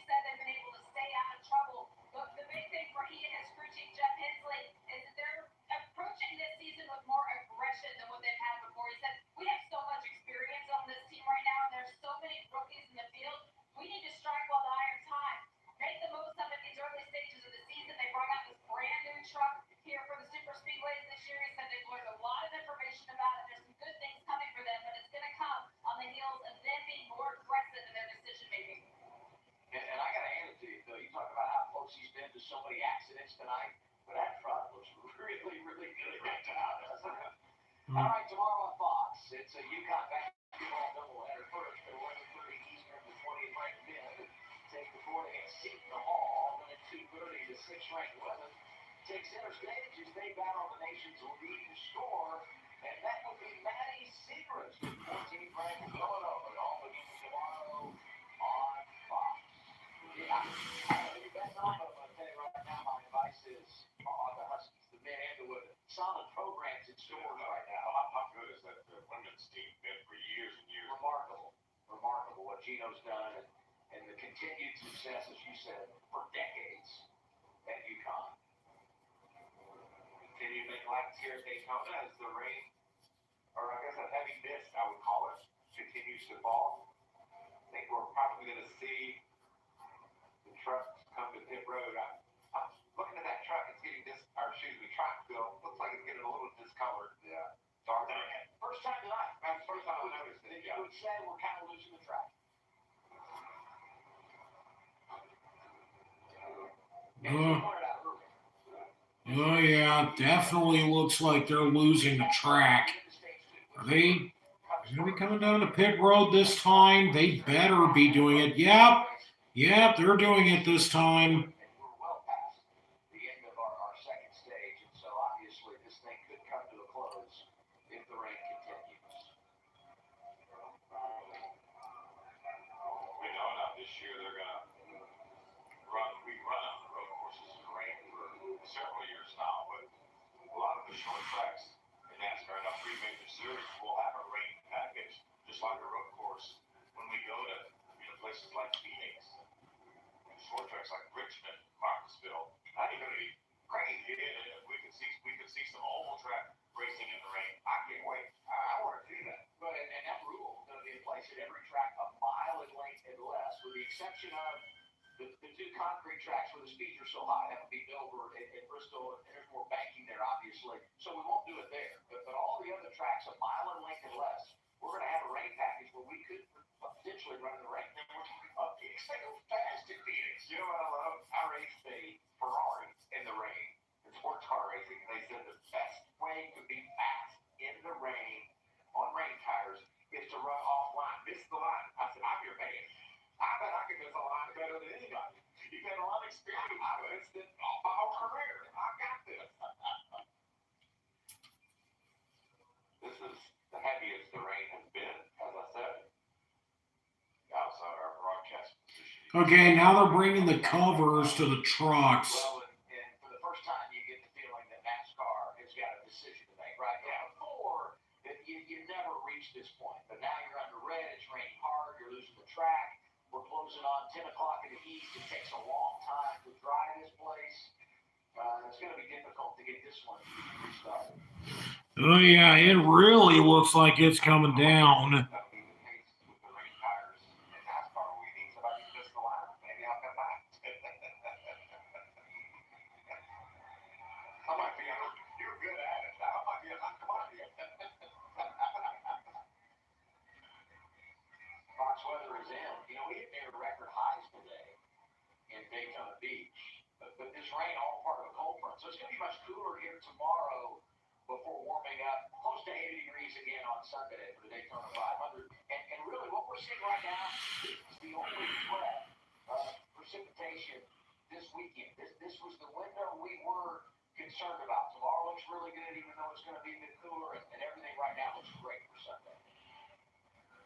Speaker 3: so many accidents tonight, but that truck looks really, really good right now, doesn't it? All right, tomorrow on Fox, it's a UConn basketball doubleheader. First at 11:30 Eastern, the 20th ranked men take the court against Seton Hall. Then at 2:30, the 6th-ranked women takes center stage as they battle the nation's leading scorer, and that will be Maddie Segrist, 14th ranked Villanova. It all begins tomorrow on Fox. Yeah, maybe that's not, but I'm going to tell you right now, my advice is on the Huskies, the men and the women. Solid programs in stores right now.
Speaker 4: How good is that women's team been for years and years?
Speaker 3: Remarkable what Gino's done and the continued success, as you said, for decades at UConn.
Speaker 4: Continue to make laps here at Daytona as the rain, or I guess a heavy mist, I would call it, continues to fall. I think we're probably going to see the trucks come to pit road. I'm looking at that truck, it's getting track fill. Looks like it's getting a little discolored. Yeah. Dark.
Speaker 3: First time tonight.
Speaker 4: That's the first time I noticed it.
Speaker 3: You would say we're kind of losing the track.
Speaker 1: Oh, yeah, definitely looks like they're losing the track. Are they going to be coming down the pit road this time? They better be doing it. Yep, they're doing it this time.
Speaker 3: We're well past the end of our second stage, and so obviously this thing could come to a close if the rain continues.
Speaker 4: We know now this year they're going to run on the road courses in the rain for several years now, but a lot of the short tracks in NASCAR, now 3 major series, will have a rain package, just like a road course. When we go to places like Phoenix, short tracks like Richmond, Martinsville, I think it'll be crazy. We could see some oval track racing in the rain. I can't wait. I want to see that.
Speaker 3: But and that rule is going to be in place at every track a mile in length and less, with the exception of the 2 concrete tracks where the speeds are so high. That would be Dover and Bristol, and there's more banking there, obviously. So we won't do it there. But all the other tracks a mile in length and less, we're going to have a rain package where we could potentially run in the rain.
Speaker 4: And we're talking about Phoenix. They go fast in Phoenix. You know what I love? I raced a Ferrari in the rain in sports car racing. They said the best way to be fast in the rain on rain tires is to run offline. Miss the line. I said, I'm your man. I bet I can miss a line better than anybody. You've had a lot of experience. I've missed it all my whole career. I got this. This is the heaviest the rain has been, as I said. Outside our broadcast position.
Speaker 1: Okay, now they're bringing the covers to the trucks.
Speaker 3: Well, and for the first time, you get the feeling that NASCAR has got a decision to make right now. Before, you never reach this point, but now you're under red. It's raining hard. You're losing the track. We're closing on 10 o'clock in the east. It takes a long time to dry this place. It's going to be difficult to get this one restarted.
Speaker 1: Oh, yeah, it really looks like it's coming down.
Speaker 4: That'll be the case with the rain tires in NASCAR. We need somebody to miss the line. Maybe I'll come back. I might be you're good at it. I might be come on here.
Speaker 3: Fox weather is in. We hit near record highs today in Daytona Beach. But this rain all part of a cold front. So it's going to be much cooler here tomorrow before warming up close to 80 degrees again on Sunday for the Daytona 500. And really what we're seeing right now is the only threat of precipitation this weekend. This was the window we were concerned about. Tomorrow looks really good, even though it's going to be a bit cooler, and everything right now looks great for Sunday.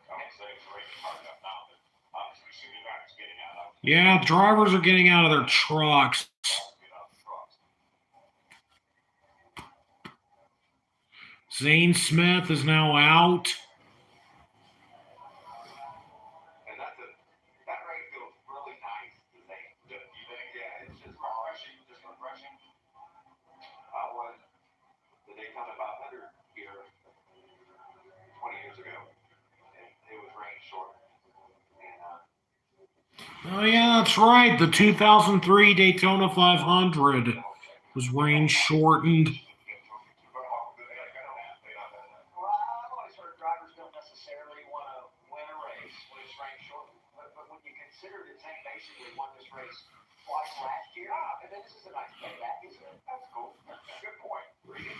Speaker 4: I won't say it's raining hard enough now, but obviously we see the drivers getting out of
Speaker 1: Yeah, drivers are getting out of their trucks. Zane Smith is now out.
Speaker 4: And that rain feels really nice to Zane. You think? Yeah, it's just refreshing. I won the Daytona 500 here 20 years ago, and it was rain short. And
Speaker 1: Oh, yeah, that's right. The 2003 Daytona 500 was rain shortened.
Speaker 3: Well, I've always heard drivers don't necessarily want to win a race when it's rain short. But when you consider that Zane basically won this race twice last year. And then this is a nice payback, isn't it? That's cool. Good point. Regan?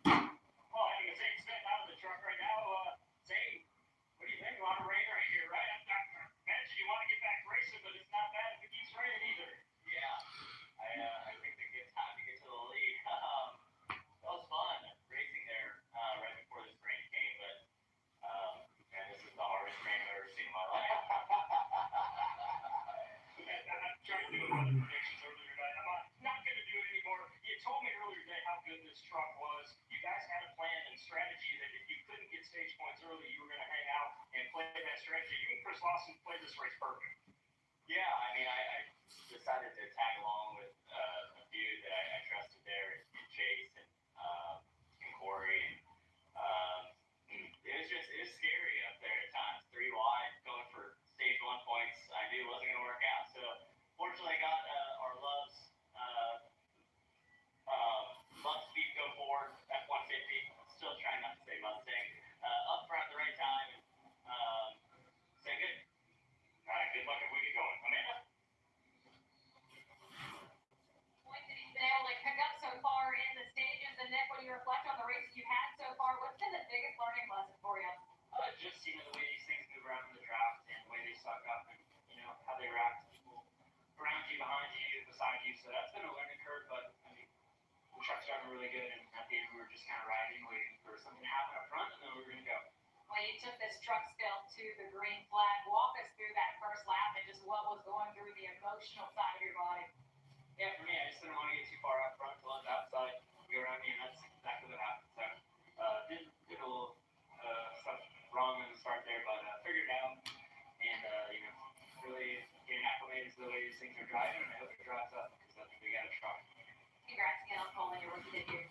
Speaker 9: Well, I think Zane Smith out of the truck right now. Zane, what do you think? A lot of rain right here, right? Imagine you want to get back racing, but it's not bad if it keeps raining either. Yeah, I think they get time to get to the lead. That was fun racing there right before this rain came, but man, this is the hardest rain I've ever seen in my life. I'm trying to do weather predictions earlier tonight. I'm not going to do it anymore. You told me earlier today how good this truck was. You guys had a plan and strategy that if you couldn't get stage points early, you were going to hang out and play that strategy. You and Chris Lawson played this race perfect. Yeah, I mean, I decided to tag along with a few that I trusted there in Chase and Corey. It was scary up there at times. 3 wide, going for stage 1 points. I knew it wasn't going to work out. So, fortunately, I got our Love's Speed Go Forward F-150. Still trying not to say Mustang. Up front at the right time. Say good. All right, good luck if we get going. Amanda?
Speaker 6: Points that he's been able to pick up so far in the stages. And Nick, when you reflect on the races you've had so far, what's been the biggest learning lesson for you?
Speaker 9: Just seeing the way these things move around in the draft and the way they suck up and, how they react to people around you, behind you, beside you. So that's been a learning curve, but, I mean, the truck's driving really good, and at the end we were just kind of riding, waiting for something to happen up front, and then we were going to go.
Speaker 6: Well, you took this truck skill to the green flag. Walk us through that first lap and just what was going through the emotional side of your body.
Speaker 9: Yeah, for me, I just didn't want to get too far up front to let the outside go around me, and that's exactly what happened. So, did a little stuff wrong in the start there, but figured it out, and, really getting acclimated to the way these things are driving, and I hope it drives up, because I think we got a truck.
Speaker 6: Congrats again on pulling your rookie debut.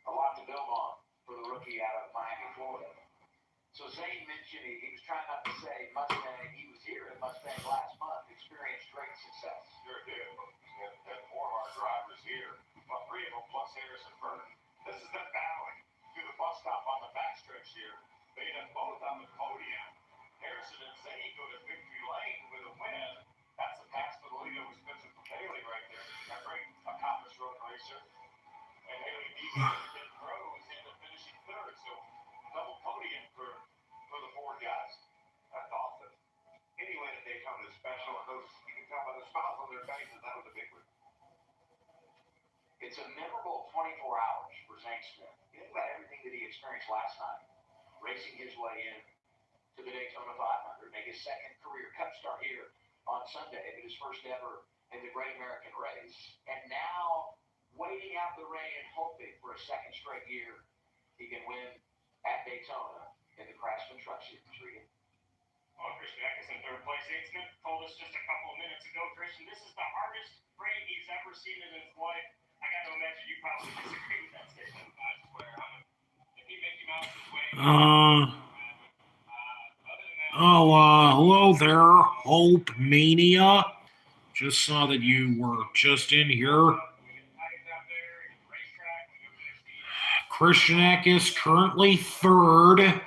Speaker 3: A lot to build on for the rookie out of Miami, Florida. So Zane mentioned he was trying not to say Mustang. He was here at Mustang last month, experienced great success.
Speaker 4: Sure did. And 4 of our drivers here, well, 3 of them plus Harrison Burton. This is them battling through the bus stop on the backstretch here. They end up both on the podium. Harrison and Zane go to victory lane with a win. That's a pass for the lead over Spencer Bailey right there. A great accomplished road racer. And Haley Deegan and Ken Rose end up finishing 3rd. So double podium for the 4 guys. That's awesome. Any win at Daytona is special, and those, you can tell by the smiles on their faces, that was a big one.
Speaker 3: It's a memorable 24 hours for Zane Smith. Think about everything that he experienced last night, racing his way in to the Daytona 500, make his second career Cup start here on Sunday, but his first ever in the Great American Race. And now, waiting out the rain and hoping for a second straight year he can win at Daytona in the Craftsman Truck Series.
Speaker 9: Well, Christian Eckes in 3rd place. Zane Smith told us just a couple of minutes ago, Christian, this is the hardest rain he's ever seen in his life. I got to imagine you probably disagree with that statement. I swear, if he Mickey Mouse is winning,
Speaker 1: Hello there, Hope Mania. Just saw that you were just in here. Christian Eckes currently 3rd.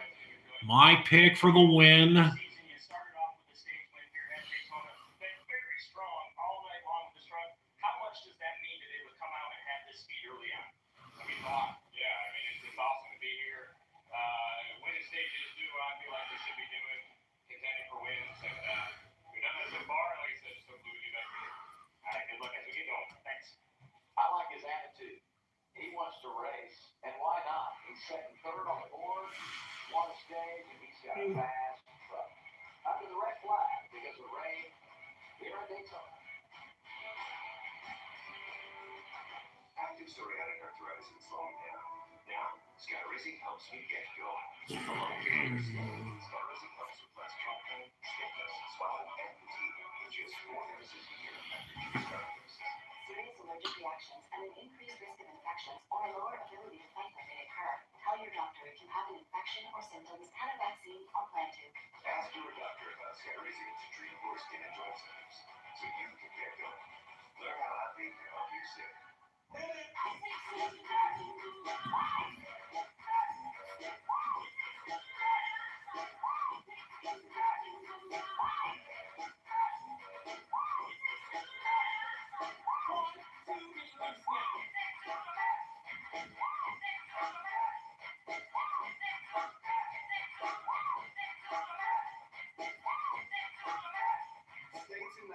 Speaker 1: My pick for the win.
Speaker 9: You started off with the stage win here at Daytona. Been very strong all night long with this truck. How much does that mean to be able to come out and have this speed early on?
Speaker 4: I mean, a lot. Yeah, I mean, it's awesome to be here. Winning stages do what I feel like we should be doing, contending for wins. And we've done that so far. Like I said, just hope we do that here.
Speaker 9: All right, good luck as we get going. Thanks.
Speaker 3: I like his attitude. He wants to race, and why not? He's second, 3rd on the board, won a stage, and he's got a fast truck. Under the red flag because of rain here at Daytona.
Speaker 4: Active psoriatic arthritis and slowing down. Now, Sky Racing helps me get going. Along with others, Sky Racing helps with less trunk pain, stiffness, swelling, and fatigue in just 4 doses a year after 2 Sky doses.
Speaker 5: Serious allergic reactions and an increased risk of infections or a lower ability to fight them may occur. Tell your doctor if you have an infection or symptoms, had a vaccine, or plan to.
Speaker 4: Ask your doctor about Sky Racing to treat your skin and joint symptoms so you can get going. Learn how happy can help you soon.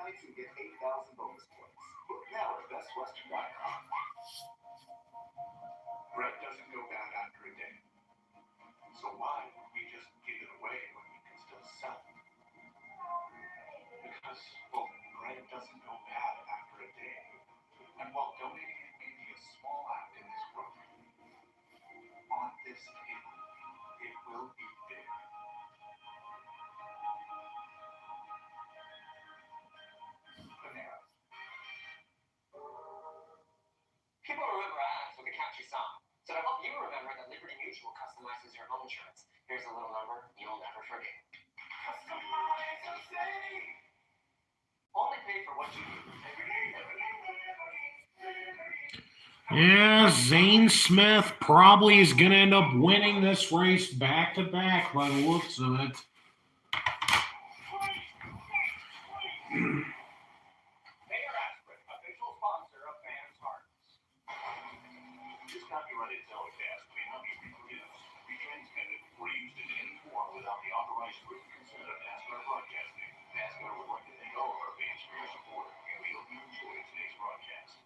Speaker 3: points and get 8,000 bonus points. Book now at bestwestern.com. Bread doesn't go bad after a day. So why would we just give it away when we can still sell it? Because, well, bread doesn't go bad after a day. And while donating it may be a small act in this world, on this table, it will be big. Panera.
Speaker 10: People remember ads with a catchy song. So to help you remember that Liberty Mutual customizes your home insurance, here's a little number you'll never forget. Only pay for what you need.
Speaker 1: Yeah, Zane Smith probably is going to end up winning this race back to back by the looks of it.
Speaker 3: Mayor Aspirin, official sponsor of Fans Hearts. This copyrighted telecast may not be reproduced, retransmitted, or used in any form without the authorized written consent of NASCAR Broadcasting. NASCAR would like to thank all of our fans for your support, and we hope you enjoy today's broadcast.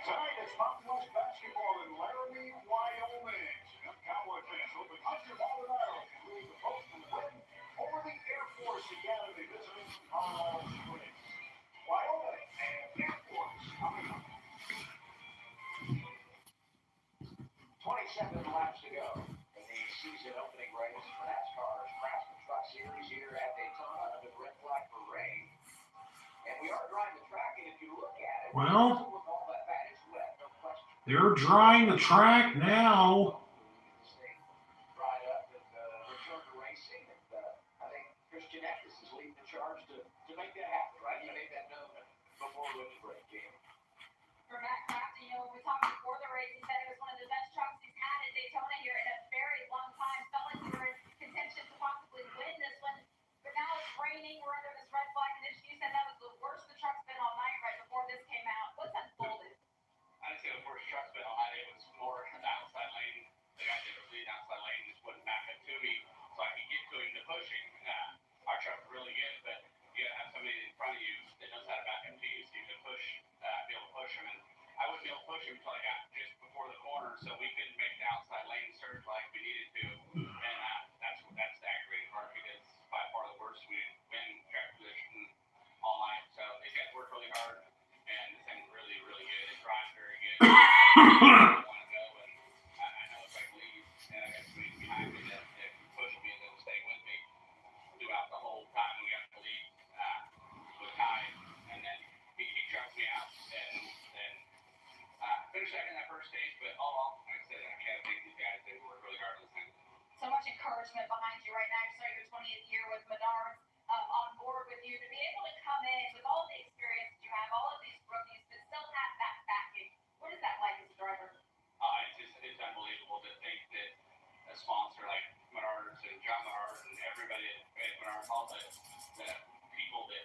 Speaker 3: Tonight it's Mountain West basketball in Laramie, Wyoming. Cowboy fans hope the country ball in Ireland can lead the post and win over the Air Force Academy visiting Colorado Springs. Wyoming and Air Force coming up. 27 laps to go in the season opening race for NASCAR's Craftsman Truck Series here at Daytona under the red flag for rain. And we are drying the track, and if you look at it,
Speaker 1: Well,
Speaker 3: with all that bad, it's wet, no question.
Speaker 1: they're drying the track now.
Speaker 3: Dried up and return to racing, and I think Christian Eckes is leading the charge to make that happen, right? You made that known before we went to break, Jim.
Speaker 2: For Matt Craftsman, we talked before the race. He said it was one of the best trucks he's had at Daytona here in a very long time. Felt like we were in contention to possibly win this one. But now it's raining. We're under this red flag condition. You said that was the worst the truck's been all night right before this came out. What's unfolded?
Speaker 9: I didn't say it was worse truck's been all night. It was more the outside lane. The guy that was leading outside lane just wouldn't back up to me so I could get to him to push him. Our truck's really good, but you gotta have somebody in front of you that knows how to back up to you so you can push, be able to push him. And I wouldn't be able to push him until I got just before the corner, so we couldn't make the outside lane surge like we needed to. And that's the aggravating part, because by far the worst we've been in track position all night. So these guys worked really hard, and this thing's really, really good. It drives very good. I want to go, and I know if I can leave, and I got somebody behind me that can push me and that'll stay with me throughout the whole time we got the lead with Ty, and then he trucks me out, and then finished second in that first stage. But all, like I said, I gotta thank these guys. They worked really hard on this thing.
Speaker 2: So much encouragement behind you right now. You started your 20th year with Menards on board with you. To be able to come in with all of the experience that you have, all of these rookies, but still have that backing, what is that like as a driver?
Speaker 9: It's unbelievable to think that a sponsor like Menards and John Menard and everybody at Menards, all the people that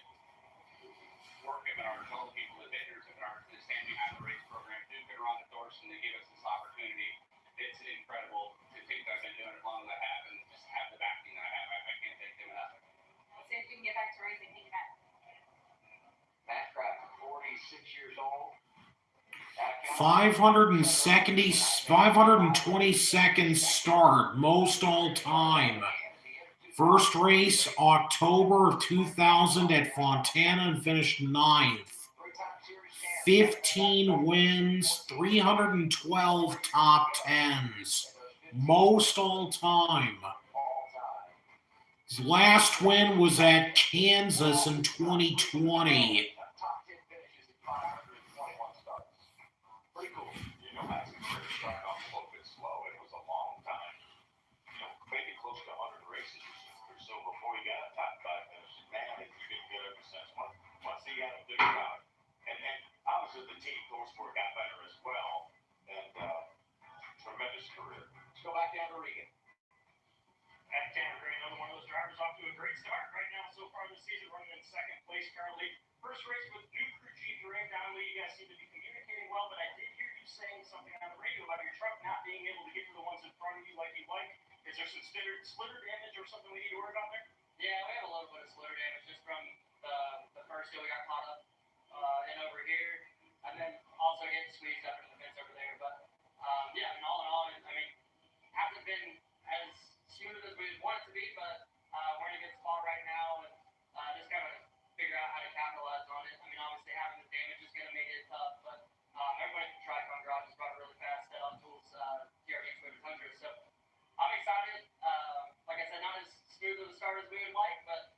Speaker 9: work at Menards, all the people, the vendors at Menards that stand behind the race program, Duke and Ron Thorson, they give us this opportunity. It's incredible to think that I've been doing it as long as I have, and just have the backing that I have. I can't thank them enough.
Speaker 2: Let's see if we can get back to racing. Thank you, Matt.
Speaker 3: Matt Craftsman, 46 years old.
Speaker 1: 522nd start, most all time. First race, October of 2000 at Fontana, and finished 9th. 15 wins, 312 top 10s. Most all time. His last win was at Kansas in 2020.
Speaker 3: Top 10 finishes at 521 starts. Pretty cool.
Speaker 4: You know, Max started off a little bit slow. It was a long time. You know, maybe close to 100 races or so before he got a top 5 finish. Man, he's been good ever since. Once he got a good run. And obviously the team, Thorsport, got better as well. And tremendous career.
Speaker 3: Let's go back down to Regan.
Speaker 8: At Tanner Gray, another one of those drivers off to a great start right now so far this season, running in second place currently. First race with new crew chief Duran Donnelly. You guys seem to be communicating well, but I did hear you saying something on the radio about your truck not being able to get to the ones in front of you like you'd like. Is there some splitter damage or something we need to worry about there?
Speaker 9: Yeah, we have a little bit of splitter damage just from the first deal we got caught up in over here, and then also getting squeezed up into the fence over there. But yeah, and all in all, I mean, hasn't been as smooth as we want it to be, but we're in a good spot right now, and just kind of figure out how to capitalize on it. I mean, obviously having the damage is going to make it tough, but everybody from Tricon Garage has brought really fast set-up tools here at Eckes Tundra, so I'm excited. Like I said, not as smooth of a start as we would like, but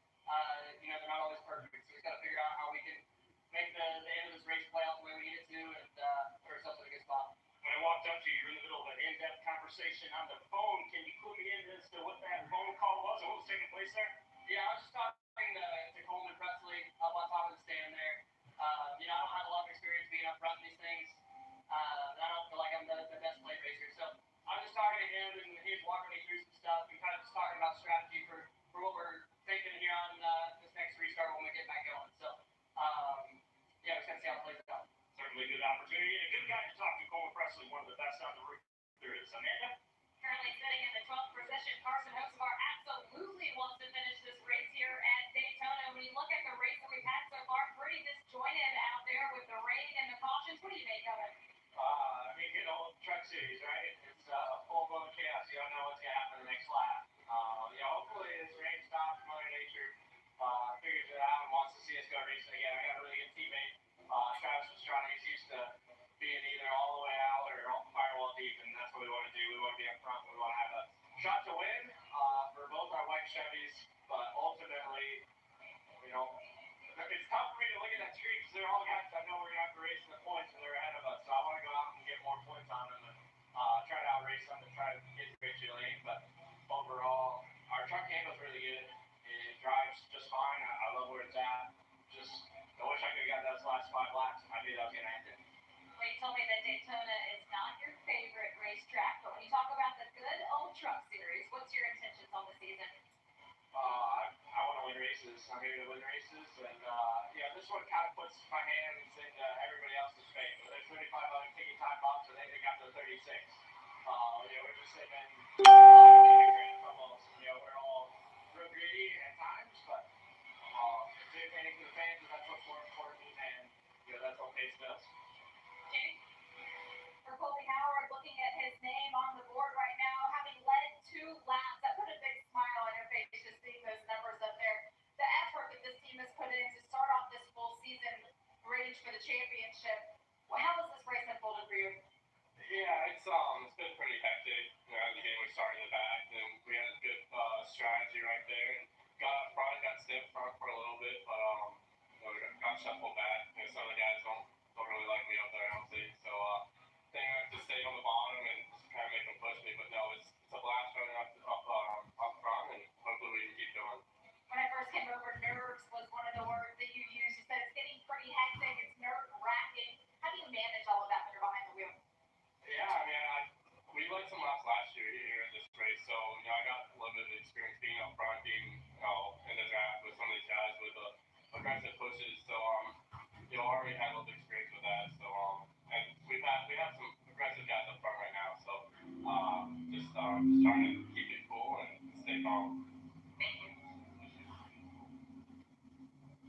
Speaker 9: they're not always perfect. So we just got to figure out how we can make the end of this race play out the way we need it to, and put ourselves in a good spot.
Speaker 8: When I walked up to you, you're in the middle of an in-depth conversation on the phone. Can you clue me in as to what that phone call was and what was taking place there?
Speaker 9: Yeah, I was just talking to Coleman Presley up on top of the stand there. I don't have a lot of experience being up front in these things. I don't feel like I'm the best plate racer. So I was just talking to him, and he was walking me through some stuff and kind of just talking about strategy for what we're thinking here on this next restart when we get back going. So, yeah, we're just going to see how it plays out.
Speaker 8: Certainly a good opportunity and a good guy to talk to. Coleman Presley, one of the best on the route there is. Amanda?
Speaker 6: Currently sitting in the 12th position, Carson Hocevar absolutely wants to finish this race here at Daytona. When you look at the race that we've had so far, pretty disjointed out there with the rain and the cautions. What do you make of it?
Speaker 10: Good old truck series, right? It's full-blown chaos. You don't know what's going to happen in the next lap. Hopefully this rain stops. Mother Nature figures it out and wants to see us go racing again. I got a really good teammate, Travis Pastrana. He's used to being either all the way out or firewall deep, and that's what we want to do. We want to be up front. We want to have a shot to win for both our white Chevys, but ultimately, it's tough for me to look at that screen because they're all guys I know we're going to have to race in the points and they're ahead of us. So I want to go out and get more points on them and try to outrace them and try to get to victory lane. But overall, our truck handles really good. It drives just fine. I love where it's at. I wish I could have got those last 5 laps. I knew that was going to end it.
Speaker 6: Well, you told me that Daytona is not your favorite racetrack, but when you talk about the good old truck series, what's your intentions on the season?
Speaker 10: I want to win races. I'm here to win races, and this one kind of puts my hands in everybody else's face. So there's $35 ticket time box, and they got the 36. We're just sitting in almost. We're all real greedy at times, but it's entertaining to the fans, and that's what's more important, and that's what pays bills.
Speaker 6: Jamie? For Colby Howard, looking at his name on the board right now, having led 2 laps, that put a big smile on your face just seeing those numbers up there. The effort that this team has put in to start off this full season range for the championship. Well, how has this race unfolded for you?
Speaker 10: Yeah, it's been pretty hectic. At the beginning we started in the back, and we had a good strategy right there, and got stiff front for a little bit, but we got shuffled back. Some of the guys don't really like me up there, I don't think. So I think I have to stay on the bottom and just kind of make them push me. But no, it's a blast running up front, and hopefully we can keep going.
Speaker 6: When I first came over, nerves was one of the words that you used. You said it's getting pretty hectic, it's nerve-wracking. How do you manage all of that when you're behind the wheel?
Speaker 10: Yeah, we led some laps last year here in this race, so I got a little bit of experience being up front, being in the draft with some of these guys with aggressive pushes. So I already had a little bit of experience with that. So and we have some aggressive guys up front right now. So just trying to keep it cool and stay calm.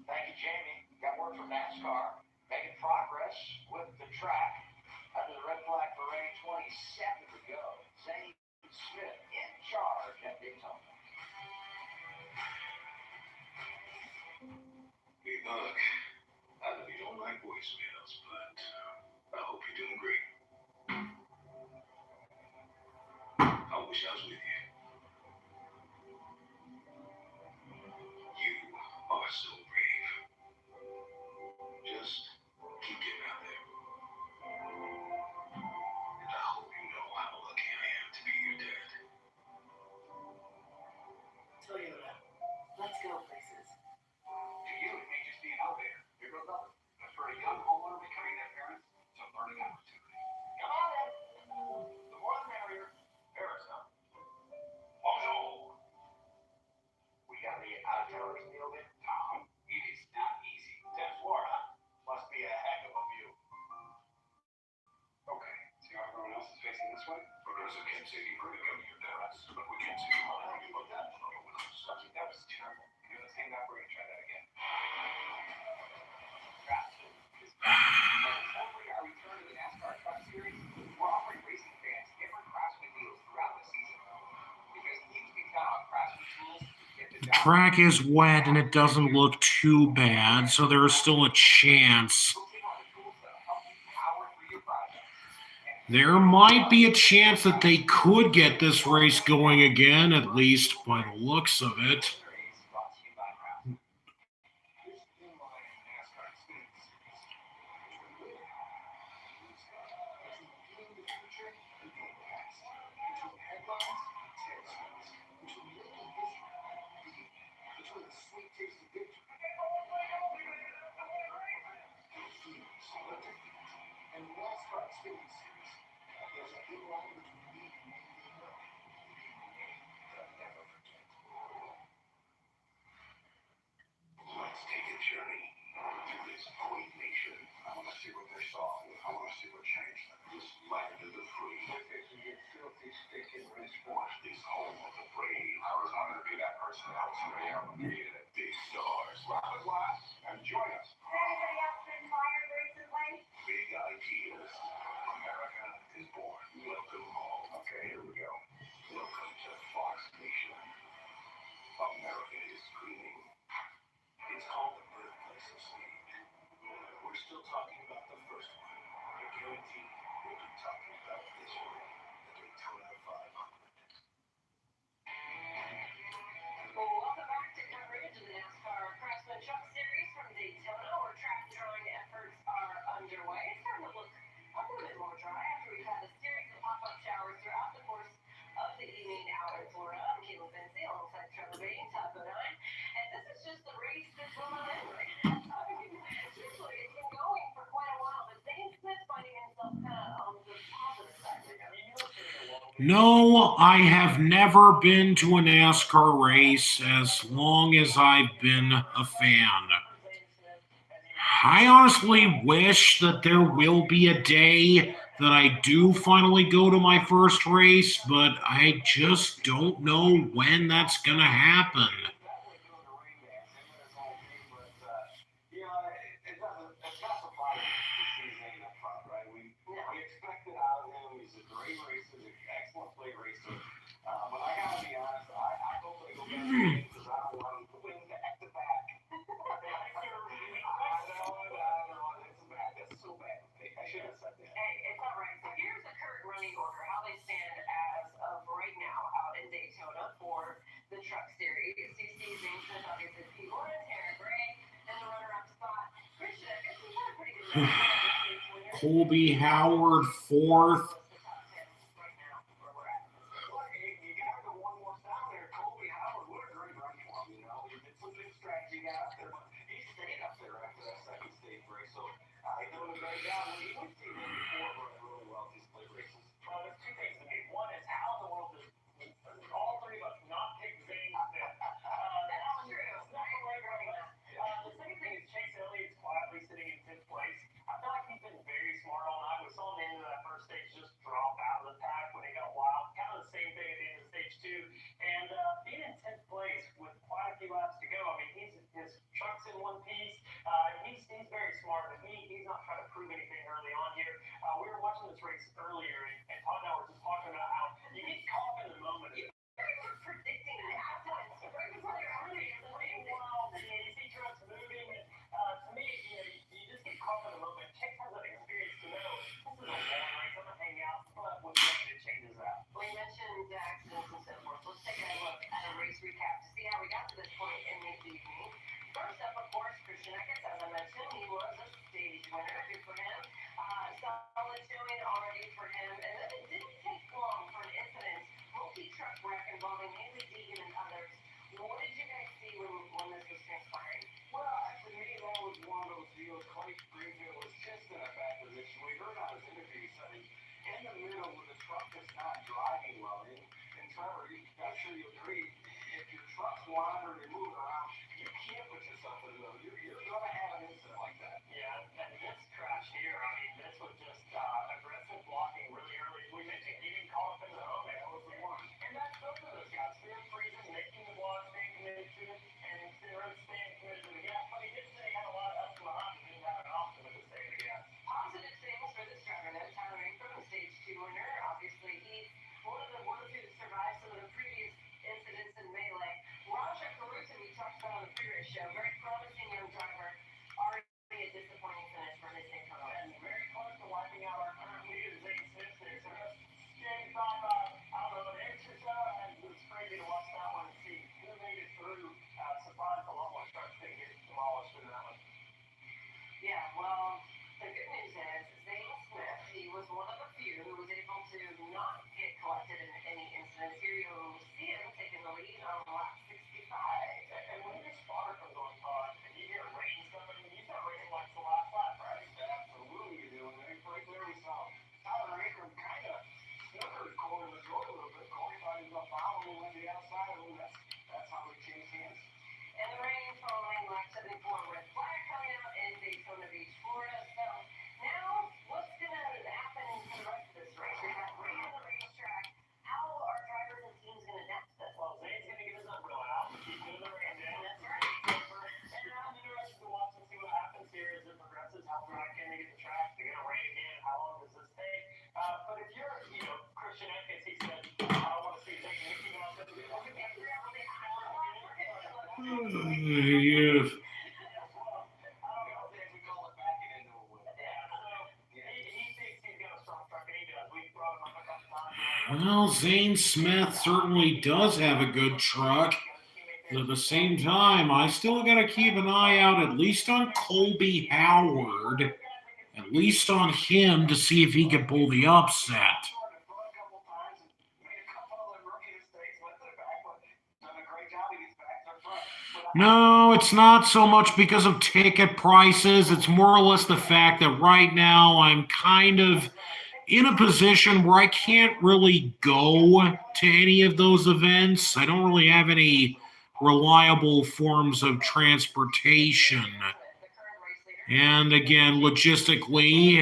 Speaker 10: Thank you, Jamie. Got word from NASCAR making progress with the track. Under the red flag for rain, 27 to go. Zane Smith in charge at Daytona.
Speaker 4: Hey, Buck, I know you don't like voicemails, but I hope you're doing great. I wish I was with you. You are so brave. Just keep getting out there. And I hope you know how lucky I am to be your dad.
Speaker 5: Toyota. Let's go places.
Speaker 3: To you, it may just be an elevator. Here goes up. But for a young homeowner becoming their parents, it's a learning opportunity. Come on, then. The more the merrier. Paris, huh? Bonjour. We got any out-of-towners in the oven? Tom, it is not easy. 10th floor, huh? Must be a heck of a view. Okay, see how everyone else is facing this way?
Speaker 4: Progressive can't say you really come to your parents, but we can
Speaker 1: The track is wet and it doesn't look too bad, so there's still a chance. There might be a chance that they could get this race going again, at least by the looks of it.
Speaker 3: Brought to you by Craftsman. This inline NASCAR experience is between the future and the past, between headlines and tailspins, between making history, between the sweet taste of victory, the feelings of defeat, and the NASCAR Experience Series. There's a thin line between being the name they know and being the name they'll never forget. Let's take a journey through this great nation. I want to see what they saw. I want to see what changed them. This land of the free. If you get filthy, stinking rich sports, this home of the brave. I was honored to be that person. I was somebody else created at big stars. Round of applause and join us.
Speaker 6: Anybody else been fired recently?
Speaker 3: Big ideas. America is born. Welcome home. Okay, here we go. Welcome to Fox Nation. America is screaming. It's called the birthplace of speed. We're still talking about the first one. I guarantee we'll be talking about this one, the Daytona 500.
Speaker 6: Well, welcome back to coverage of the NASCAR Craftsman Truck Series from Daytona, where track drawing efforts are underway. It's starting to look a little bit more dry after we've had a series of pop-up showers throughout the course of the evening out in Florida. I'm Caleb Benzie alongside Trevor Bain, top of 9. And this is just the race that's going on anyway. Seriously, it's been going for quite a while, but Zane Smith finding himself kind of on the positive side right now.
Speaker 1: No, I have never been to a NASCAR race as long as I've been a fan. I honestly wish that there will be a day that I do finally go to my first race, but I just don't know when that's going to happen.
Speaker 3: It's not surprising to see Zane up front, right? We expect it out of him. He's a great racer, an excellent plate racer. But I gotta be honest, I hope they go back to him because I don't want him to win back to back. I know, it's bad. That's so bad. I should have said that.
Speaker 6: Hey, it's all right. So here's the current running order, how they stand as of right now out in Daytona for the Truck Series. You see Zane Smith, obviously, P1, Terry Gray, and the runner-up spot. Christian, I guess we had a pretty good race.
Speaker 1: Colby Howard, fourth.
Speaker 6: Right now, where we're at.
Speaker 3: Look, you gotta go one more stop there. Colby Howard, what a great run for him, you know. He did some good strategy got up there, but he stayed up there after that second stage race. So he's doing a great job. And we've seen him before run really well these plate races.
Speaker 9: Well, there's two things to me. One is how in the world does all three of us not pick Zane Smith?
Speaker 6: That's true.
Speaker 9: It's not the right running. The second thing is Chase Elliott's quietly sitting in 10th place. I feel like he's been very smart all night. We saw him into that first stage just drop out of the pack when it got wild. Kind of the same thing at the end of stage 2. And being in 10th place with quite a few laps to go, I mean, his truck's in one piece. He's very smart, and he's not trying to prove anything early on here. We were watching this race earlier, and Todd and I were just talking about how you get caught up in the moment.
Speaker 6: We're predicting the halftime right before they're running. It's amazing.
Speaker 9: Wow, you see trucks moving, and to me, you just get caught in the moment. Chase has that experience to know this is a long race. I'm gonna hang out, but with Zane, it changes that.
Speaker 6: We mentioned accidents and so forth. Let's take a look at a race recap to see how we got to this point in the evening. First up, of course, Christian Eckes, as I mentioned, he was a stage winner. Good for him. Solid showing already for him. And then it didn't take long for an incident. Multi-truck wreck involving Haley Deegan and others. What did you guys see when this was transpiring?
Speaker 3: Well, to me, that was one of those deals. Clay Greenfield was just in a bad position. We heard on his interview, he said he's in the middle when the truck is not driving well. And Trevor, I'm sure you agree, if your truck's wandering and moving around, you can't put yourself in the middle. You're going to have an incident like that.
Speaker 9: Yeah, and this crash here, I mean, this was just aggressive blocking really early. We mentioned getting caught up in the home, that was the one. And that's both of those guys. They're freezing, making the block, staying committed to it, and they're staying committed to the gas. But he did say he had a lot of ups and downs, and didn't have an option to stay in the gas.
Speaker 6: Positive things for this driver, though. Tyler Ingram, the stage 2 winner. Obviously, he's one of the ones who survived some of the previous incidents in melee. Raja Karuta
Speaker 1: Yes. Well, Zane Smith certainly does have a good truck. But at the same time, I still got to keep an eye out at least on Colby Howard, at least on him to see if he can pull the upset. No, it's not so much because of ticket prices. It's more or less the fact that right now I'm kind of in a position where I can't really go to any of those events. I don't really have any reliable forms of transportation. And again, logistically,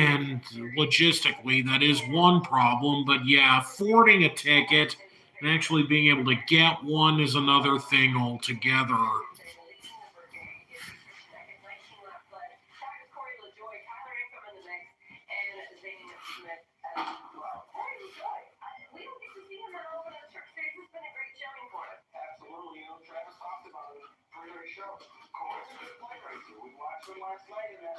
Speaker 1: that is one problem. But yeah, affording a ticket and actually being able to get one is another thing altogether.
Speaker 3: Absolutely, Travis talked about it earlier show. Corey's a good play racer. We watched him last night in that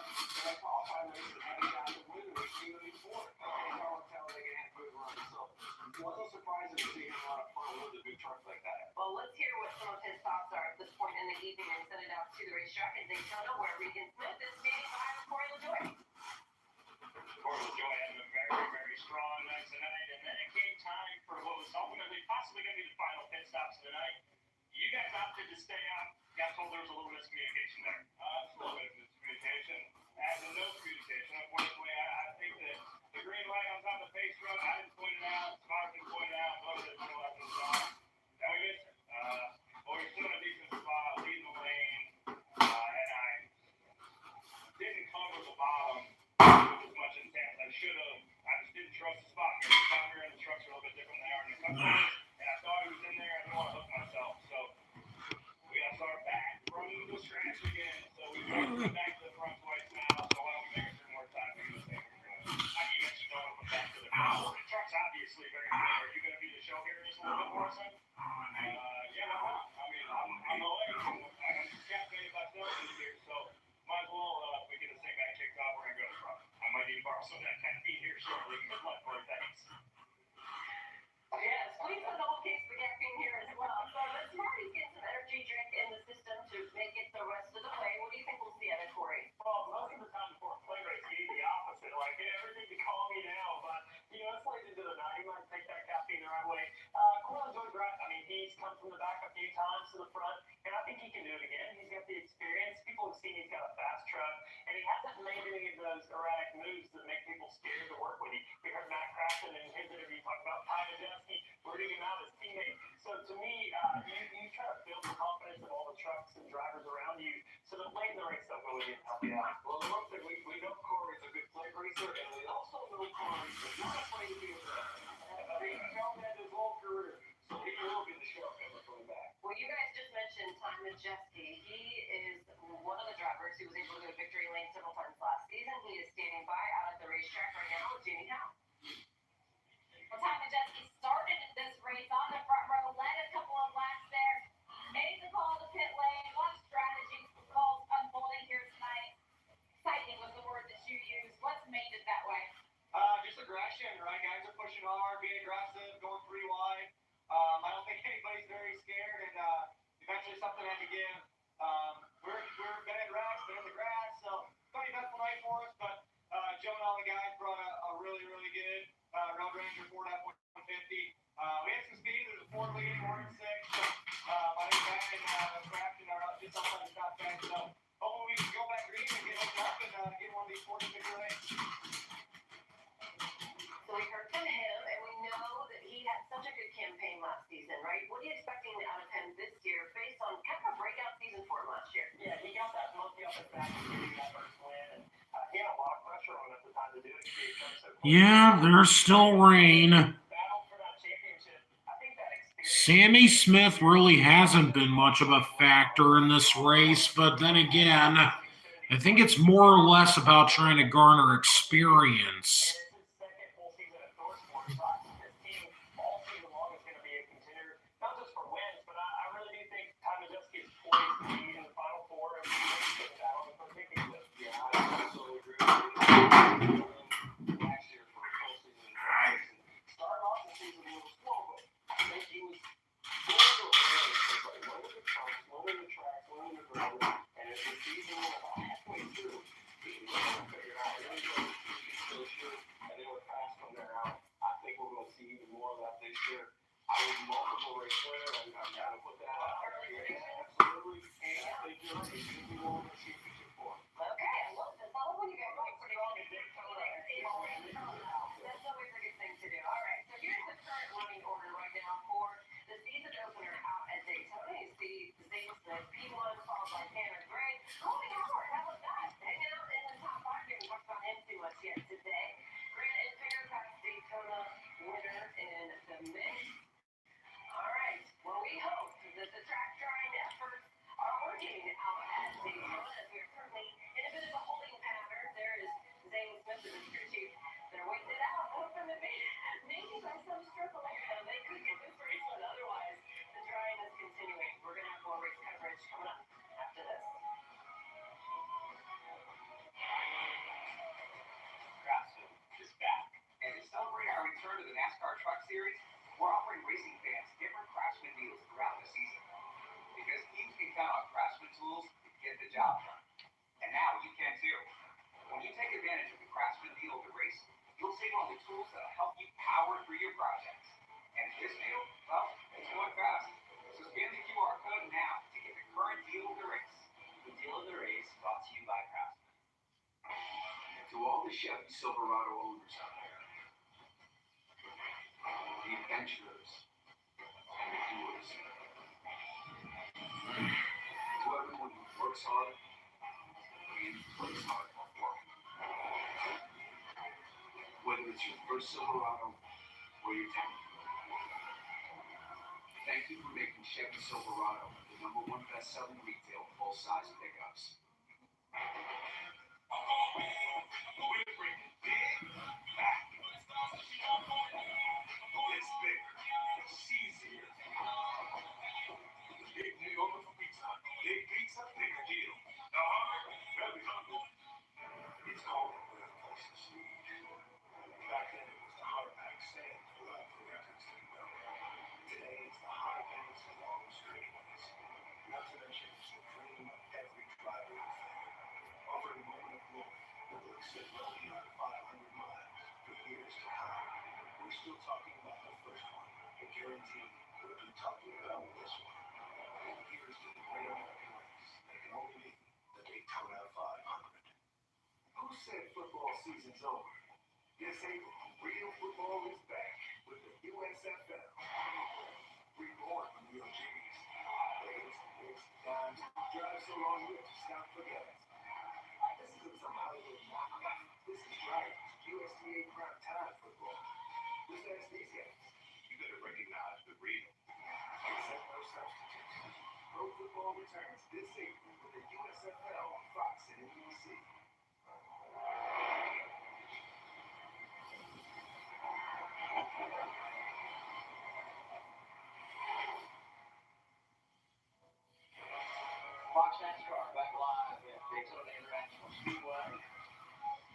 Speaker 3: qualifying race that had a shot to win the race before. And how they can have good runs. So it wasn't surprising to see him run a fun with a big truck like that.
Speaker 6: Well, let's hear what some of his thoughts are at this point in the evening and send it out to the racetrack in Daytona, where Regan Smith is standing by with Corey LaJoy.
Speaker 9: Corey LaJoy had a very, very strong night tonight, and then it came time for what was ultimately possibly going to be the final pit stops of the night. You guys opted to stay out. Got told there was a little miscommunication there.
Speaker 3: A little bit of miscommunication. As in no communication. Unfortunately, I think that the green light on top of the pace run, I didn't point it out. Smart didn't point it out. Both didn't know that was wrong. And we missed it. But we're still in a decent spot, leading the lane. And I didn't cover the bottom with as much intent. I should have. I just didn't trust the spot. The top rear and the trucks are a little bit different than they are in the cup holders. And I thought he was in there. I didn't want to hook myself. So we got to start back from the scratch again. So we've got to come back to the front twice now. So why don't we make it through more time for you to say you mentioned don't come back to the front. The truck's obviously very good. Are you going to be the show here just a little bit more, son? Yeah, why not? I mean, I'm away. I'm captivated by Snowden here, so might as well, if we get this thing back kicked off, we're going to go to the front. I might need to borrow some of that caffeine here shortly. Good luck, boy. Thanks.
Speaker 6: Yes, please put a double case of caffeine here as well. So let's Marty's get some energy drink in the system to make it the rest of the way. What do you think we'll see out of Corey?
Speaker 9: Well, most of the time before a play race, he's the opposite. Like, everything to calm me down. But, it's late into the night. He might take that caffeine the right way. Corey LaJoy's right. I mean, he's come from the back a few times to the front, and I think he can do it again. He's got the experience. People have seen he's got a fast truck, and he hasn't made any of those erratic moves that make people scared to work with him. We heard Matt Craftsman in his interview talk about Ty Majeski rooting him out as teammate. So to me, you try to build the confidence of all the trucks and drivers around you so that late in the race they'll go in and help you out.
Speaker 3: Well, the one thing we know Corey's a good play racer, and we also know Corey's not afraid to be a player. He's shown that his whole career, so he will be the show coming back.
Speaker 6: Well, you guys just mentioned Ty Majeski. He is one of the drivers who was able to go to victory lane several times last season. He is standing by out at the racetrack right now with Jamie Howe.
Speaker 7: Well, Ty Majeski started this race on the front row, led a couple of laps there, made the call to pit lane. What strategy calls unfolding here tonight? Exciting was the word that you used. What's made it that way?
Speaker 3: Just aggression, right? Guys are pushing hard, being aggressive, going 3 wide. I don't think anybody's very scared, and eventually something had to give. We're been at racks, been in the grass, so pretty eventful night for us. But Joe and all the guys brought a really, really good Road Ranger Ford F-150. We had some speed. There's a Ford lead, 4 and 6. So I think that and Craftsman are just outside the top 10. So hopefully we can go back green and get hooked up and get one of these 40 big races.
Speaker 6: So we heard from him, and we know that he had such a good campaign last season, right? What are you expecting out of him this year based on kind of a breakout season for him last year?
Speaker 9: Yeah, he got that monkey off his back and getting that first win. And he had a lot of pressure on him at the time to do it.
Speaker 1: Yeah, there's still rain. Sammy Smith really hasn't been much of a factor in this race, but then again, I think it's more or less about trying to garner experience.
Speaker 9: Not just for wins, but I really do think Ty Majeski is poised
Speaker 3: Daytona is going to be won the championship for.
Speaker 6: Okay, I love this. I love when you guys like pretty
Speaker 3: Strong in Daytona.
Speaker 6: That's always a good thing to do. All right, so here's the current running order right now for the season opener out at Daytona. You see Zane Smith, P1, followed by Tanner Gray. Colby Howard, how about that? Hanging out in the top five. Didn't talk about him too much yet today. Grant and Fairfax Daytona winner in the mix. All right, well, we hope that the track drying efforts are working out at Daytona as we are currently in a bit of a holding pattern. There is Zane Smith and his crew chief. They're waiting it out, hoping that maybe by some stroke of land they could get this race one. Otherwise, the drying is continuing. We're going to have more race coverage coming up after this.
Speaker 3: Craftsman is back. And to celebrate our return to the NASCAR Truck Series, we're offering racing fans different Craftsman deals throughout the season. Because teams can count on Craftsman tools to get the job done. And now you can too. When you take advantage of the Craftsman deal at the race, you'll save on the tools that'll help you power through your projects. And this deal, well, it's going fast. So scan the QR code now to get the current deal of the race. The deal of the race brought to you by Craftsman. And to all the Chevy Silverado owners out there, the adventurers, and the doers, to everyone who works hard and plays hard for work. Whether it's your first Silverado or your 10th. Thank you for making Chevy Silverado the #1 best-selling retail full-size pickups.
Speaker 4: We're bringing big back. It's bigger. It's cheesier. Big New Yorker for pizza. Big pizza, bigger deal. Very hungry. It's called a better place to sleep. Back then it was the hard pack sand allowed for records to go. Today it's the high pace and long straightaways. Not to mention it's the dream of every driver in the family. Offering a moment of glory that will extend well beyond 500 miles for years to come. We're still talking about the first one, but guaranteed we'll be talking about this one. Here's to the great American race that can only be the Daytona 500. Who said football season's over? This April, real football is back with the USFL. Reborn from the OGs. Plays, hits, dimes, drive so long you have to stop for gas. This isn't some Hollywood knockoff. This is right. USDA prime time football. Just ask these guys. You better recognize the real. Except no substitutes. Pro football returns this April with the USFL on Fox and NBC.
Speaker 3: Fox NASCAR back live at Daytona International Speedway.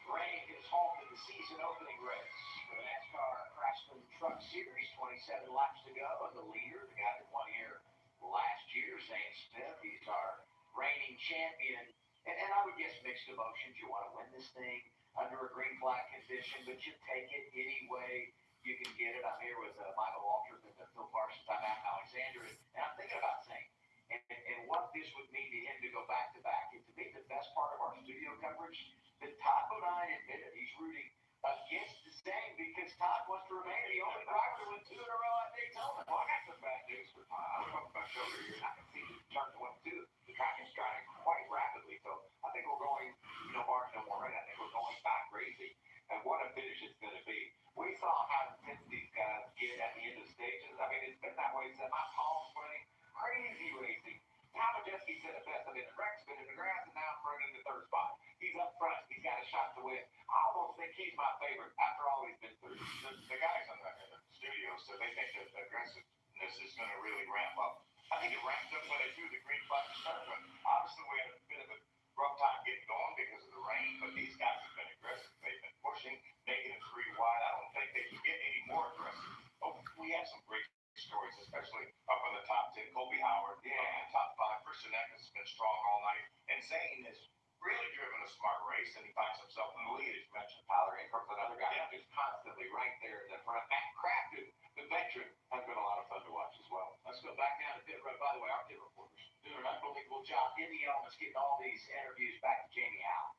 Speaker 3: Rain is home to the season opening race for the NASCAR Craftsman Truck Series. 27 laps to go, and the leader, the guy that won here last year, Zane Smith, he's our reigning champion. And I would guess mixed emotions. You want to win this thing under a green flag condition, but you take it any way you can get it. I'm here with Michael Walters and Phil Parsons. I'm at Alexander, and I'm thinking about Zane. And what this would mean to him to go back-to-back. And to me, the best part of our studio coverage, that Todd Bodine admitted he's rooting against the same because Todd wants to remain the only driver to win 2 in a row at Daytona. Well, I got some bad news for Todd. I was talking about shoulder here, and I can see the turn to 1-2. The track is drying quite rapidly, so I think we're going, barring no more rain, I think we're going back crazy. And what a finish it's going to be. We saw how intense these guys get at the end of stages. I mean, it's been that way since my palms sweating. Crazy racing. Tom Majeski said it best. I've been in wrecks, been in the grass, and now I'm running the third spot. He's up front. He's got a shot to win. I almost think he's my favorite after all he's been through.
Speaker 4: The guys in the studio, so they think that the aggressiveness is going to really ramp up. I think it ramped up when they threw the green flag to start, but obviously we had a bit of a rough time getting going because of the rain, but these guys have been aggressive. They've been pushing, making it 3 wide. I don't think they can get any more aggressive. But we have some great stories, especially up in the top 10. Colby Howard, in the top 5. Christian Eckes has been strong all night. And Zane has really driven a smart race, and he finds himself in the lead, as you mentioned.
Speaker 3: Tyler Income's another guy who's constantly right there in the front. Matt Crafton, the veteran, has been a lot of fun to watch as well. Let's go back down to pit road. By the way, our pit reporters doing doing an unbelievable job in the elements, getting all these interviews back to Jamie Howe.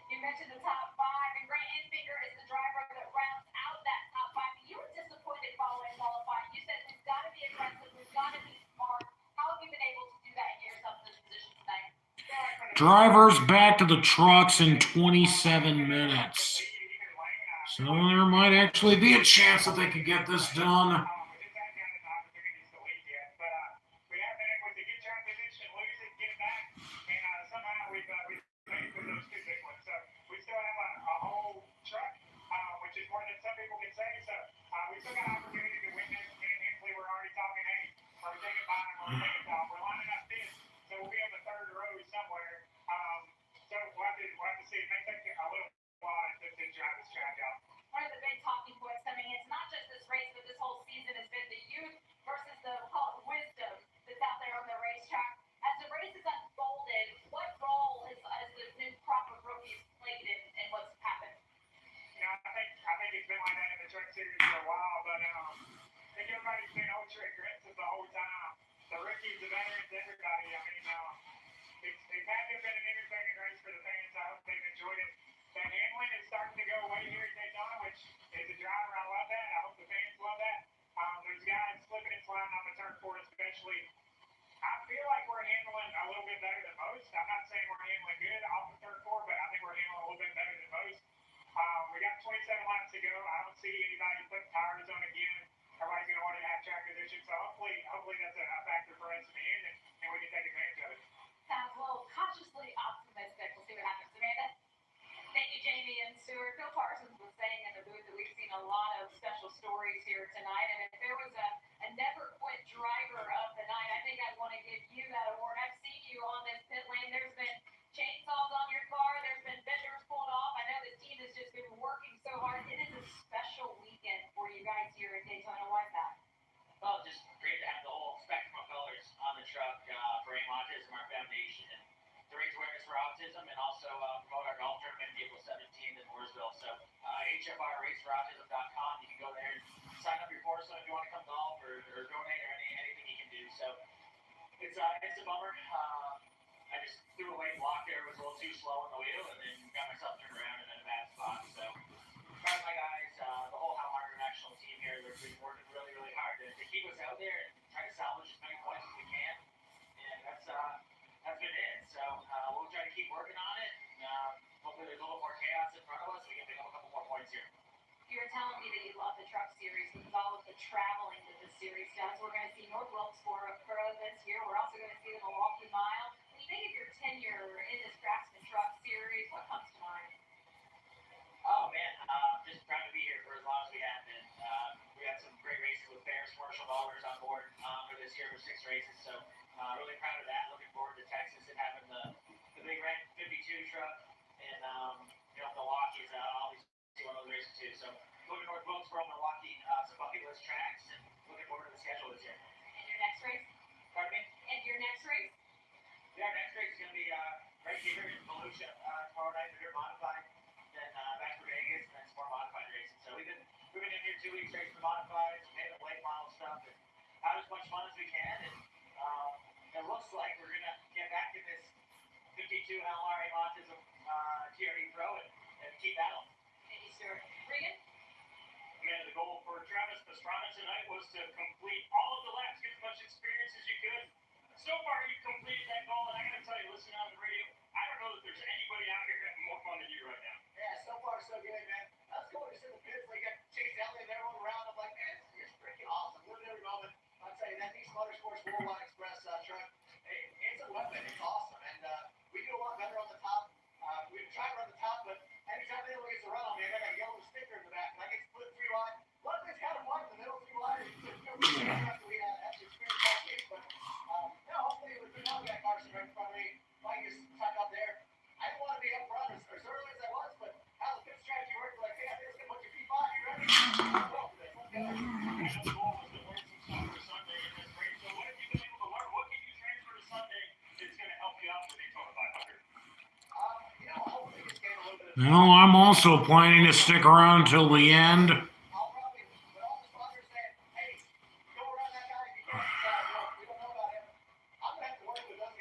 Speaker 2: You mentioned the top five, and Grant Enfinger is the driver that rounds out that top five. You were disappointed following qualifying. You said we've got to be aggressive, we've got to be smart. How have you been able to do that and get yourself in this position tonight?
Speaker 1: Drivers back to the trucks in 27 minutes. So there might actually be a chance that they could get this done.
Speaker 2: One of the big talking points coming in, it's not just this race, but this whole season has been the youth versus the wisdom that's out there on the racetrack. As the race has unfolded, what role has the new crop of rookies played in what's happened?
Speaker 4: I think it's been like that in the truck series for a while, but I think everybody's been ultra aggressive the whole time. The rookies, the veterans, everybody. I mean, it's had to have been an entertaining race for the fans. I hope they've enjoyed it. The handling is starting to go away here at Daytona, which as a driver, I love that. I hope the fans love that. There's guys slipping and sliding on the turn four, especially. I feel like we're handling a little bit better than most. I'm not saying we're handling good off the turn four, but I think we're handling a little bit better than most. We got 27 laps to go. I don't see anybody putting tires on again. Everybody's going to want to have track position, so hopefully that's a factor for us in the end, and we can take advantage of it.
Speaker 2: Sounds a little cautiously optimistic. We'll see what happens. Amanda? Thank you, Jamie and Stuart. Phil Parsons was saying in the booth that we've seen a lot of special stories here tonight, and if there was a never quit driver of the night, I think I'd want to give you that award. I've seen you on this pit lane. There's been chainsaws on your car. There's been fenders pulled off. I know the team has just been working so hard. It is a special weekend for you guys here at Daytona. Why is that?
Speaker 9: Well, just great to have the whole spectrum of colors on the truck for AIM Autism, our foundation, and to raise awareness for autism, and also promote our golf tournament April 17th in Mooresville. So HFRRaceforautism.com. You can go there and sign up your foursome if you want to come golf or donate or anything you can do. So it's a bummer. I just threw a late block there. Was a little too slow on the wheel, and then got myself turned around and in a bad spot. So proud of my guys, the whole Halmar International team here. They've been working really, really hard to keep us out there and try to salvage as many points as we can. And that's been it. So we'll try to keep working on it. Hopefully there's a little more chaos in front of us. We can pick up a couple more points here.
Speaker 2: You were telling me that you love the truck series because all of the traveling that the series does. We're going to see North Wilkesboro this year. We're also going to see the Milwaukee Mile. When you think of your tenure in this Craftsman truck series, what comes to mind?
Speaker 9: Oh man, just proud to be here for as long as we have been. We had some great races with Ferris Marshall Dollars on board for this year for 6 races. So really proud of that. Looking forward to Texas and having the big Red 52 truck and Milwaukee's obviously one of those races too. So looking forward to Wilkesboro, Milwaukee, some bucket list tracks, and looking forward to the schedule this year.
Speaker 2: And your next race?
Speaker 9: Pardon me?
Speaker 2: And your next race?
Speaker 9: Yeah, our next race is going to be right here in Volusia tomorrow night. We're modified, then back to Vegas, and then some more modified racing. So we've been in here 2 weeks racing the modifieds, made the late model stuff, and have as much fun as we can. And it looks like we're going to get back in this 52 Halmar AIM Autism TRD Pro and keep battling.
Speaker 2: Thank you, Stuart. Regan?
Speaker 8: Man, the goal for Travis Pastrana tonight was to complete all of the laps, get as much experience as you could. So far, you've completed that goal, and I got to tell you, listening on the radio, I don't know that there's anybody out here having more fun than you right now.
Speaker 3: Yeah, so far so good, man. That's cool. Just in the pits, like got Chase Elliott there all around. I'm like, man, this is freaking awesome. Living every moment. I'll tell you that East Motorsports Worldwide Express truck, it's a weapon. It's awesome, and we do a lot better on the top. We try to run the top, but anytime anyone gets a run on me, I got a yellow sticker in the back, and I get split 3 wide. Luckily, it's kind of wide in the middle, 3 wide. We actually experienced that case, but hopefully with the now we got Carson right in front of me. If I can just tuck up there. I didn't want to be up front as early as I was, but how the pit strategy worked, like, hey, I think it's going to put your feet on. You ready?
Speaker 8: The goal was to learn some stuff for Sunday in this race. So what have you been able to learn? What can you transfer to Sunday that's going to help you out with Daytona 500?
Speaker 3: Hopefully just gain a little bit of
Speaker 1: Well, I'm also planning to stick around till the end.
Speaker 3: I'll probably, with all the sponsors saying, hey, go around that guy if you can. We don't know about him. I'm going to have to work with those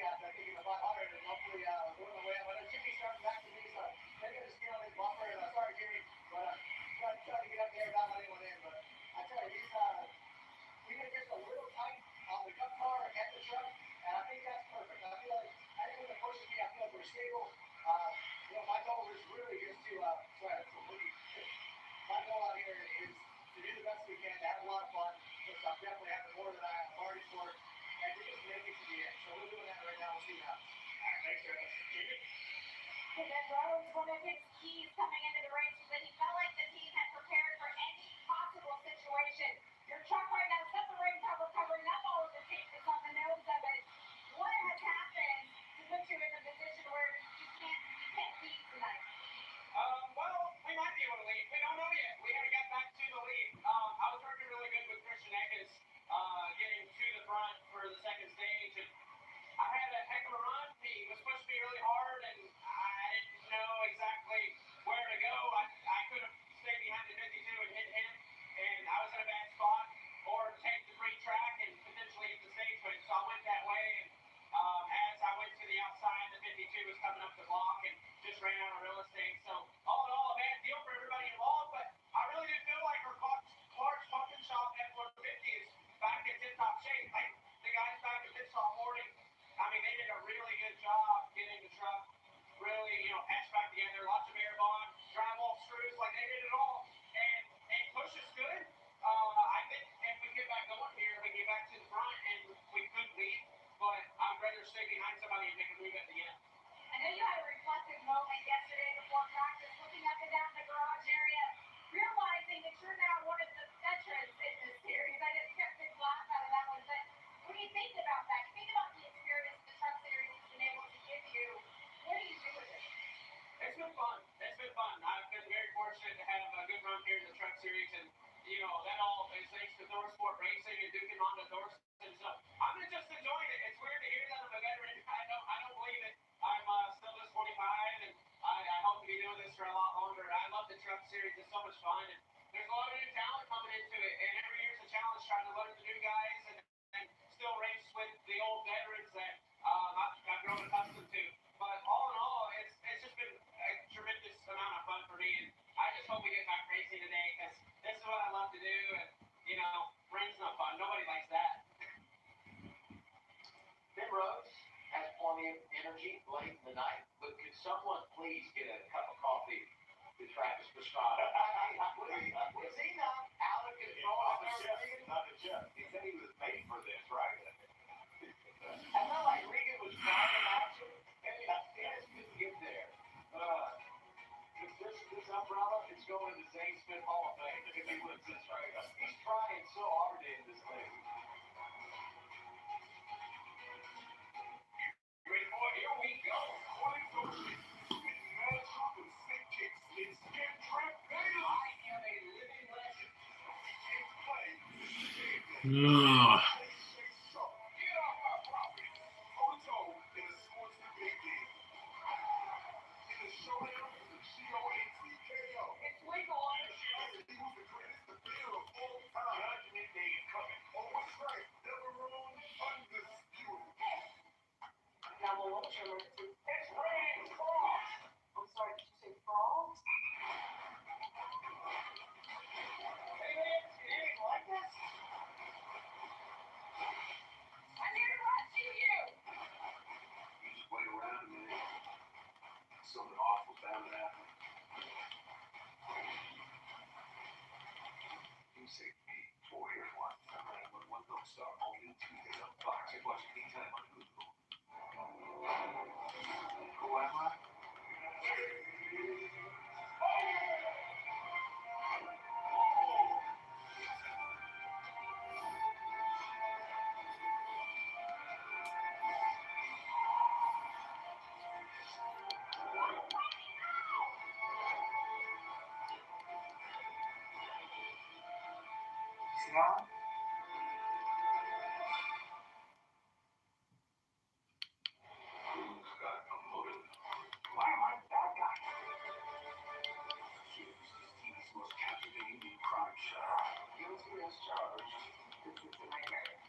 Speaker 3: we'll see you out.
Speaker 10: Thanks, sir.
Speaker 2: And then Rose, one of his keys coming into the race, was that he felt like the team had prepared for any possible situation. Your truck right now is got the rain cover covering up all of the tape that's on the nose of it. What has happened to put you in a position where you can't lead tonight?
Speaker 10: Well, we might be able to lead. We don't know yet. We haven't got back to the lead. I was working really good with Christian Eckes, getting to the front for the second stage, and I had a heck of a run. He was pushing me really hard, and I didn't know exactly where to go. I could have stayed behind the 52 and hit him, and I was in a bad spot, or take the free track and potentially hit the stage win. So I went that way, and as I went to the outside, the 52 was coming up the block and just ran out of real estate. So all in all, a bad deal for everybody involved, but I really did feel like our Clark's pumpkin shop F-150 is back in tip-top shape. Like, the guys back at pit stop morning, I mean, they did a really good job getting the truck really, patched back together, lots of air bond, drywall screws, like they did it all, and push is good. I think if we get back going here, we get back to the front, and we could lead, but I'd rather stay behind somebody and make a move at the end.
Speaker 2: I know you had a reflective moment yesterday before practice, looking up and down the garage area, realizing that you're now one of the veterans in this series. I just kept a laugh out of that one, but when you think about that, you think about the experience the Truck Series has been able to give you, what do you do with it?
Speaker 10: It's been fun. It's been fun. I've been very fortunate to have a good run here in the Truck Series, and that all is thanks to Thorsport Racing and Duke and Honda Thorson. So I'm just enjoying it. It's weird to hear that I'm a veteran. I don't believe it. I'm still just 25, and I hope to be doing this for a lot longer. I love the Truck Series. It's so much fun, and there's a lot of new talent coming into it. And every year's a challenge trying to learn the new guys and still race with the old veterans that I've grown accustomed to. But all in all, it's just been a tremendous amount of fun for me, and I just hope we get back racing today because this is what I love to do. And rain's not fun. Nobody likes that.
Speaker 3: Ben Rhodes has plenty of energy late in the night, but could someone please get a cup of coffee to Travis Pastrana? Was he not out of control?
Speaker 4: Not the chef. He said he was made for this, right?
Speaker 3: I felt like Regan was trying to match him, and he just couldn't get there. This umbrella is going to the Zane Smith Hall of Fame if he wins this, right? He's trying so hard to end this thing.
Speaker 4: Ready for it? Here we go. It's mad chocolate sick kicks. It's skin trap daylight. I am a living legend. It's playing.
Speaker 1: Ugh.
Speaker 4: Get off my property. Ocho in a sports debate game. In a showdown for the GOATKO.
Speaker 2: It's legal.
Speaker 4: He was the greatest debater of all time. Judgment Day is coming. Always right. Never wrong. Undisputed.
Speaker 2: Now, what was your emergency?
Speaker 3: It's raining frogs.
Speaker 2: I'm sorry, did you say frogs?
Speaker 3: He ain't like this.
Speaker 2: I'm here to rescue you!
Speaker 4: You just wait around a minute. Something awful's bound to happen. You say me, for here's one. 911 Don't Stop. Only Tuesdays on Fox. And watch it anytime on Hulu. Who am I?
Speaker 3: Now,
Speaker 4: Who's got a motive?
Speaker 3: why am I that guy?
Speaker 4: Here's this TV's most captivating new crime show.
Speaker 3: Guilty as charged. This is a nightmare.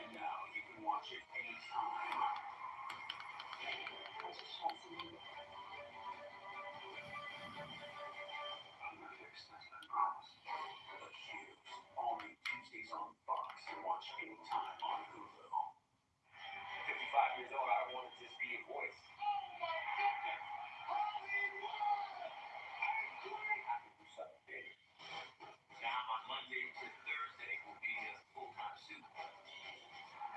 Speaker 4: And now you can watch it anytime.
Speaker 2: I just want some of you.
Speaker 4: On Netflix, that's not promise. But here's only Tuesdays on Fox and watch anytime on Hulu.
Speaker 3: 55 years old, I want to just be a voice. I can do something big. Now, on Monday to Thursday will be a full-time suit.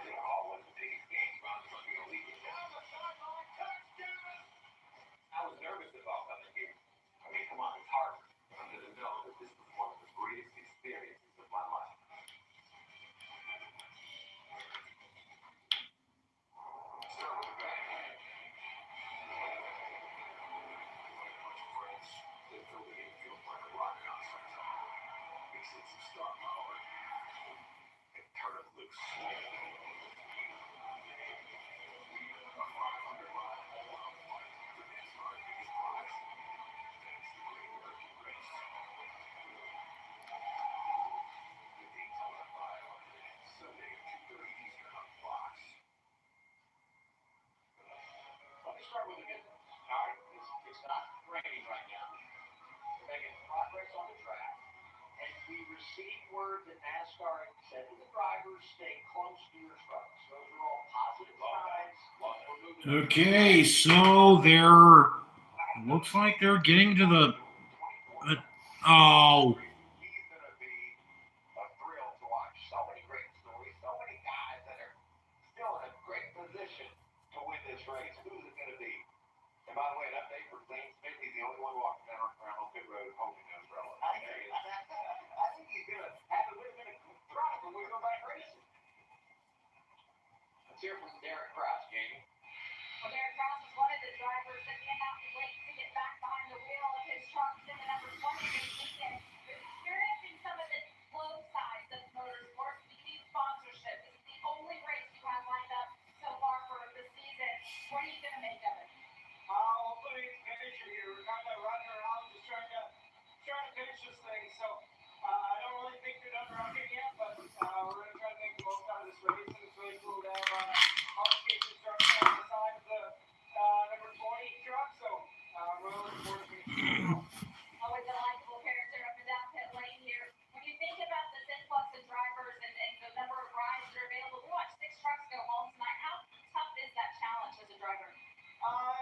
Speaker 3: They're all one of the biggest games.
Speaker 4: some star power and turn it look slow. A 500-mile all-out fight for NASCAR's biggest prize. That's the Great American Race. The Daytona 500, Sunday at 2:30 Eastern on Fox.
Speaker 3: Let me start with the good news. All right, it's not raining right now. We're making progress on the track, and we received word that NASCAR said to the drivers, stay close to your trucks. Those are all positive signs. We're moving.
Speaker 1: Okay, so they're looks like they're getting to the. Oh,
Speaker 3: He's going to be a thrill to watch. So many great stories, so many guys that are still in a great position to win this race. Who's it going to be? And by the way, an update for Zane Smith. He's the only one walking down around on pit road holding the umbrella. I think he's going to have a little bit of drive when we go back racing. Let's hear from Derek Cross, Jamie.
Speaker 6: Well, Derek Cross is one of the drivers that cannot wait to get back behind the wheel of his truck in the number 20 this weekend. They're experiencing some of the low sides of motorsports. We need sponsorship. This is the only race you have lined up so far for the season. What are you going to make of it?
Speaker 10: Hopefully it's finishing here. We're kind of running around just trying to finish this thing. So I don't really think we're done rocking yet, but we're going to try to make the most out of this race. And it's really cool to have our skating truck on the side of the number 20 truck. So we're looking forward to finishing it.
Speaker 6: Always a likable character up and down pit lane here. When you think about this influx of drivers and the number of rides that are available, we watched 6 trucks go home tonight. How tough is that challenge as a driver?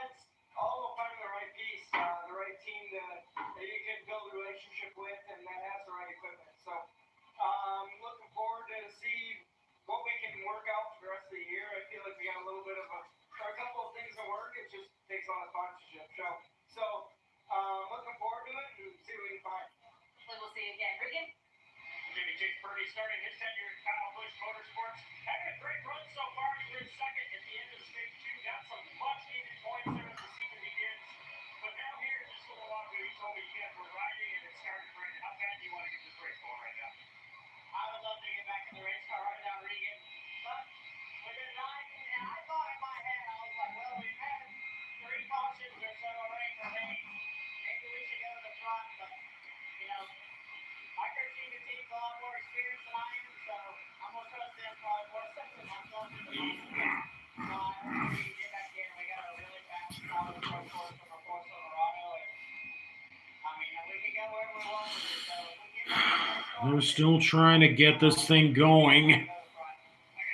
Speaker 10: It's all about finding the right piece, the right team that you can build a relationship with and that has the right equipment. So looking forward to see what we can work out for the rest of the year. I feel like we got a little bit of a couple of things to work. It just takes a lot of sponsorship. So looking forward to it and see what we can find.
Speaker 6: We will see you again. Regan?
Speaker 8: Jimmy Chase Purdy starting his tenure at Kyle Busch Motorsports. Having a great run so far. He was second at the end of stage 2. Got some much-needed points there as the season begins. But now here, just a little while ago, he told me he had variety and it started raining. How bad do you want to get this race going right now?
Speaker 10: I would love to get back in the race car right now, Regan. But we've been riding, and I thought in my head, I was like, well, we've had 3 cautions or so rain for rain. Maybe we should go to the front, but, you know, my crew team's a lot more experienced than I am, so I'm going to trust them probably more so than myself in the process. So I hope we can get back in. We got a really fast, solid truck course from our Fort Silverado, and I mean, we can go wherever we want with it, so if we get back in
Speaker 1: they're still trying to get this thing going.
Speaker 8: I got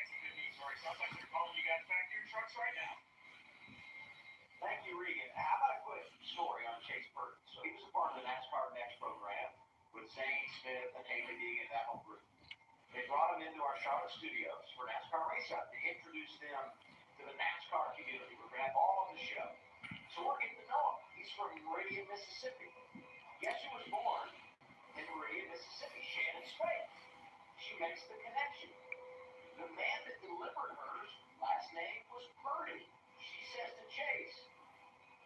Speaker 8: some good news for you. Sounds like they're calling you guys back to your trucks right now.
Speaker 3: Thank you, Regan. How about a quick story on Chase Purdy? So he was a part of the NASCAR Next program with Zane Smith and Haley Deegan and that whole group. They brought him into our Charlotte studios for NASCAR Race Up to introduce them to the NASCAR community. We're going to have all on the show. So we're getting to know him. He's from Meridian, Mississippi. Yes, he was born in Meridian, Mississippi. Shannon Spade. She makes the connection. The man that delivered hers, last name was Purdy. She says to Chase,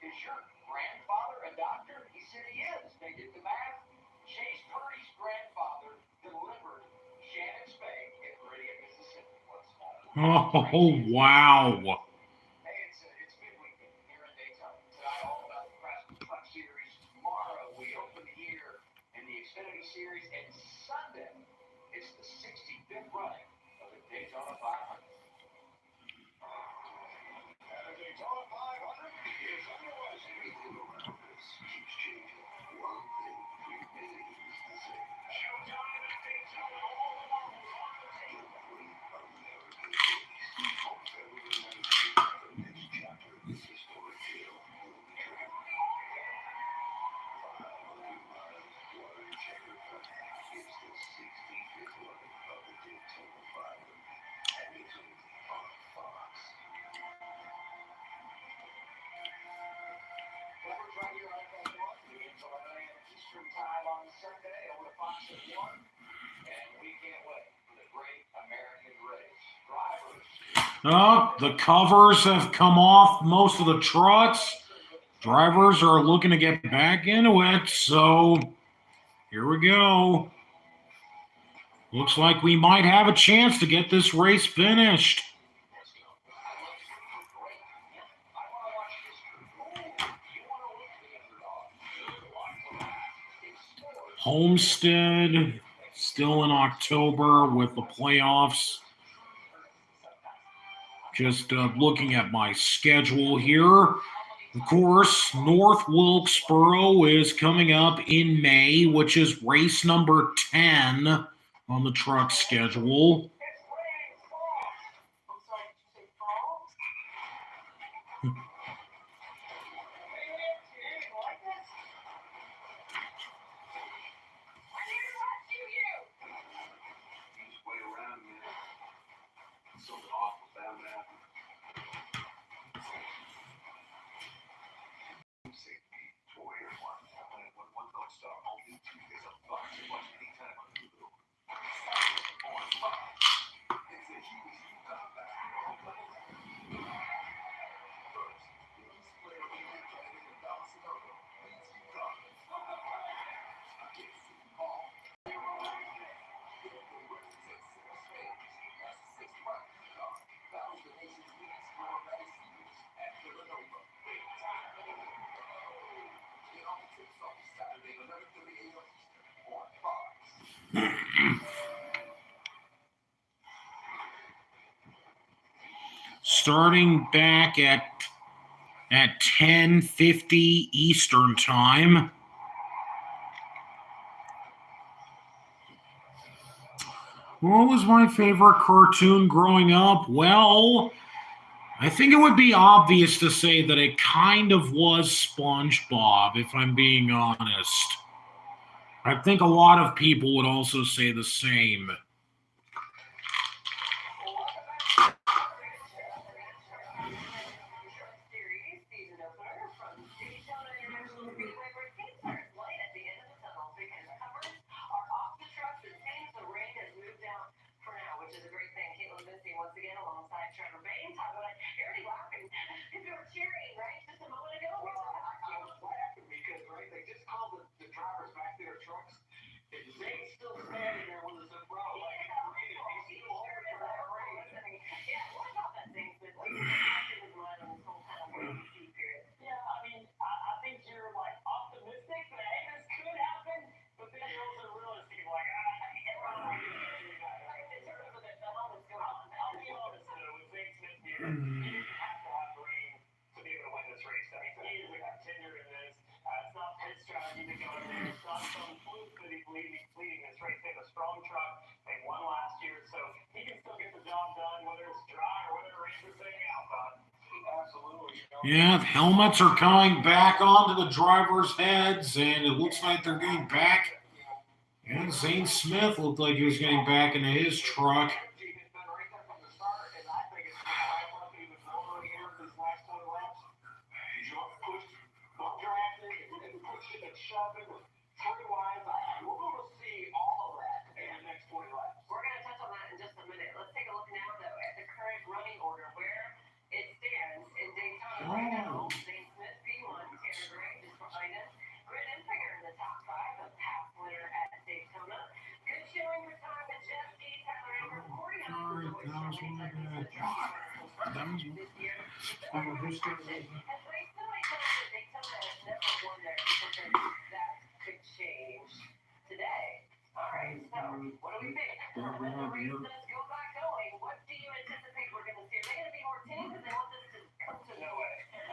Speaker 3: is your grandfather a doctor? He said he is. They did the math. Chase Purdy's grandfather delivered Shannon Spade in Meridian, Mississippi.
Speaker 1: Oh, wow.
Speaker 3: Hey, it's big weekend here in Daytona. Tonight, all about the Craftsman Truck Series. Tomorrow, we open the year in the Xfinity Series. And Sunday, it's the 65th running of the Daytona 500.
Speaker 4: And the Daytona 500 is underway. Everything around us keeps changing. One thing remains the same.
Speaker 8: Showtime at Daytona. All the marbles on the table.
Speaker 4: The great American race. On February 19th, the next chapter of this historic tale will begin. 500 miles, one checkered flag. It's the 65th running of the Daytona 500. And it's only on Fox.
Speaker 3: Coverage right here on FS1 begins 11 a.m. Eastern Time on Sunday over to Fox at 1. And we can't wait for the great American race. Drivers.
Speaker 1: Oh, the covers have come off most of the trucks. Drivers are looking to get back into it, so here we go. Looks like we might have a chance to get this race finished. Homestead still in October with the playoffs. Just looking at my schedule here. Of course, North Wilkesboro is coming up in May, which is race number 10 on the truck schedule. Starting back at 10:50 Eastern Time. What was my favorite cartoon growing up? Well, I think it would be obvious to say that it kind of was SpongeBob, if I'm being honest. I think a lot of people would also say the same.
Speaker 6: Series season opener from Daytona International Speedway, where things are light at the end of the tunnel because covers are off the trucks. It seems the rain has moved down for now, which is a great thing. Caitlin Missy once again alongside Trevor Bain. Talk about it. You're already laughing because you were cheering, right? Just a moment ago.
Speaker 3: Well, I was laughing because, right, they just called the drivers back to their trucks. And Zane's still standing there with his umbrella. Like, he's still over for that rain.
Speaker 6: Yeah, what about that Zane Smith? Like, his mind on this whole kind of wait-and-see period.
Speaker 10: Yeah, I mean, I think you're like optimistic that hey, this could happen, but then you're also realistic, like
Speaker 6: It's sort of the helmet's going on.
Speaker 10: I'll be honest though, with Zane Smith here, he didn't have to have rain to be able to win this race. I mean, he is a contender in this. It's not pit strategy to go in there. It's not some fluke that he's leading this race. They have a strong truck. They won last year, so he can still get the job done, whether it's dry or whether it rains or sitting out.
Speaker 3: Absolutely.
Speaker 1: Yeah, the helmets are coming back onto the drivers' heads, and it looks like they're getting back. And Zane Smith looked like he was getting back into his truck.
Speaker 6: We're going to touch on that in just a minute. Let's take a look now, though, at the current running order where it stands in Daytona right now. Zane Smith, P1, Tanner Gray just behind us. Grant Enfinger in the top five, a past winner at Daytona. Good showing for time at Jet Ski, Tyler Amber, 49 this year. Has raced so many times at Daytona has never won there. That could change today. All right, so what do we think? When the race does go back going, what do you anticipate we're going to see? Are they going to be more tame because they want this to come to no way?
Speaker 10: At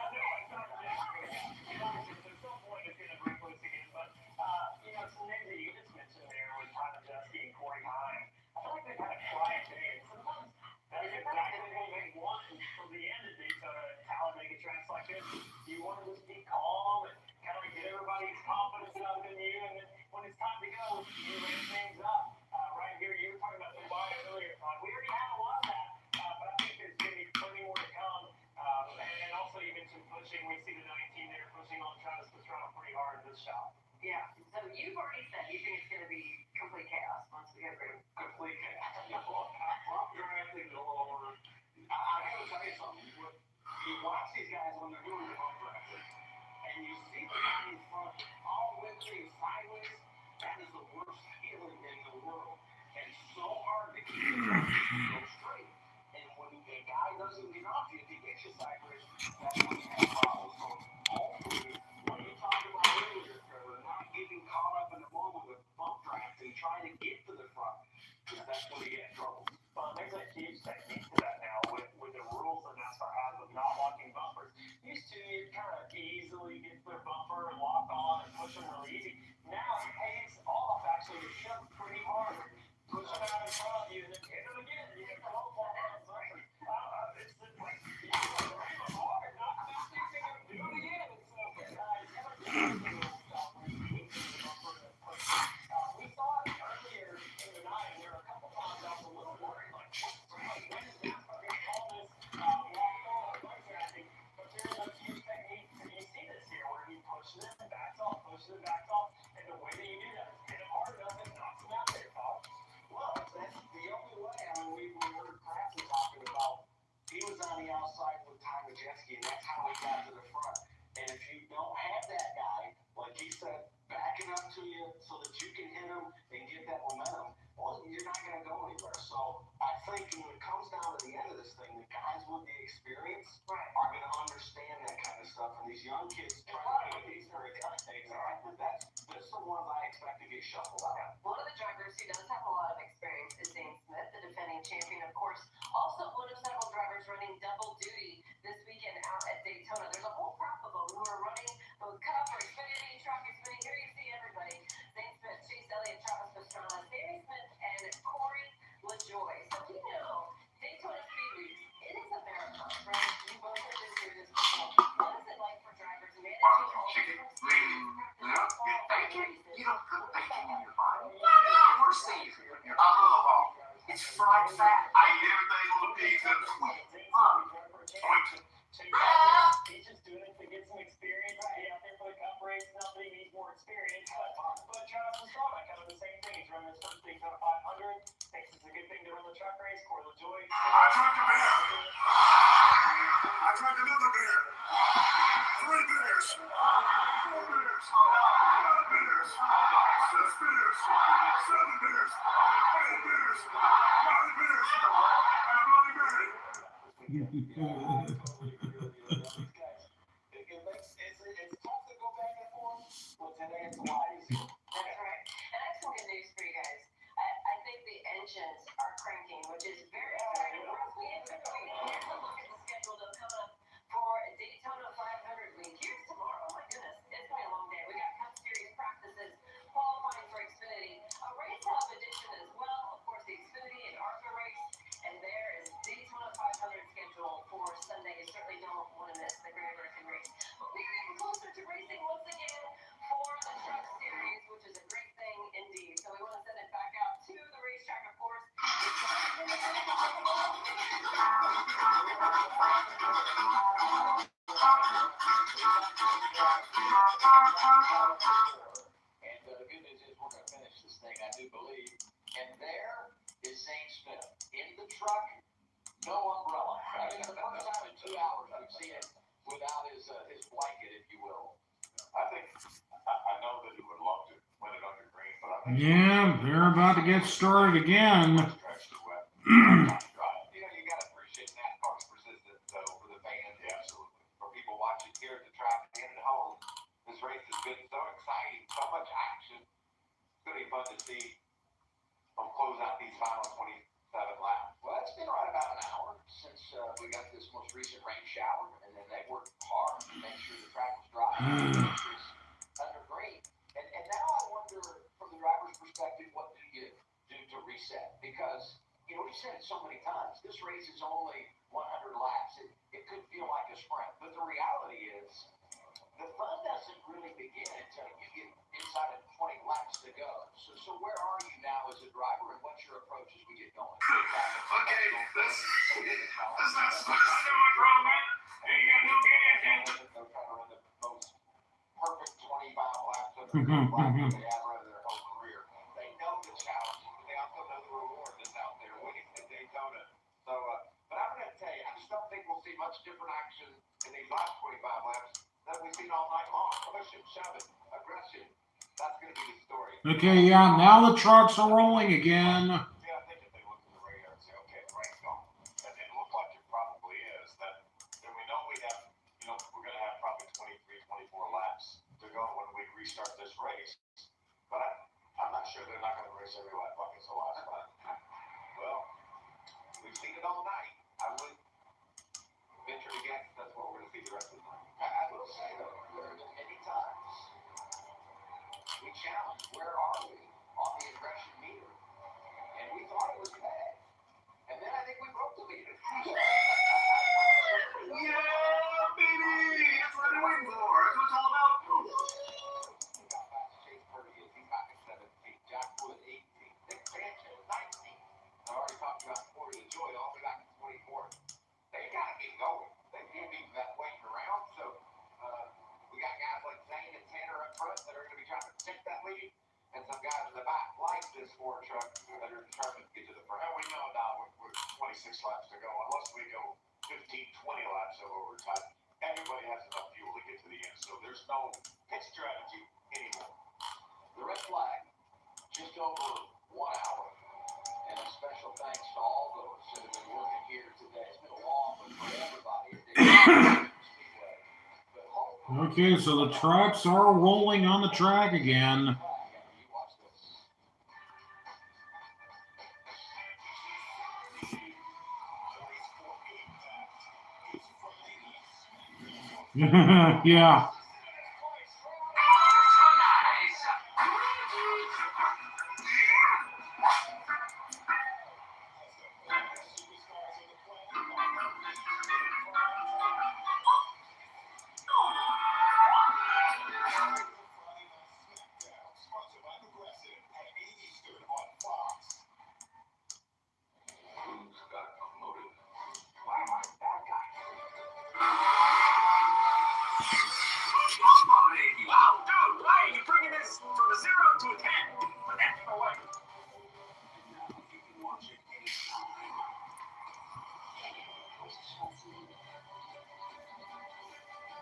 Speaker 10: some point it's going to break loose again, but some names that you just mentioned there with Tyler Dusty and Corey Hine, I feel like they've had a quiet day, and sometimes that's exactly what they want from the end of Daytona Talladega tracks like this. You want to just be calm and kind of get everybody's confidence up in you, and then when it's time to go, you raise things up. Right here, you were talking about Dubai earlier.
Speaker 3: go straight. And when the guy doesn't get off you, if he gets you sideways, that's when you have problems. So hopefully, what you talked about earlier, Trevor, not getting caught up in the moment with bump draft and trying to get to the front, because that's when you get in trouble.
Speaker 9: But there's a huge technique to that now with the rules that NASCAR has of not locking bumpers. Used to, you kind of easily get their bumper and lock on and push them really easy. Now it pays off actually to shove pretty hard, push them out in front of you, and then hit them again. You can go for it. It's like, you can ram them hard, not just thinking of doing it again. So, you never get to do stuff when you need the bumper to push. We saw it earlier in the night. There were a couple times I was a little worried, like, when is NASCAR going to call this walk-on bike racing? But there's a few techniques, and you see this here, where he pushes it, backs off, and the way that you do that is hit him hard enough and knocks him out there, Paul.
Speaker 3: Well, that's the only way. I mean, we heard Craftsman talking about he was on the outside with Ty Majeski, and that's how he got to the front. And if you don't have that guy, like he said, backing up to you so that you can hit him and get that momentum, well, you're not going to go anywhere. So I think when it comes down to the end of this thing, the guys with the experience are going to understand that kind of stuff. And these young kids trying to get these very exactly. That's the ones I expect to get shuffled out.
Speaker 6: One of the drivers who does have a lot of experience is Zane Smith, the defending champion, of course. Also one of several drivers running double duty this weekend out at Daytona. There's a whole crop of them who are running both Cup or Xfinity, Truck Xfinity. Here you see everybody. Zane Smith, Chase Elliott, Travis Pastrana, Zane Smith, and Corey LaJoie. So we know Daytona Speed Week, it is a marathon, right? You both have been through this before. What is it like for drivers managing all the
Speaker 3: You don't put bacon in your body. We're safe. It's fried fat. I eat everything on the pizza.
Speaker 9: He's just doing it to get some experience, to get out there for the Cup race. Not that he needs more experience, but Travis Pastrana, kind of the same thing. He's running his first Daytona 500. Thinks it's a good thing to run the truck race. Corey LaJoie.
Speaker 4: I drank a beer. I drank another beer. 3 beers. 4 beers. 5 beers. 6 beers. 7 beers. 8 beers. 9 beers. And a Bloody Mary.
Speaker 3: It's tough to go back and forth, but today it's a lot easier.
Speaker 6: That's right. And I have some good news for you guys. I think the engines are cranking, which is very exciting for us. We enter the week. Here's a look at the schedule that's coming up for Daytona 500 week. Here's tomorrow. My goodness, it's going to be a long day. We got Cup Series practices, qualifying for Xfinity, a race hub edition as well. Of course, the Xfinity and ARCA race. And there is Daytona 500 schedule for Sunday. You certainly don't want to miss the Great American Race. But we're getting closer to racing once again for the Truck Series, which is a great thing indeed. So we want to send it back out to the racetrack, of course.
Speaker 3: And the good news is we're going to finish this thing, I do believe. And there is Zane Smith in the truck, no umbrella. I mean, the first time in 2 hours we've seen it without his blanket, if you will.
Speaker 4: I think, I know that he would love to win it under green, but I think...
Speaker 1: Yeah, they're about to get started again.
Speaker 4: Stretch the wet.
Speaker 3: You got to appreciate NASCAR's persistence, though, for the fans.
Speaker 4: Yeah, absolutely.
Speaker 3: For people watching here at the track and at home, this race has been so exciting, so much action. It's going to be fun to see them close out these final 27 laps. Well, it's been right about an hour since we got this most recent rain shower, and then they worked hard to make sure the track was dry under green. And now I wonder, from the driver's perspective, what do you do to reset? Because, you know, we've said it so many times, this race is only 100 laps. It could feel like a sprint, but the reality is the fun doesn't really begin until you get inside of 20 laps to go. So where are you now as a driver, and what's your approach as we get going?
Speaker 4: Okay, that's not what's wrong, man. Ain't got no gas in.
Speaker 3: They're trying to run the most perfect 25 laps of their life they have run their whole career. They know the challenge, but they also know the reward that's out there winning at Daytona. So, but I'm going to tell you, I just don't think we'll see much different action in these last 25 laps that we've seen all night long. Pushing, shoving, aggression. That's going to be the story.
Speaker 1: Okay, yeah, now the trucks are rolling again.
Speaker 3: Yeah, I think if they look at the radar, restart this race. But I'm not sure they're not going to race every lap like it's the last lap. Well, we've seen it all night. I would venture to guess that's what we're going to see the rest of the night. I will say, though, there have been many times we challenged, where are we on the aggression meter? And we thought it was bad. And then I think we broke the meter.
Speaker 4: Yeah, baby! That's what I've been waiting for. That's what it's all about.
Speaker 3: We got back to Chase Purdy as he's back at 17. Jack Wood 18. Nick Sanchez 19. I already talked about 40 and Joy all the way back to 24. They got to get going. They can't be that waiting around. So we got guys like Zane and Tanner up front that are going to be trying to protect that lead, and some guys in the back like this Ford truck that are determined to get to the front.
Speaker 4: And we know now with 26 laps to go, unless we go 15, 20 laps of overtime, everybody has enough fuel to get to the end. So there's no pit strategy anymore.
Speaker 3: The red flag, just over 1 hour. And a special thanks to all those that have been working here today. It's been a long one for everybody at Daytona Speedway. But hopefully,
Speaker 1: Okay, so the trucks are rolling on the track again.
Speaker 3: after you watch this.
Speaker 1: Yeah.
Speaker 3: Who's got a motive? Why am I that guy?
Speaker 4: Wow, dude, why are you bringing this from a 0 to a 10? Put that thing away.
Speaker 3: Now you can watch it anytime.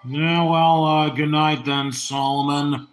Speaker 1: Yeah, well, good night then, Solomon.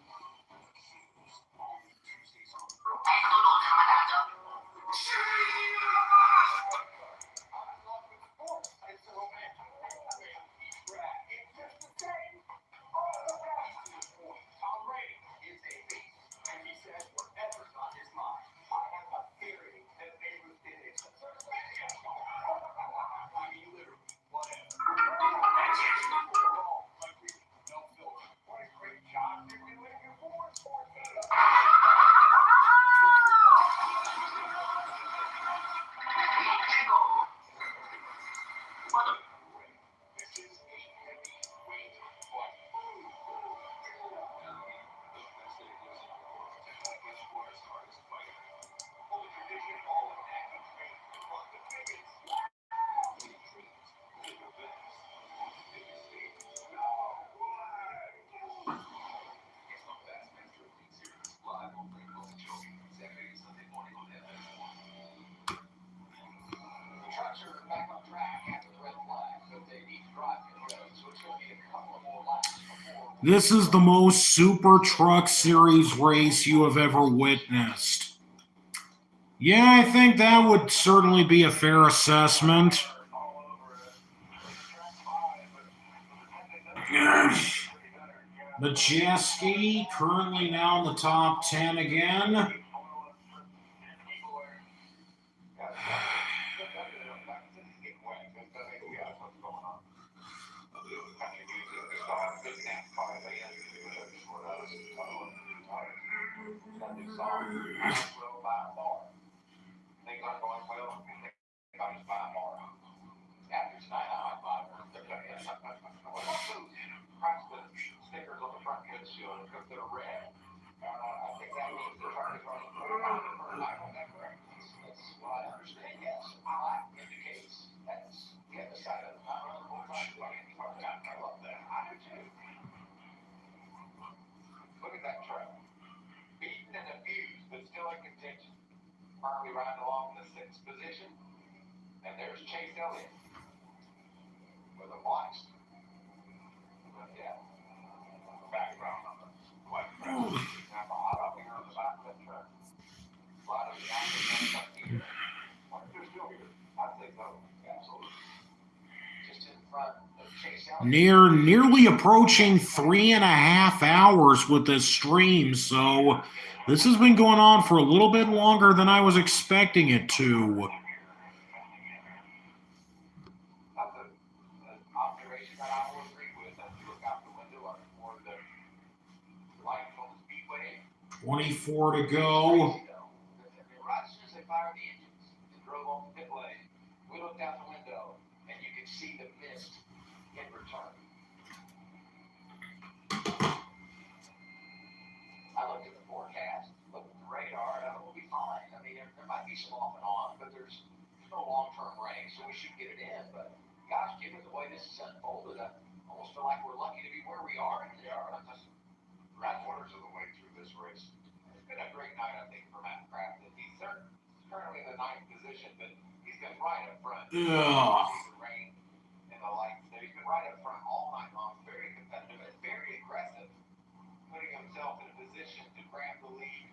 Speaker 1: This is the most Super Truck Series race you have ever witnessed. Yeah, I think that would certainly be a fair assessment. Majeski currently now in the top 10 again.
Speaker 3: Things aren't going well. I just buy more. After tonight, I might buy more. Craftsman stickers on the front windshield because they're red. I think that means the truck is running I don't know. That's what I understand. Yes, I indicates that's the other side of the I love that. I do too. Look at that truck. Beaten and abused, but still in contention. Currently riding along in the 6th position. And there's Chase Elliott with a blast. But yeah, background on the white ground. I'm hot up here on the back of that truck. A lot of the guys up here. They're still here. I think so. Absolutely. Just in front of
Speaker 1: nearly approaching 3.5 hours with this stream, so this has been going on for a little bit longer than I was expecting it to.
Speaker 3: That's an observation that I will agree with. As you look out the window for the lights on the speedway.
Speaker 1: 24 to go.
Speaker 3: Right as soon as they fired the engines and drove off the pit lane, we looked out the window and you could see the mist in return. I looked at the forecast, looked at the radar, and we'll be fine. I mean, there might be some off and on, but there's no long-term rain, so we should get it in. But gosh, given the way this has unfolded, I almost feel like we're lucky to be where we are. And there are just 3/4 of the way through this race. It's been a great night, I think, for Matt Craftsman. He's currently in the 9th position, but he's been right up front.
Speaker 1: Ugh.
Speaker 3: The rain and the lights there. He's been right up front all night long. Very competitive and very aggressive, putting himself in a position to grab the lead.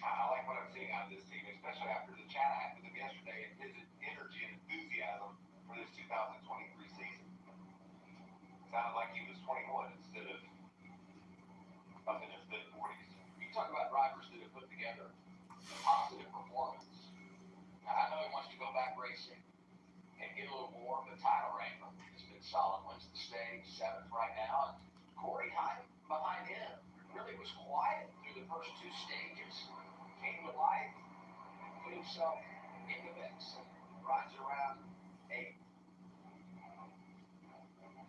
Speaker 3: I like what I'm seeing out of this team, especially after the chat I had with him yesterday and his energy and enthusiasm for this 2023 season. Sounded like he was 21 instead of up in his mid-40s. You talk about drivers that have put together a positive performance. Now, I know he wants to go back racing and get a little more, but title wrangler has been solid. Wins the stage, 7th right now. And Corey Hyde behind him really was quiet through the first 2 stages. Came to life, put himself in the mix, and rides around 8th.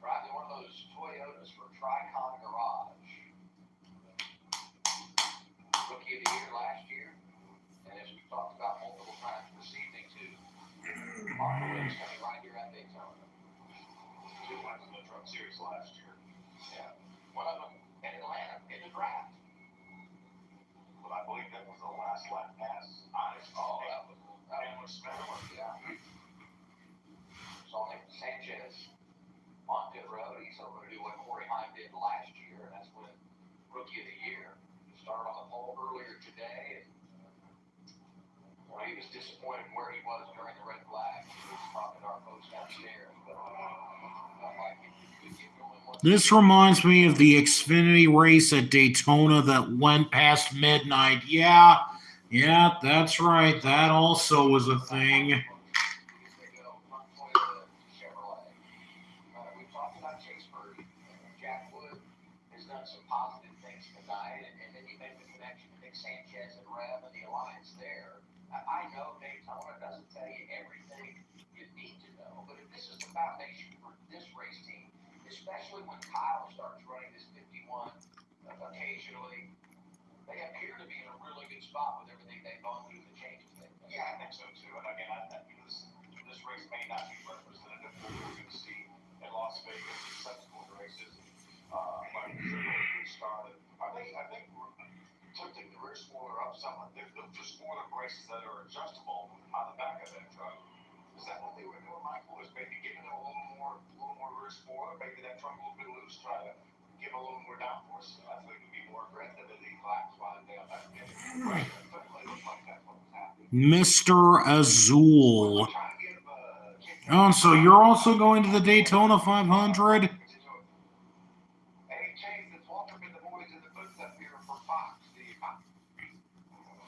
Speaker 3: Driving one of those Toyotas for Tricon Garage. Rookie of the Year last year, and as we've talked about multiple times this evening too, on the race coming right here at Daytona. 2 wins in the Truck Series last year. Yeah, one of them in Atlanta in the draft. But I believe that was the last lap pass. Oh, that was Smith. Yeah. So Nick Sanchez on pit road. He's over to do what Corey Heim did last year, and that's when Rookie of the Year. Started on the pole earlier today, and well, he was disappointed where he was during the red flag. He was talking to our folks downstairs, but felt like he could get going once.
Speaker 1: This reminds me of the Xfinity race at Daytona that went past midnight. Yeah, that's right. That also was a thing.
Speaker 3: We've talked about Chase Purdy. Jack Wood has done some positive things tonight, and then you make the connection to Nick Sanchez and Rev and the alliance there. I know Daytona doesn't tell you everything you need to know, but if this is the foundation for this race team, especially when Kyle starts running this 51 occasionally, they appear to be in a really good spot with everything they've gone through, the changes they've made.
Speaker 4: Yeah, I think so too. And again, I think this race may not be representative of what we're going to see in Las Vegas in subsequent races. But we started. I think we're attempting to rear spoiler up somewhat. There's spoiler braces that are adjustable on the back of that truck. Is that what they were doing, Michael? Was maybe giving it a little more rear spoiler, maybe that truck a little bit loose, try to give a little more downforce. I think it would be more aggressive as these laps wind down. That certainly looks like that's what was happening.
Speaker 1: Mr. Azul. Oh, so you're also going to the Daytona 500?
Speaker 3: Hey, Chase, it's Walter and the boys in the footstep here for Fox.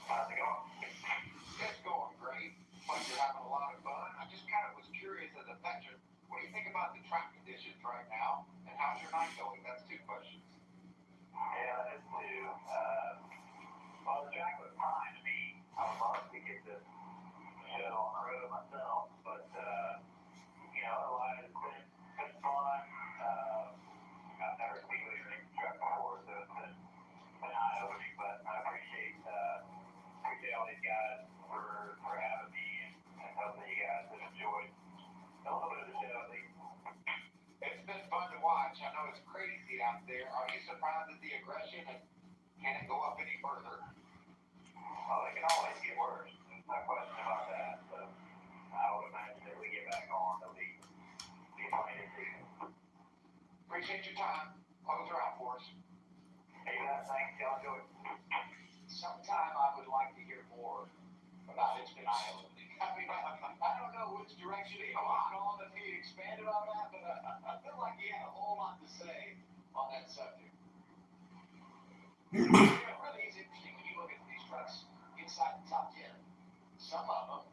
Speaker 3: How's it going? It's going great. But you're having a lot of fun. I just kind of was curious as a veteran, what do you think about the track conditions right now? And how's your night going? That's 2 questions.
Speaker 4: Yeah, that's 2. Well, the track was fine to me. I would love to get this shit on the road myself, but otherwise it's been fun. I've never seen a street track before, so it's been eye-opening. But I appreciate all these guys for having me, and hopefully you guys have enjoyed a little bit of the show.
Speaker 3: It's been fun to watch. I know it's crazy out there. Are you surprised at the aggression? And can it go up any further?
Speaker 4: Well, it can always get worse. There's no question about that. So I would imagine that we get back on, there'll be plenty to see.
Speaker 3: Appreciate your time. Close her out for us.
Speaker 4: Hey, guys, thanks. Y'all enjoy.
Speaker 3: Sometime I would like to hear more about It's Been Eye-Opening. I mean, I don't know which direction to go on the team. expanded on that, but I feel like he had a whole lot to say on that subject. You know, it really is interesting when you look at these trucks inside the top 10. Some of them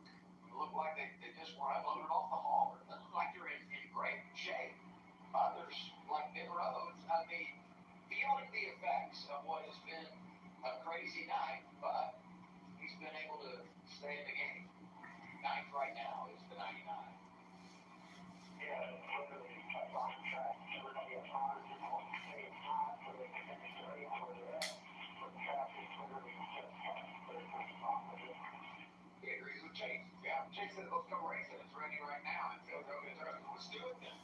Speaker 3: look like they just were unloaded off the hauler. They look like they're in great shape. Others, like Big Roads, I mean, feeling the effects of what has been a crazy night, but he's been able to stay in the game. Ninth right now is the 99.
Speaker 10: Yeah, it's literally touch off the track. Everybody has cars, you know, it's hot, so they can finish the race where they're at. But the track is literally just hot. They're just off of it.
Speaker 3: He agrees with Chase. Yeah, Chase said, let's go race it. It's ready right now. And Phil drove his early. Let's do it then.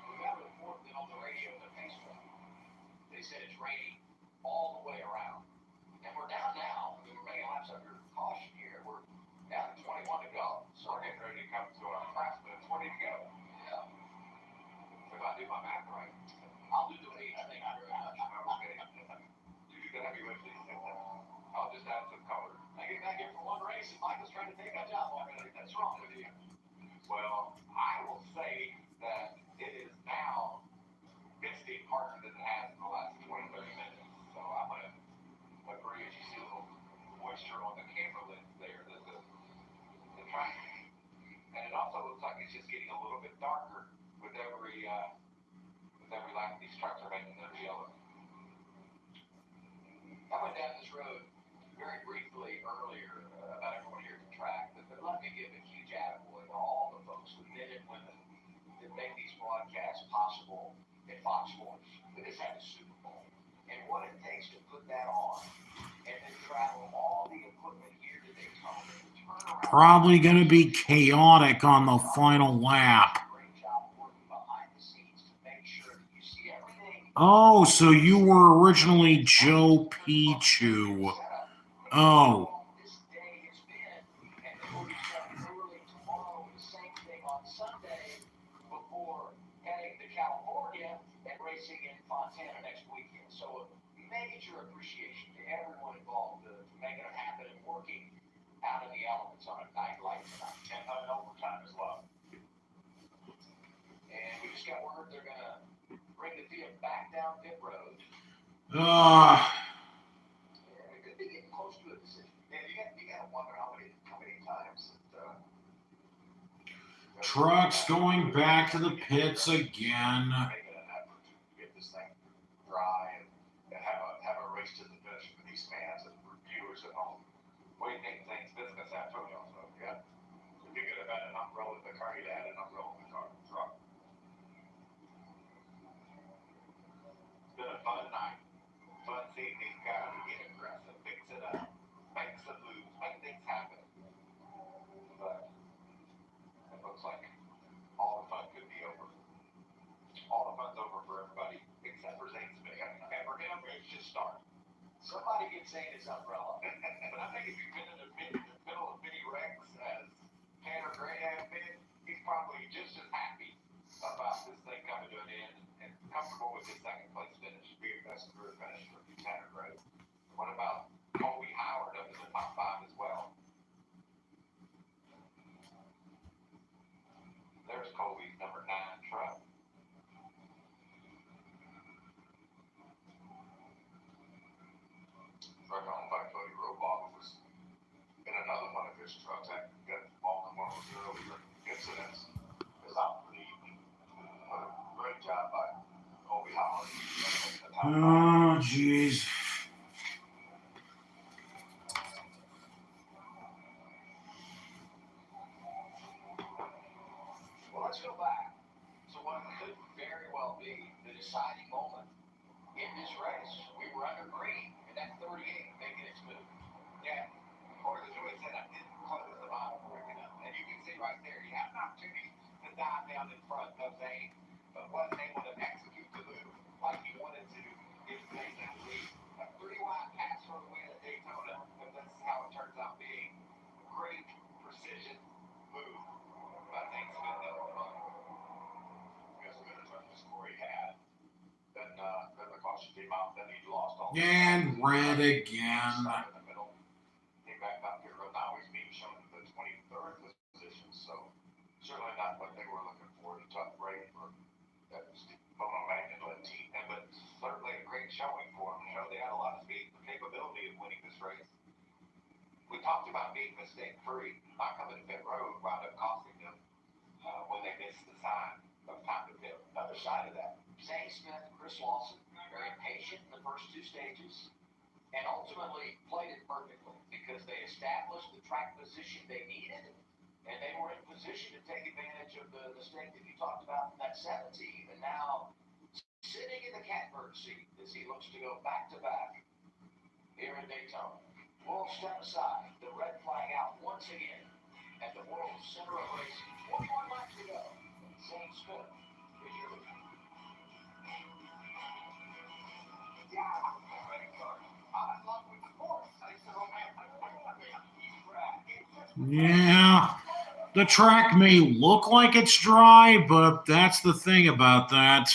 Speaker 3: We got a report that on the radio at the pace track. They said it's raining all the way around. And we're down now. We're running laps under caution here. We're down to 21 to go. So we're getting ready to come to our Craftsman 20 to go. Yeah. If I do my math right, I'll do the lead. I think I'm very much. Okay. You're going to be with me. I'll just add some color. I get back here for one race and Michael's trying to take my job already. That's wrong with you. Well, I will say that it is now misty harder than it has in the last 20, 30 minutes. So I'm going to agree as you see a little moisture on the camera lens there. That the track, and it also looks like it's just getting a little bit darker with every lap these trucks are making that are yellow. I went down this road very briefly earlier about everyone here at the track, but let me give a huge attaboy to all the folks, the men and women that make these broadcasts possible at Fox Sports. That has had the Super Bowl. And what it takes to put that on and then travel all the equipment here to Daytona.
Speaker 1: Probably going to be chaotic on the final lap.
Speaker 3: Great job working behind the scenes to make sure that you see everything.
Speaker 1: Oh, so you were originally Joe Pichu. Oh.
Speaker 3: This day has been, and then we'll be starting early tomorrow with the same thing on Sunday before heading to California and racing in Fontana next weekend. So major appreciation to everyone involved to making it happen and working out in the elements on a night like tonight. And overtime as well. And we just got word they're going to bring the field back down pit road. It could be getting close to a decision. Yeah, you got to wonder how many times
Speaker 1: Trucks going back to the pits again.
Speaker 3: Making an effort to get this thing dry and have a race to the finish for these fans and viewers at home. What do you think things business after all? So yeah, if you could have had an umbrella in the car, you'd had an umbrella in the truck. It's been a fun night. Fun seeing these guys get aggressive, mix it up, make some moves, make things happen. But it looks like all the fun could be over. All the fun's over for everybody except for Zane Smith. And for him, it's just starting. Somebody get Zane his umbrella. But I think if you've been in the middle of mini wrecks as Tanner Gray has been, he's probably just as happy about this thing coming to an end and comfortable with his second place finish. Be a best career finish for Tanner Gray. What about Colby Howard up in the top 5 as well? There's Colby's number 9 truck. Truck owned by Cody Robach was in another one of his trucks that got involved in one of those earlier incidents. Is out for the evening. Great job by Colby Howard.
Speaker 1: Oh, jeez.
Speaker 3: Well, let's go back to what could very well be the deciding moment in this race. We were under green, and that 38 making its move. Yeah, according to Joey said, I didn't close the bottom breaking up. And you can see right there, he had an opportunity to dive down in front of Zane, but wasn't able to execute the move like he wanted to give Zane that lead. A 3-wide pass for the win at Daytona, but this is how it turns out being. Great precision move by Zane Smith that was on. Because we're going to turn the score he had. Then the caution came out, then he lost all
Speaker 1: And red again.
Speaker 3: in the middle. Came back up here, now he's being shown in the 23rd position. talked about being mistake-free. Not coming to pit road wound up costing them when they missed the sign of time to pit. Other side of that, Zane Smith and Chris Lawson, very patient in the first two stages, and ultimately played it perfectly because they established the track position they needed, and they were in position to take advantage of the mistake that you talked about in that 17, and now sitting in the catbird seat as he looks to go back-to-back here in Daytona. We'll step aside, the red flag out once again at the world center of racing. 21 laps to go. Zane Smith is your leader.
Speaker 1: Yeah, the track may look like it's dry, but that's the thing about that.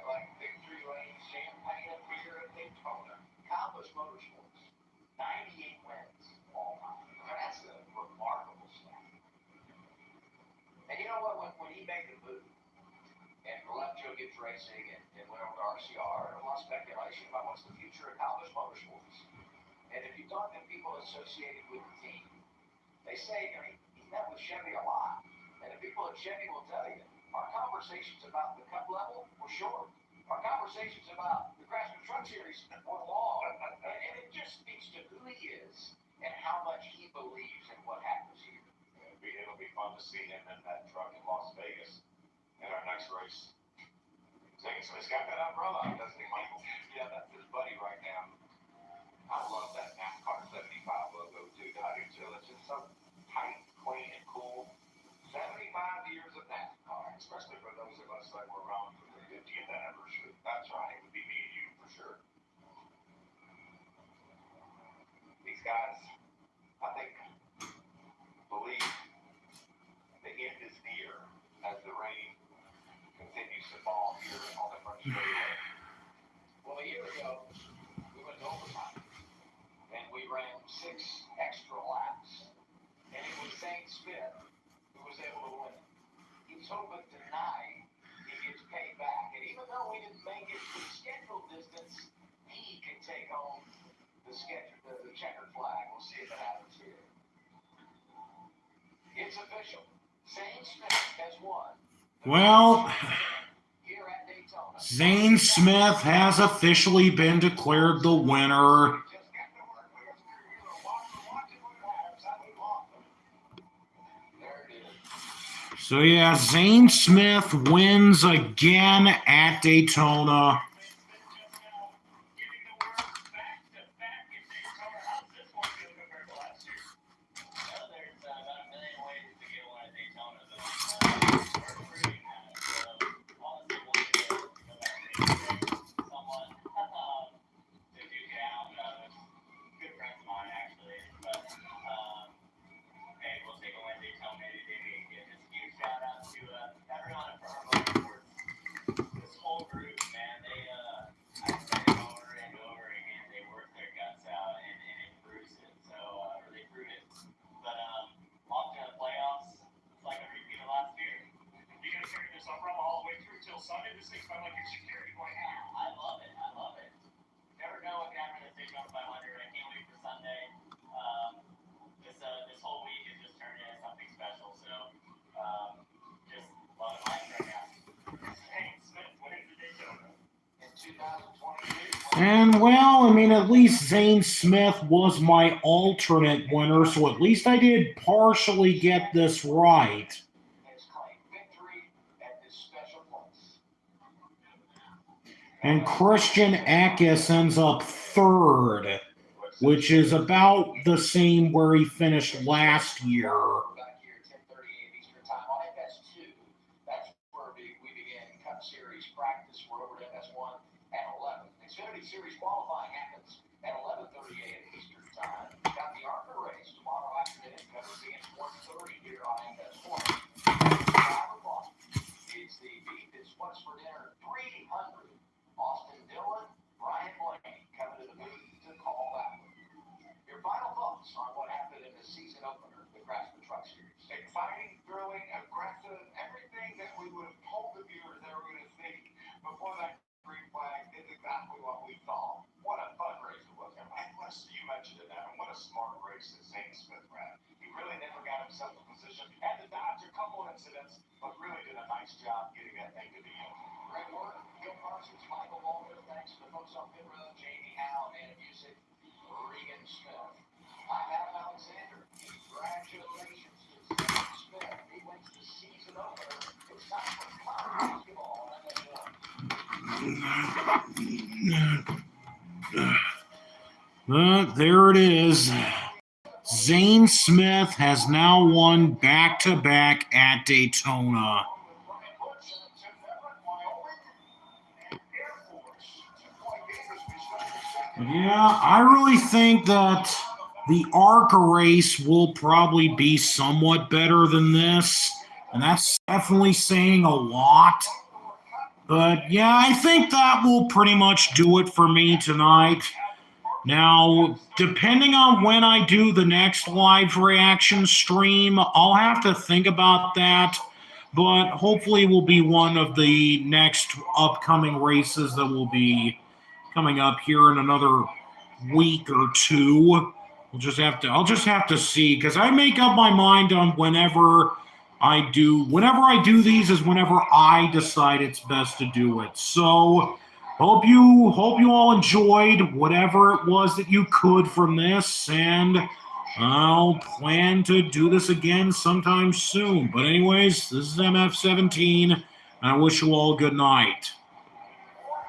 Speaker 3: Like victory lane champagne up here at Daytona. Countless motorsports. 98 wins all time. That's a remarkable stat. And you know what? When he made the move and left Joe Gibbs Racing and went over to RCR, there was a lot of speculation about what's the future of college motorsports. And if you talk to people associated with the team, they say, you know, he met with Chevy a lot. And the people at Chevy will tell you, our conversations about the Cup level were short. Our conversations about the Craftsman Truck Series were long. And it just speaks to who he is and how much he believes in what happens here.
Speaker 4: It'll be fun to see him in that truck in Las Vegas in our next race. Zane Smith's got that umbrella, doesn't he, Michael?
Speaker 3: Yeah, that's his buddy right now. I love that NASCAR 75 logo, too. I do, too. It's just so tight, clean, and cool. 75 years of NASCAR.
Speaker 4: Especially for those of us that were around for the 50th anniversary.
Speaker 3: That's right.
Speaker 4: It would be me and you for sure.
Speaker 3: These guys, I think, believe the end is near as the rain continues to fall here on the front straightaway. Well, a year ago, we went to overtime, and we ran 6 extra laps, and it was Zane Smith who was able to win. He's hoping tonight he gets paid back, and even though we didn't make it to the scheduled distance, he can take home the checkered flag. We'll see if it happens here. It's official. Zane Smith has won.
Speaker 1: Well,
Speaker 3: Here at Daytona.
Speaker 1: Zane Smith has officially been declared the winner.
Speaker 3: Just got to work with his career. Watching what happens. I would love them. There it is.
Speaker 1: So yeah, Zane Smith wins again at Daytona.
Speaker 8: Sunday, this thing's felt like it's security going out.
Speaker 9: I love it. I love it. Never know what can happen at Daytona 500. I can't wait for Sunday. This whole week has just turned into something special. So just love life right now.
Speaker 8: Zane Smith winning the Daytona
Speaker 3: In 2022.
Speaker 1: And well, I mean, at least Zane Smith was my alternate winner, so at least I did partially get this right.
Speaker 3: Has claimed victory at this special place.
Speaker 1: And Christian Eckes ends up third, which is about the same where he finished last year.
Speaker 3: Back here, 10:38 Eastern Time on FS2. That's where we began Cup Series practice. We're over to FS1 at 11. Xfinity Series qualifying happens at 11:38 Eastern Time. Got the ARCA race tomorrow afternoon. Going to be at 1:30 here on FS1. 5 o'clock. It's the beef. It's what's for dinner 300. Austin Dillon, Brian Blaney coming to the booth to call that one. Your final thoughts on what happened in the season opener, the Craftsman Truck Series?
Speaker 4: Exciting, thrilling, aggressive, everything that we would have told the viewers they were going to see before that green flag is exactly what we saw. What a fun race it was. And you mentioned it, Adam. What a smart race that Zane Smith ran. He really never got himself in position. Had to dodge a couple incidents, but really did a nice job getting that thing to the end.
Speaker 3: Greg Warren, Bill Parsons, Michael Walker, thanks to the folks on Pit Road, Jamie Howe, and Music, Regan Smith. I'm Adam Alexander. Congratulations to Zane Smith. He wins the season opener. It's time for college basketball on FS1.
Speaker 1: There it is. Zane Smith has now won back-to-back at Daytona. Yeah, I really think that the ARCA race will probably be somewhat better than this, and that's definitely saying a lot. But yeah, I think that will pretty much do it for me tonight. Now, depending on when I do the next live reaction stream, I'll have to think about that. But hopefully it will be one of the next upcoming races that will be coming up here in another week or two. I'll just have to see, because I make up my mind on whenever I do these is whenever I decide it's best to do it. So hope you all enjoyed whatever it was that you could from this, and I'll plan to do this again sometime soon. But anyways, this is MF17, and I wish you all good night.